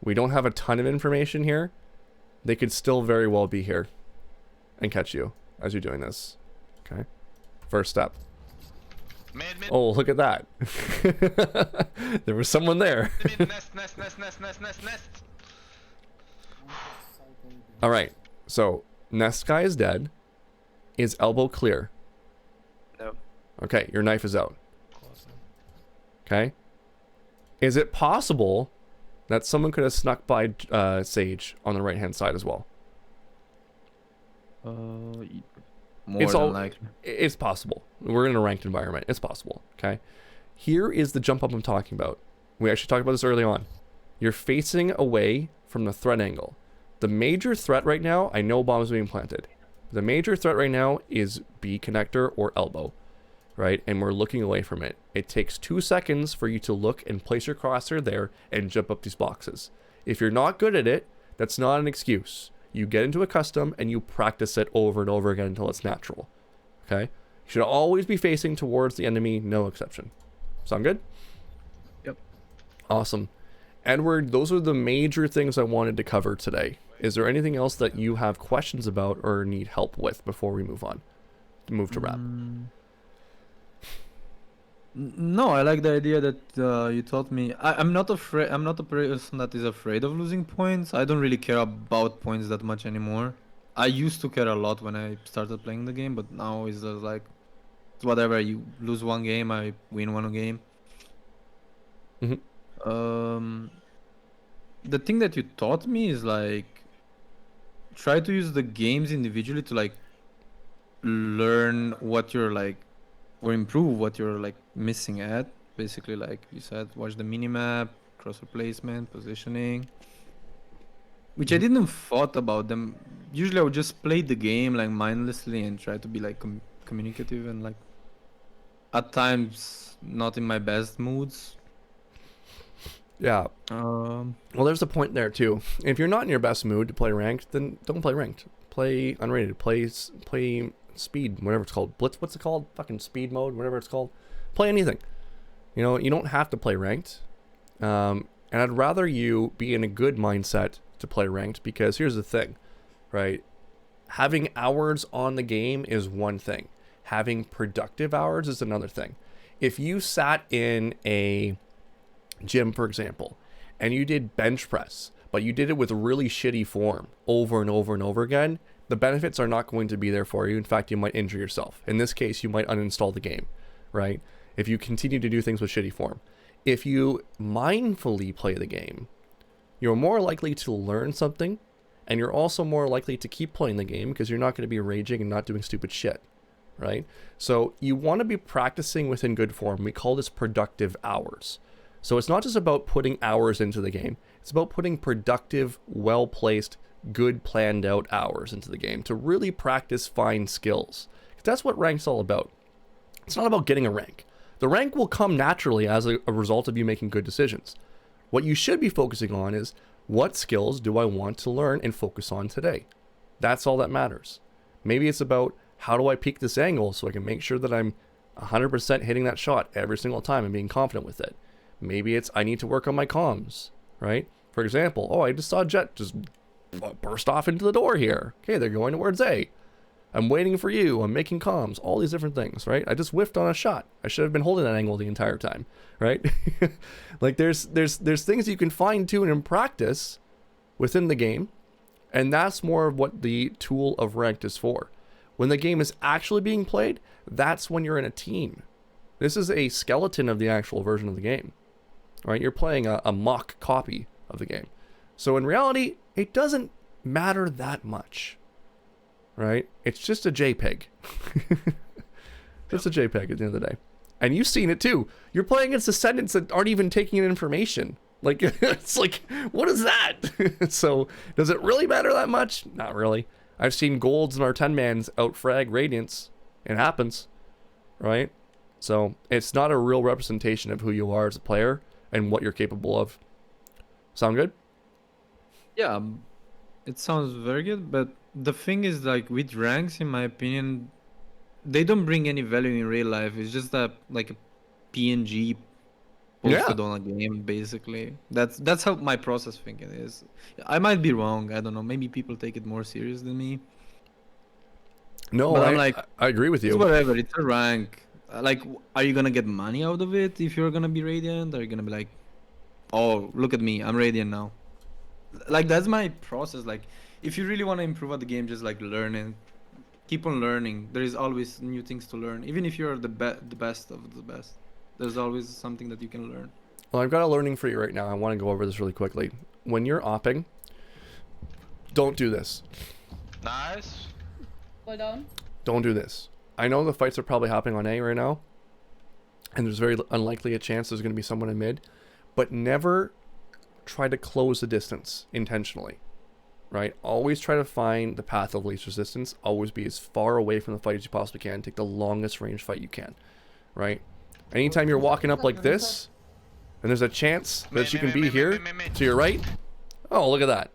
We don't have a ton of information here. They could still very well be here and catch you as you're doing this. Okay. First step. Mid, mid, Oh, look at that. There was someone there. mid, nest, nest, nest, nest, nest, nest, nest. All right. So, Nest guy is dead. Is elbow clear? No. Okay, your knife is out. Okay. Is it possible that someone could have snuck by Sage on the right-hand side as well? More It's than all- likely. It's possible. We're in a ranked environment. It's possible. Okay. Here is the jump up I'm talking about. We actually talked about this early on. You're facing away from the threat angle. The major threat right now, I know bombs being planted. The major threat right now is B connector or elbow, right? And we're looking away from it. It takes 2 seconds for you to look and place your crosshair there and jump up these boxes. If you're not good at it, that's not an excuse. You get into a custom and you practice it over and over again until it's natural. Okay? You should always be facing towards the enemy, no exception. Sound good? Yep. Awesome. Edward, those are the major things I wanted to cover today. Is there anything else that you have questions about or need help with before we move on? Move to wrap. No, I like the idea that you taught me. I'm not afraid. I'm not a person that is afraid of losing points. I don't really care about points that much anymore. I used to care a lot when I started playing the game, but now it's just like it's whatever. You lose one game, I win one game. The thing that you taught me is like try to use the games individually to like learn what you're like or improve what you're like missing at. Basically, like you said, watch the minimap, cross replacement, positioning, which I didn't thought about them. Usually I would just play the game like mindlessly and try to be like communicative and like at times not in my best moods. Yeah. Um, Well, there's a point there too. If you're not in your best mood to play ranked, then don't play ranked. Play unrated. Play speed, whatever it's called. Blitz, what's it called? Fucking speed mode, whatever it's called. Play anything. You know, you don't have to play ranked. And I'd rather you be in a good mindset to play ranked because here's the thing, right? Having hours on the game is one thing. Having productive hours is another thing. If you sat in a gym, for example, and you did bench press, but you did it with really shitty form over and over and over again, the benefits are not going to be there for you. In fact, you might injure yourself. In this case, you might uninstall the game, right? If you continue to do things with shitty form. If you mindfully play the game, you're more likely to learn something, and you're also more likely to keep playing the game because you're not going to be raging and not doing stupid shit, right? So you want to be practicing within good form. We call this productive hours. So it's not just about putting hours into the game. It's about putting productive, well-placed, good planned out hours into the game to really practice fine skills. That's what rank's all about. It's not about getting a rank. The rank will come naturally as a result of you making good decisions. What you should be focusing on is what skills do I want to learn and focus on today? That's all that matters. Maybe it's about how do I peak this angle so I can make sure that I'm 100% hitting that shot every single time and being confident with it. Maybe it's I need to work on my comms, right? For example, I just saw Jet just burst off into the door here. Okay, they're going towards A. I'm waiting for you. I'm making comms. All these different things, right? I just whiffed on a shot. I should have been holding that angle the entire time, right? Like there's things you can fine tune and practice within the game, and that's more of what the tool of ranked is for. When the game is actually being played, that's when you're in a team. This is a skeleton of the actual version of the game, right? You're playing a mock copy of the game. So in reality, it doesn't matter that much. Right? It's just a JPEG. Just a JPEG at the end of the day. And you've seen it too. You're playing against descendants that aren't even taking in information. Like, it's like, what is that? So, does it really matter that much? Not really. I've seen golds in our 10-mans outfrag Radiants. It happens. Right? So, it's not a real representation of who you are as a player and what you're capable of. Sound good? Yeah, it sounds very good, but the thing is, like, with ranks, in my opinion, they don't bring any value in real life. It's just a like a PNG posted on a game, basically. That's how my process thinking is. I might be wrong. I don't know. Maybe people take it more serious than me. No, But I, I'm like, I agree with it's you. whatever. It's a rank. Like, are you gonna get money out of it if you're gonna be Radiant? Are you gonna be like, oh, look at me, I'm Radiant now? Like, that's my process. Like, if you really want to improve at the game, just like learn it. Keep on learning. There is always new things to learn. Even if you're the best of the best, there's always something that you can learn. Well, I've got a learning for you right now. I want to go over this really quickly. When you're opping, don't do this. Nice. Hold on. Don't do this. I know the fights are probably happening on A right now, and there's very unlikely a chance there's going to be someone in mid, but never try to close the distance intentionally. Right? Always try to find the path of least resistance. Always be as far away from the fight as you possibly can. Take the longest range fight you can. Right? Anytime you're walking up like this, and there's a chance that you can be here to your right. Oh, look at that.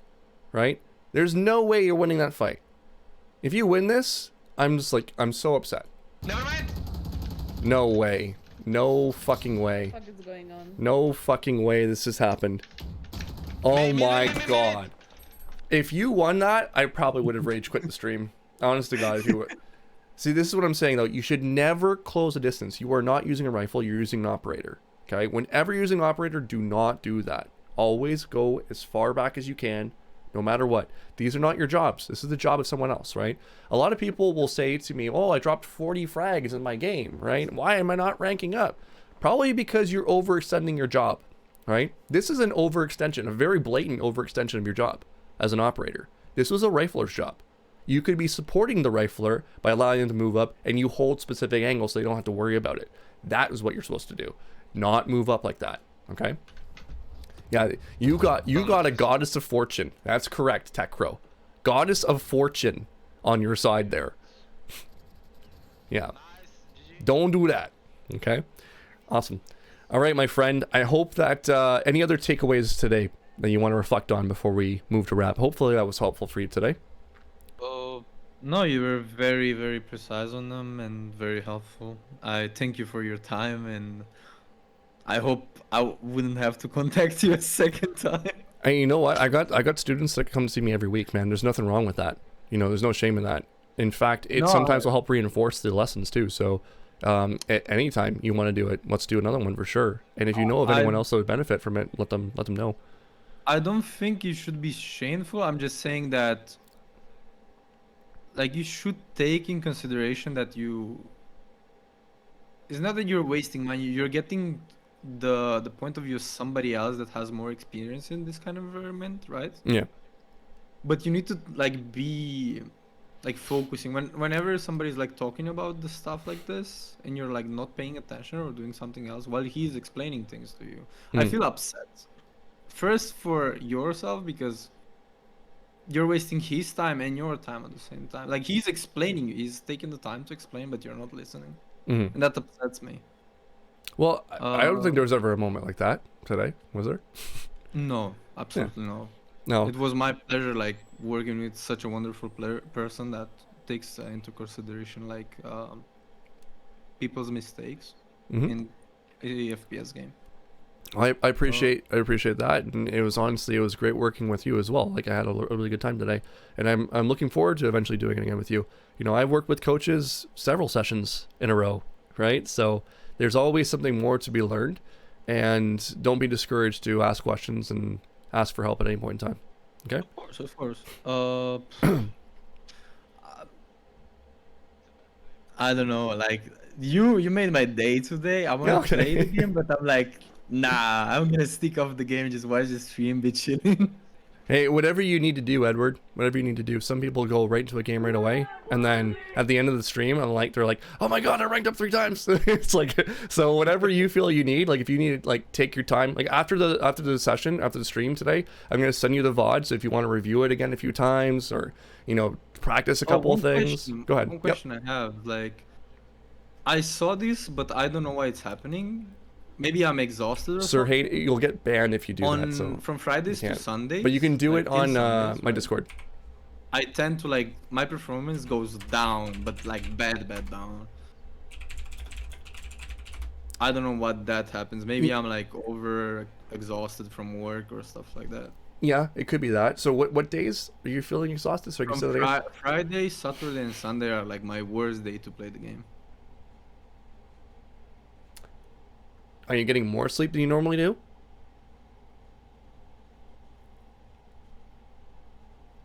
Right? There's no way you're winning that fight. If you win this, I'm just like, I'm so upset. Never mind. No way. No fucking way. What the fuck is going on? No fucking way this has happened. Oh my god. If you won that, I probably would have rage quit the stream. Honest to God, if you would. See, this is what I'm saying though. You should never close a distance. You are not using a rifle, you're using an operator. Okay? Whenever you're using an operator, do not do that. Always go as far back as you can, no matter what. These are not your jobs. This is the job of someone else, right? A lot of people will say to me, oh, I dropped 40 frags in my game, right? Why am I not ranking up? Probably because you're overextending your job, right? This is an overextension, a very blatant overextension of your job as an operator. This was a rifler's job. You could be supporting the rifler by allowing them to move up, and you hold specific angles so they don't have to worry about it. That is what you're supposed to do. Not move up like that, okay? Yeah, you got a goddess of fortune. That's correct, Tech Crow. Goddess of fortune on your side there. Yeah. Don't do that, okay? Awesome. All right, my friend. I hope that any other takeaways today that you want to reflect on before we move to wrap. Hopefully that was helpful for you today. No, you were very, very precise on them and very helpful. I thank you for your time, and I hope I wouldn't have to contact you a second time. And you know what? I got students that come see me every week, man. There's nothing wrong with that. You know, there's no shame in that. In fact, it sometimes will help reinforce the lessons too. So at any time you want to do it, let's do another one for sure. And if you know of anyone else that would benefit from it, let them know. I don't think you should be shameful. I'm just saying that, like, you should take in consideration that it's not that you're wasting money. You're getting the point of view of somebody else that has more experience in this kind of environment, right? Yeah. But you need to like be like focusing whenever somebody's like talking about the stuff like this, and you're like not paying attention or doing something else while he's explaining things to you. I feel upset. First for yourself, because you're wasting his time and your time at the same time. Like, he's explaining you, he's taking the time to explain, but you're not listening, and that upsets me. Well, I don't think there was ever a moment like that today, was there? No, absolutely no. No. It was my pleasure, like, working with such a wonderful person that takes into consideration like people's mistakes in a FPS game. I appreciate that, and it was great working with you as well. Like I had a really good time today, and I'm looking forward to eventually doing it again with you. You know, I've worked with coaches several sessions in a row, right? So there's always something more to be learned, and don't be discouraged to ask questions and ask for help at any point in time. Okay. Of course. I don't know. Like you made my day today. I want to play the game, but I'm like, nah. I'm gonna stick off the game, just watch the stream, be chilling. Hey, whatever you need to do, Edward. Whatever you need to do. Some people go right into a game right away, and then at the end of the stream, they're like, "Oh my god, I ranked up 3 times." It's like, so whatever you feel you need. Like if you need to like take your time, like after the session, after the stream today, I'm gonna send you the VOD. So if you want to review it again a few times, or practice a couple of things, go ahead. One question I have, like, I saw this, but I don't know why it's happening. Maybe I'm exhausted or Sir something. Hate, you'll get banned if you do that. So From Fridays to Sundays. but you can do it like, on Sundays, my right? Discord. I tend to like my performance goes down, but like bad down. I don't know what that happens. Maybe I'm like over exhausted from work or stuff like that. Yeah, it could be that. So what days are you feeling exhausted? So I can say that again. Friday, Saturday, and Sunday are like my worst day to play the game. Are you getting more sleep than you normally do?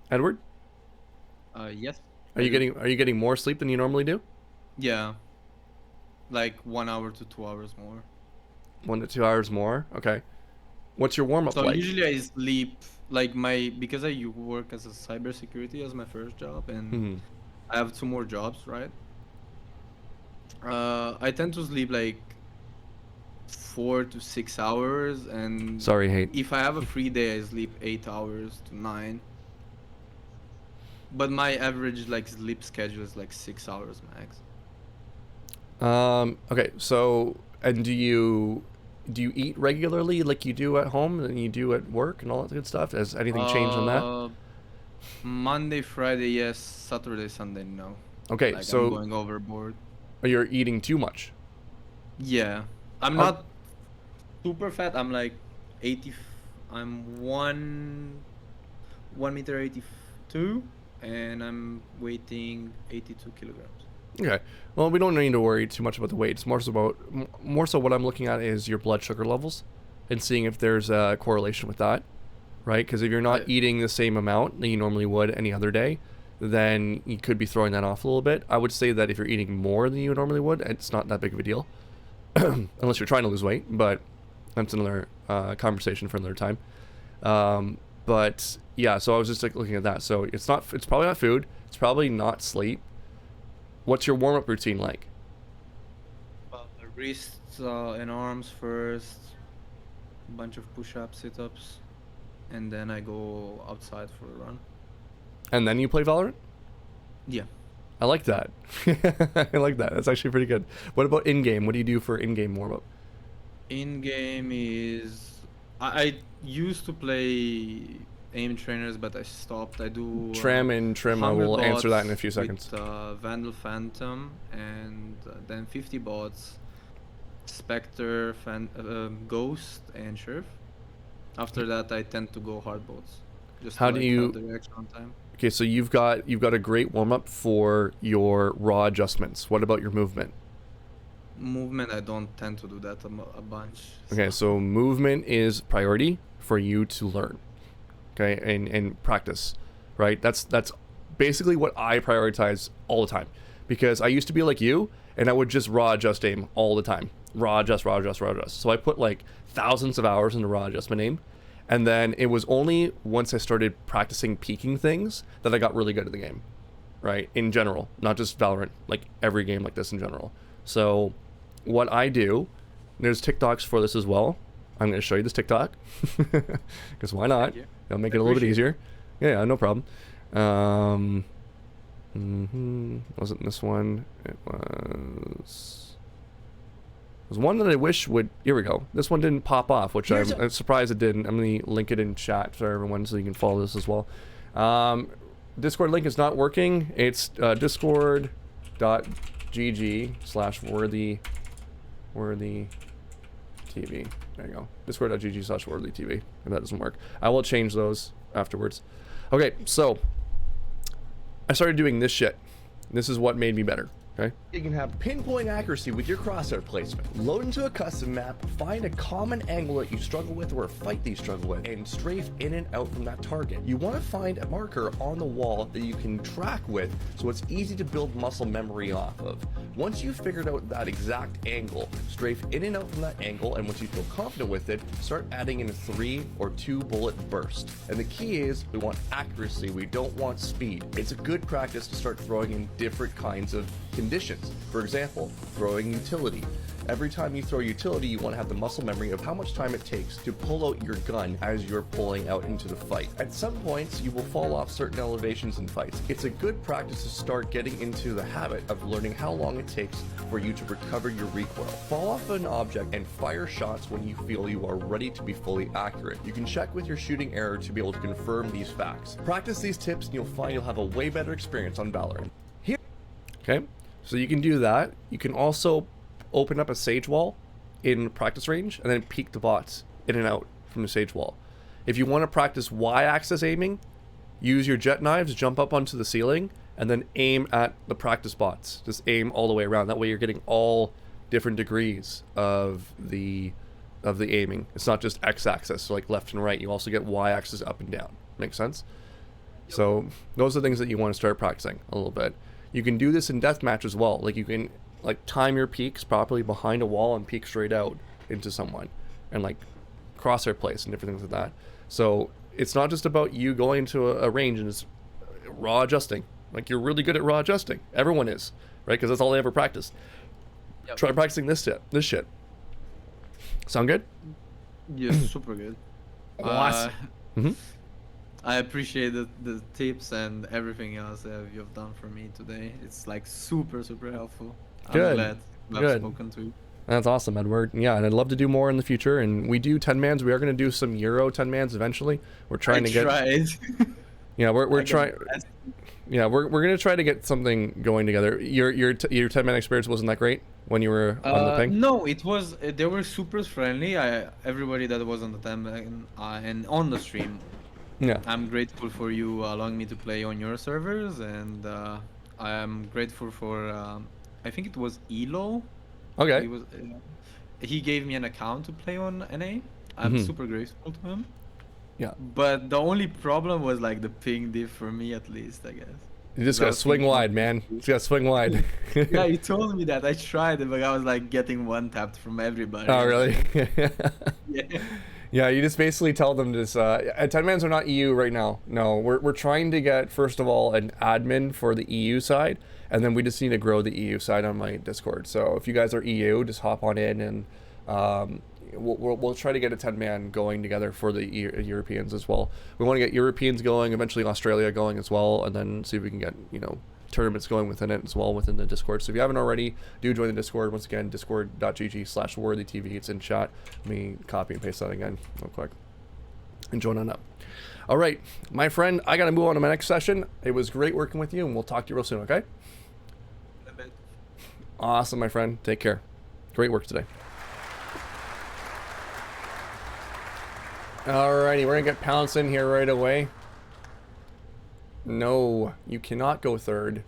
Edward? Yes. Are you getting more sleep than you normally do? Yeah. Like 1 hour to 2 hours more. 1 to 2 hours more? Okay. What's your warm-up So like? usually I sleep like because I work as a cybersecurity as my first job, and I have 2 more jobs, right? I tend to sleep like 4 to 6 hours, and Sorry, Hate. if I have a free day, I sleep 8 hours to 9. But my average like sleep schedule is like 6 hours max. Okay, so and do you eat regularly like you do at home and you do at work and all that good stuff? Has anything changed on that? Monday, Friday, yes. Saturday, Sunday, no. Okay, Like, so I'm going overboard. you're eating too much. Yeah, I'm not super fat. I'm like 80. I'm 1 meter 82, and I'm weighing 82 kilograms. Okay. Well, we don't need to worry too much about the weight. It's more so what I'm looking at is your blood sugar levels and seeing if there's a correlation with that, right? Because if you're not eating the same amount that you normally would any other day, then you could be throwing that off a little bit. I would say that if you're eating more than you normally would, it's not that big of a deal, unless you're trying to lose weight, but that's another conversation for another time. But yeah, so I was just like looking at that. So it's probably not food. It's probably not sleep. What's your warm-up routine like? Wrists and arms first, a bunch of push-ups, sit-ups, and then I go outside for a run. And then you play Valorant? Yeah. I like that. I like that. That's actually pretty good. What about in-game? What do you do for in-game warm-up? In-game is... I used to play aim trainers, but I stopped. I do... Tram and Trim, I will answer that in a few seconds. With Vandal Phantom, and then 50 bots, Spectre, Ghost, and Sheriff. After that, I tend to go hard bots. Just How to, do you... have the reaction on time. Okay, so you've got a great warm-up for your raw adjustments. What about your movement? Movement, I don't tend to do that a bunch. Okay, so movement is priority for you to learn. Okay, and practice, right? That's basically what I prioritize all the time, because I used to be like you, and I would just raw adjust aim all the time. Raw adjust. So I put like thousands of hours into raw adjustment aim. And then it was only once I started practicing peeking things that I got really good at the game, right? In general, not just Valorant, like every game like this in general. So what I do, there's TikToks for this as well. I'm going to show you this TikTok, because why not? It'll make it a little bit easier. Yeah, no problem. Wasn't this one? It was... There's one that I wish would... Here we go. This one didn't pop off, which I'm surprised it didn't. I'm going to link it in chat for everyone so you can follow this as well. Discord link is not working. It's discord.gg/worthy TV. There you go. Discord.gg/worthytv. If that doesn't work, I will change those afterwards. Okay, so I started doing this shit. This is what made me better. Okay. You can have pinpoint accuracy with your crosshair placement. Load into a custom map, find a common angle that you struggle with or a fight that you struggle with, and strafe in and out from that target. You want to find a marker on the wall that you can track with so it's easy to build muscle memory off of. Once you've figured out that exact angle, strafe in and out from that angle, and once you feel confident with it, start adding in a 3 or 2 bullet burst. And the key is we want accuracy, we don't want speed. It's a good practice to start throwing in different kinds of conditions. For example, throwing utility. Every time you throw utility, you want to have the muscle memory of how much time it takes to pull out your gun as you're pulling out into the fight. At some points, you will fall off certain elevations in fights. It's a good practice to start getting into the habit of learning how long it takes for you to recover your recoil. Fall off an object and fire shots when you feel you are ready to be fully accurate. You can check with your shooting error to be able to confirm these facts. Practice these tips and you'll find you'll have a way better experience on Valorant. Okay. So you can do that. You can also open up a sage wall in practice range and then peek the bots in and out from the sage wall. If you want to practice y-axis aiming, use your jet knives, jump up onto the ceiling, and then aim at the practice bots. Just aim all the way around. That way you're getting all different degrees of the aiming. It's not just x-axis, so like left and right. You also get y-axis up and down. Make sense? So those are things that you want to start practicing a little bit. You can do this in deathmatch as well. Like you can like time your peaks properly behind a wall and peek straight out into someone, and like crosshair place and different things like that. So it's not just about you going into a range and just raw adjusting. Like you're really good at raw adjusting. Everyone is, right? Because that's all they ever practiced. Yep. Try practicing this shit. Sound good? Yeah, super good. Awesome. I appreciate the tips and everything else that you've done for me today. It's like super helpful. Good. I'm glad I've spoken to you. That's awesome, Edward. Yeah, and I'd love to do more in the future. And we do 10-mans. We are going to do some Euro 10-mans eventually. We're trying to get. Yeah, we're trying. Yeah, we're going to try to get something going together. Your 10-man experience wasn't that great when you were on the ping? No, it was. They were super friendly. Everybody that was on the 10-man and on the stream. Yeah. I'm grateful for you allowing me to play on your servers, and I am grateful for I think it was Elo. Okay. He gave me an account to play on NA. I'm super grateful to him. Yeah. But the only problem was like the ping diff for me, at least, I guess. You just gotta swing wide, man. You just gotta swing wide. Yeah, you told me that. I tried it, but I was like getting one tapped from everybody. Oh, really? Yeah. Yeah, you just basically tell them this. 10-mans are not EU right now. No, we're trying to get, first of all, an admin for the EU side, and then we just need to grow the EU side on my Discord. So if you guys are EU, just hop on in, and we'll try to get a 10-man going together for the Europeans as well. We want to get Europeans going, eventually Australia going as well, and then see if we can get, tournaments going within it as well within the Discord. So if you haven't already, do join the Discord. Once again, discord.gg/worthytv. It's in chat. Let me copy and paste that again real quick and join on up. All right, my friend, I gotta move on to my next session. It was great working with you, and we'll talk to you real soon, okay? Awesome, my friend. Take care. Great work today. Alrighty, we're gonna get Pounce in here right away. No, you cannot go third.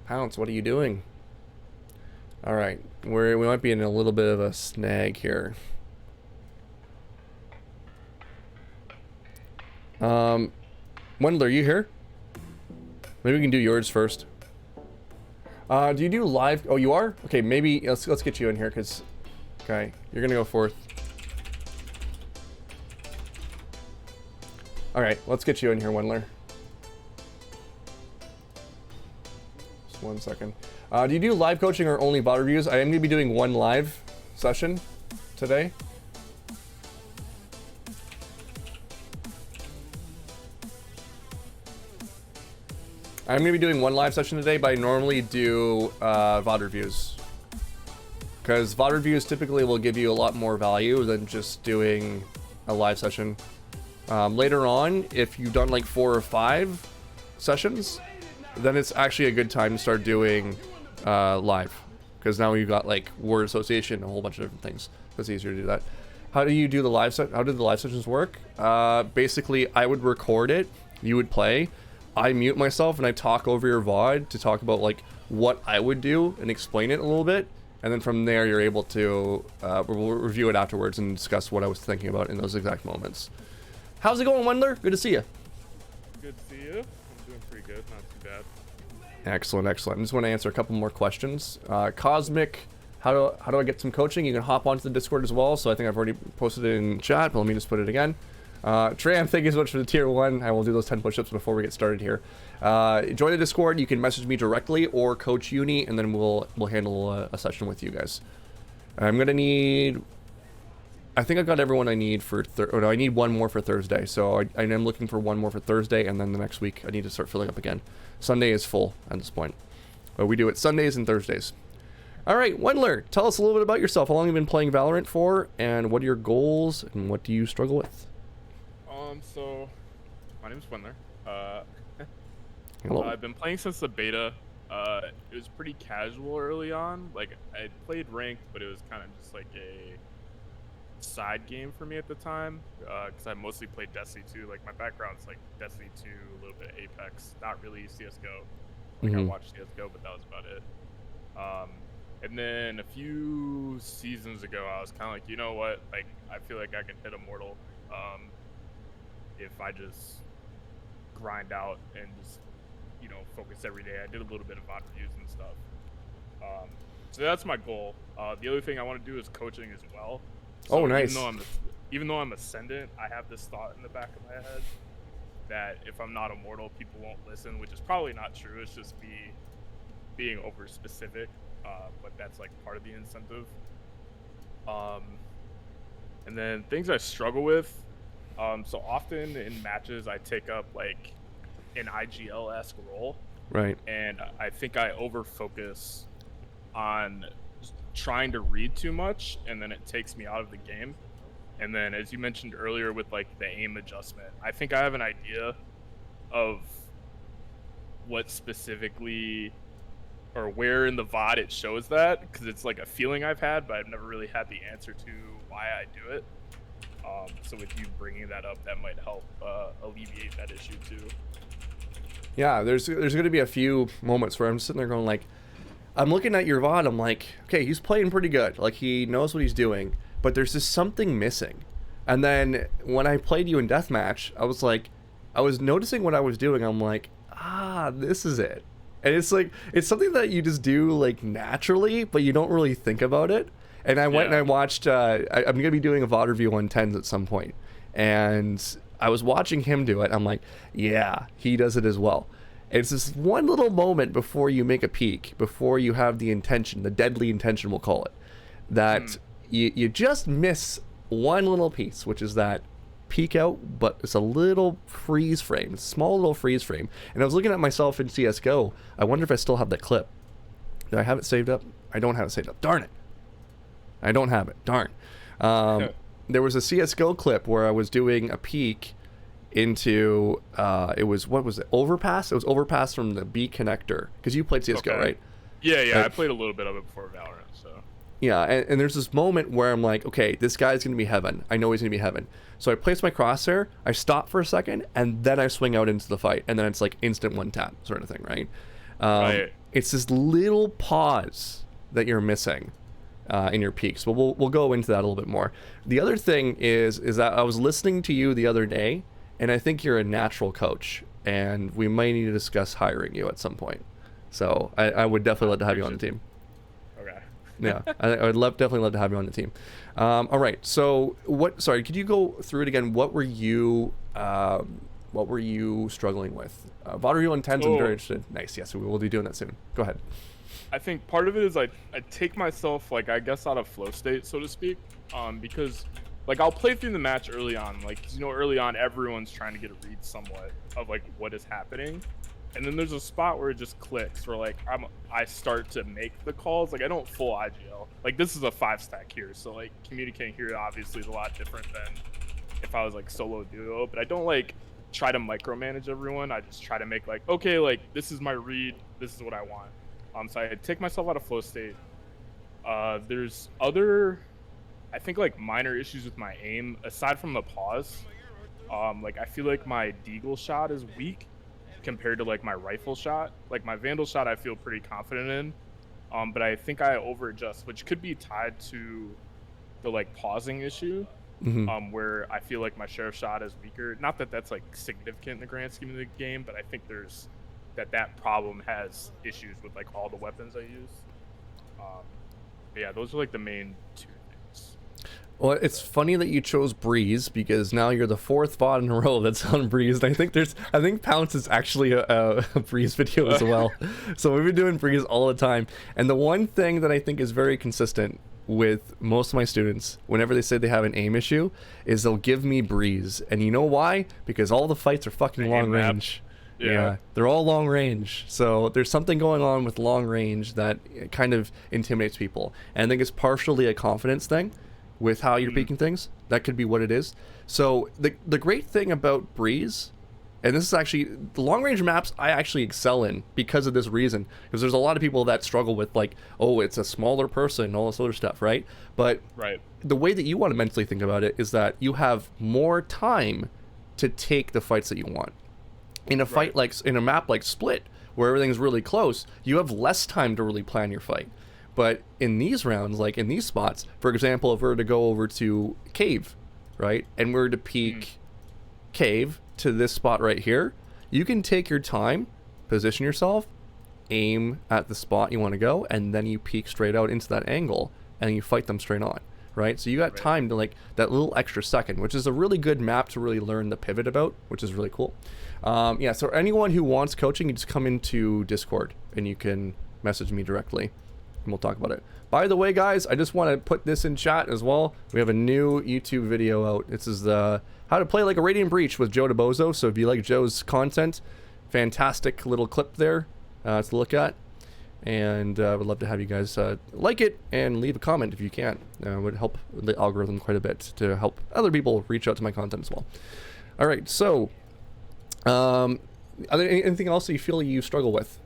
Pounce, what are you doing? Alright, we might be in a little bit of a snag here. Wendler, are you here? Maybe we can do yours first. Do you do live? Oh, you are? Okay, maybe let's get you in here, because okay, you're gonna go fourth. Alright, let's get you in here, Wendler. Just 1 second. Do you do live coaching or only bot reviews? I am going to be doing one live session today. I'm going to be doing one live session today, but I normally do VOD reviews. Because VOD reviews typically will give you a lot more value than just doing a live session. Later on, if you've done like 4 or 5 sessions, then it's actually a good time to start doing live. because now you've got like word association, a whole bunch of different things. It's easier to do that. How do you do the live set? How did the live sessions work? Basically, I would record it, you would play, I mute myself, and I talk over your VOD to talk about like what I would do and explain it a little bit, and then from there you're able to we'll review it afterwards and discuss what I was thinking about in those exact moments. How's it going, Wendler? Good to see you. Good to see you. I'm doing pretty good, not too bad. Excellent, excellent. I just want to answer a couple more questions. Cosmic, how do I get some coaching? You can hop onto the Discord as well. So I think I've already posted it in chat, but let me just put it again. Tram, thank you so much for the tier 1. I will do those 10 push-ups before we get started here. Join the Discord. You can message me directly or Coach Uni, and then we'll handle a session with you guys. I'm gonna need. I think I've got everyone I need for. No, I need one more for Thursday. So I am looking for one more for Thursday, and then the next week I need to start filling up again. Sunday is full at this point, but we do it Sundays and Thursdays. All right, Wendler, tell us a little bit about yourself. How long have you been playing Valorant for, and what are your goals, and what do you struggle with? So my name's Wendler. Hello. I've been playing since the beta. It was pretty casual early on. Like, I played ranked, but it was kind of just like a side game for me at the time, because I mostly played Destiny 2. Like, my background's like Destiny 2, a little bit of Apex, not really CS:GO. Like, I watched CS:GO, but that was about it. And then a few seasons ago, I was kind of like, you know what? Like, I feel like I can hit Immortal if I just grind out and just, you know, focus every day. I did a little bit of VOD reviews and stuff. So that's my goal. The other thing I want to do is coaching as well. So nice. Even though I'm Ascendant, I have this thought in the back of my head that if I'm not Immortal, people won't listen, which is probably not true. It's just being over specific, but that's like part of the incentive. And then things I struggle with. So often in matches, I take up like an IGL-esque role. Right. And I think I over-focus on trying to read too much, and then it takes me out of the game. And then, as you mentioned earlier with like the aim adjustment, I think I have an idea of what specifically or where in the VOD it shows that, because it's like a feeling I've had, but I've never really had the answer to why I do it. So with you bringing that up, that might help alleviate that issue too. Yeah, there's going to be a few moments where I'm sitting there going like, I'm looking at your VOD, I'm like, okay, he's playing pretty good. Like, he knows what he's doing, but there's just something missing. And then when I played you in Deathmatch, I was like, I was noticing what I was doing. I'm like, this is it. And it's like, it's something that you just do like naturally, but you don't really think about it. And I went and I watched, I'm going to be doing a VOD review on 10s at some point. And I was watching him do it. I'm like, yeah, he does it as well. It's this one little moment before you make a peak, before you have the intention, the deadly intention we'll call it, that you just miss one little piece, which is that peek out, but it's a little freeze frame, small little freeze frame. And I was looking at myself in CSGO. I wonder if I still have that clip. Do I have it saved up? I don't have it saved up. Darn it. I don't have it. Darn. There was a CSGO clip where I was doing a peek into it was, what was it, overpass? It was overpass from the B connector, because you played CSGO, right? Yeah, I played a little bit of it before Valorant, so yeah. And there's this moment where I'm like, okay, this guy's gonna be heaven. I know he's gonna be heaven. So I place my crosshair, I stop for a second, and then I swing out into the fight, and then it's like instant one tap sort of thing, right? Right. It's this little pause that you're missing in your peaks, but we'll go into that a little bit more. The other thing is that I was listening to you the other day, and I think you're a natural coach, and we might need to discuss hiring you at some point. So I would definitely love to have you on the team. Okay. Yeah, I would definitely love to have you on the team. All right. So sorry, could you go through it again? What were you struggling with? VOD review on 10s. I'm very interested. Nice. Yes, we will be doing that soon. Go ahead. I think part of it is I take myself, like, I guess out of flow state, so to speak, because like I'll play through the match early on, like, 'cause, you know, early on everyone's trying to get a read somewhat of like what is happening, and then there's a spot where it just clicks, where like I start to make the calls. Like, I don't full IGL. Like, this is a 5-stack here, so like communicating here obviously is a lot different than if I was like solo duo, but I don't like try to micromanage everyone. I just try to make like, okay, like, this is my read, this is what I want. So I take myself out of flow state, There's other, I think like minor issues with my aim aside from the pause. Like I feel like my deagle shot is weak compared to like my rifle shot. Like my vandal shot, I feel pretty confident in. But I think I over adjust, which could be tied to the like pausing issue. Where I feel like my sheriff shot is weaker. Not that that's like significant in the grand scheme of the game, but I think there's that problem has issues with like all the weapons I use. But yeah, those are like the main two things. Well, it's funny that you chose Breeze because now you're the 4th bot in a row that's on Breeze. And I think Pounce is actually a Breeze video as well. So we've been doing Breeze all the time. And the one thing that I think is very consistent with most of my students, whenever they say they have an aim issue, is they'll give me Breeze. And you know why? Because all the fights are fucking long range. Yeah, they're all long range. So there's something going on with long range that kind of intimidates people. And I think it's partially a confidence thing with how you're peeking things. That could be what it is. So the great thing about Breeze, and this is actually, the long range maps I actually excel in because of this reason. Because there's a lot of people that struggle with like, oh, it's a smaller person and all this other stuff, right? But the way that you want to mentally think about it is that you have more time to take the fights that you want. In a fight like, in a map like Split, where everything's really close, you have less time to really plan your fight. But in these rounds, like in these spots, for example, if we were to go over to Cave, right, and we're to peek Cave to this spot right here, you can take your time, position yourself, aim at the spot you want to go, and then you peek straight out into that angle, and you fight them straight on, right? So you got time to like that little extra second, which is a really good map to really learn the pivot about, which is really cool. Yeah, so anyone who wants coaching, you just come into Discord and you can message me directly and we'll talk about it. By the way, guys, I just want to put this in chat as well. We have a new YouTube video out. This is the how to play like a Radiant Breach with Joe DeBozo. So if you like Joe's content, fantastic little clip there to look at. And I would love to have you guys like it and leave a comment if you can. It would help the algorithm quite a bit to help other people reach out to my content as well. All right, so are there anything else that you feel you struggle with?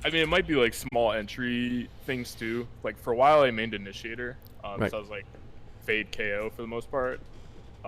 I mean, it might be like small entry things too. Like for a while, I mained Initiator, so I was like fade KO for the most part.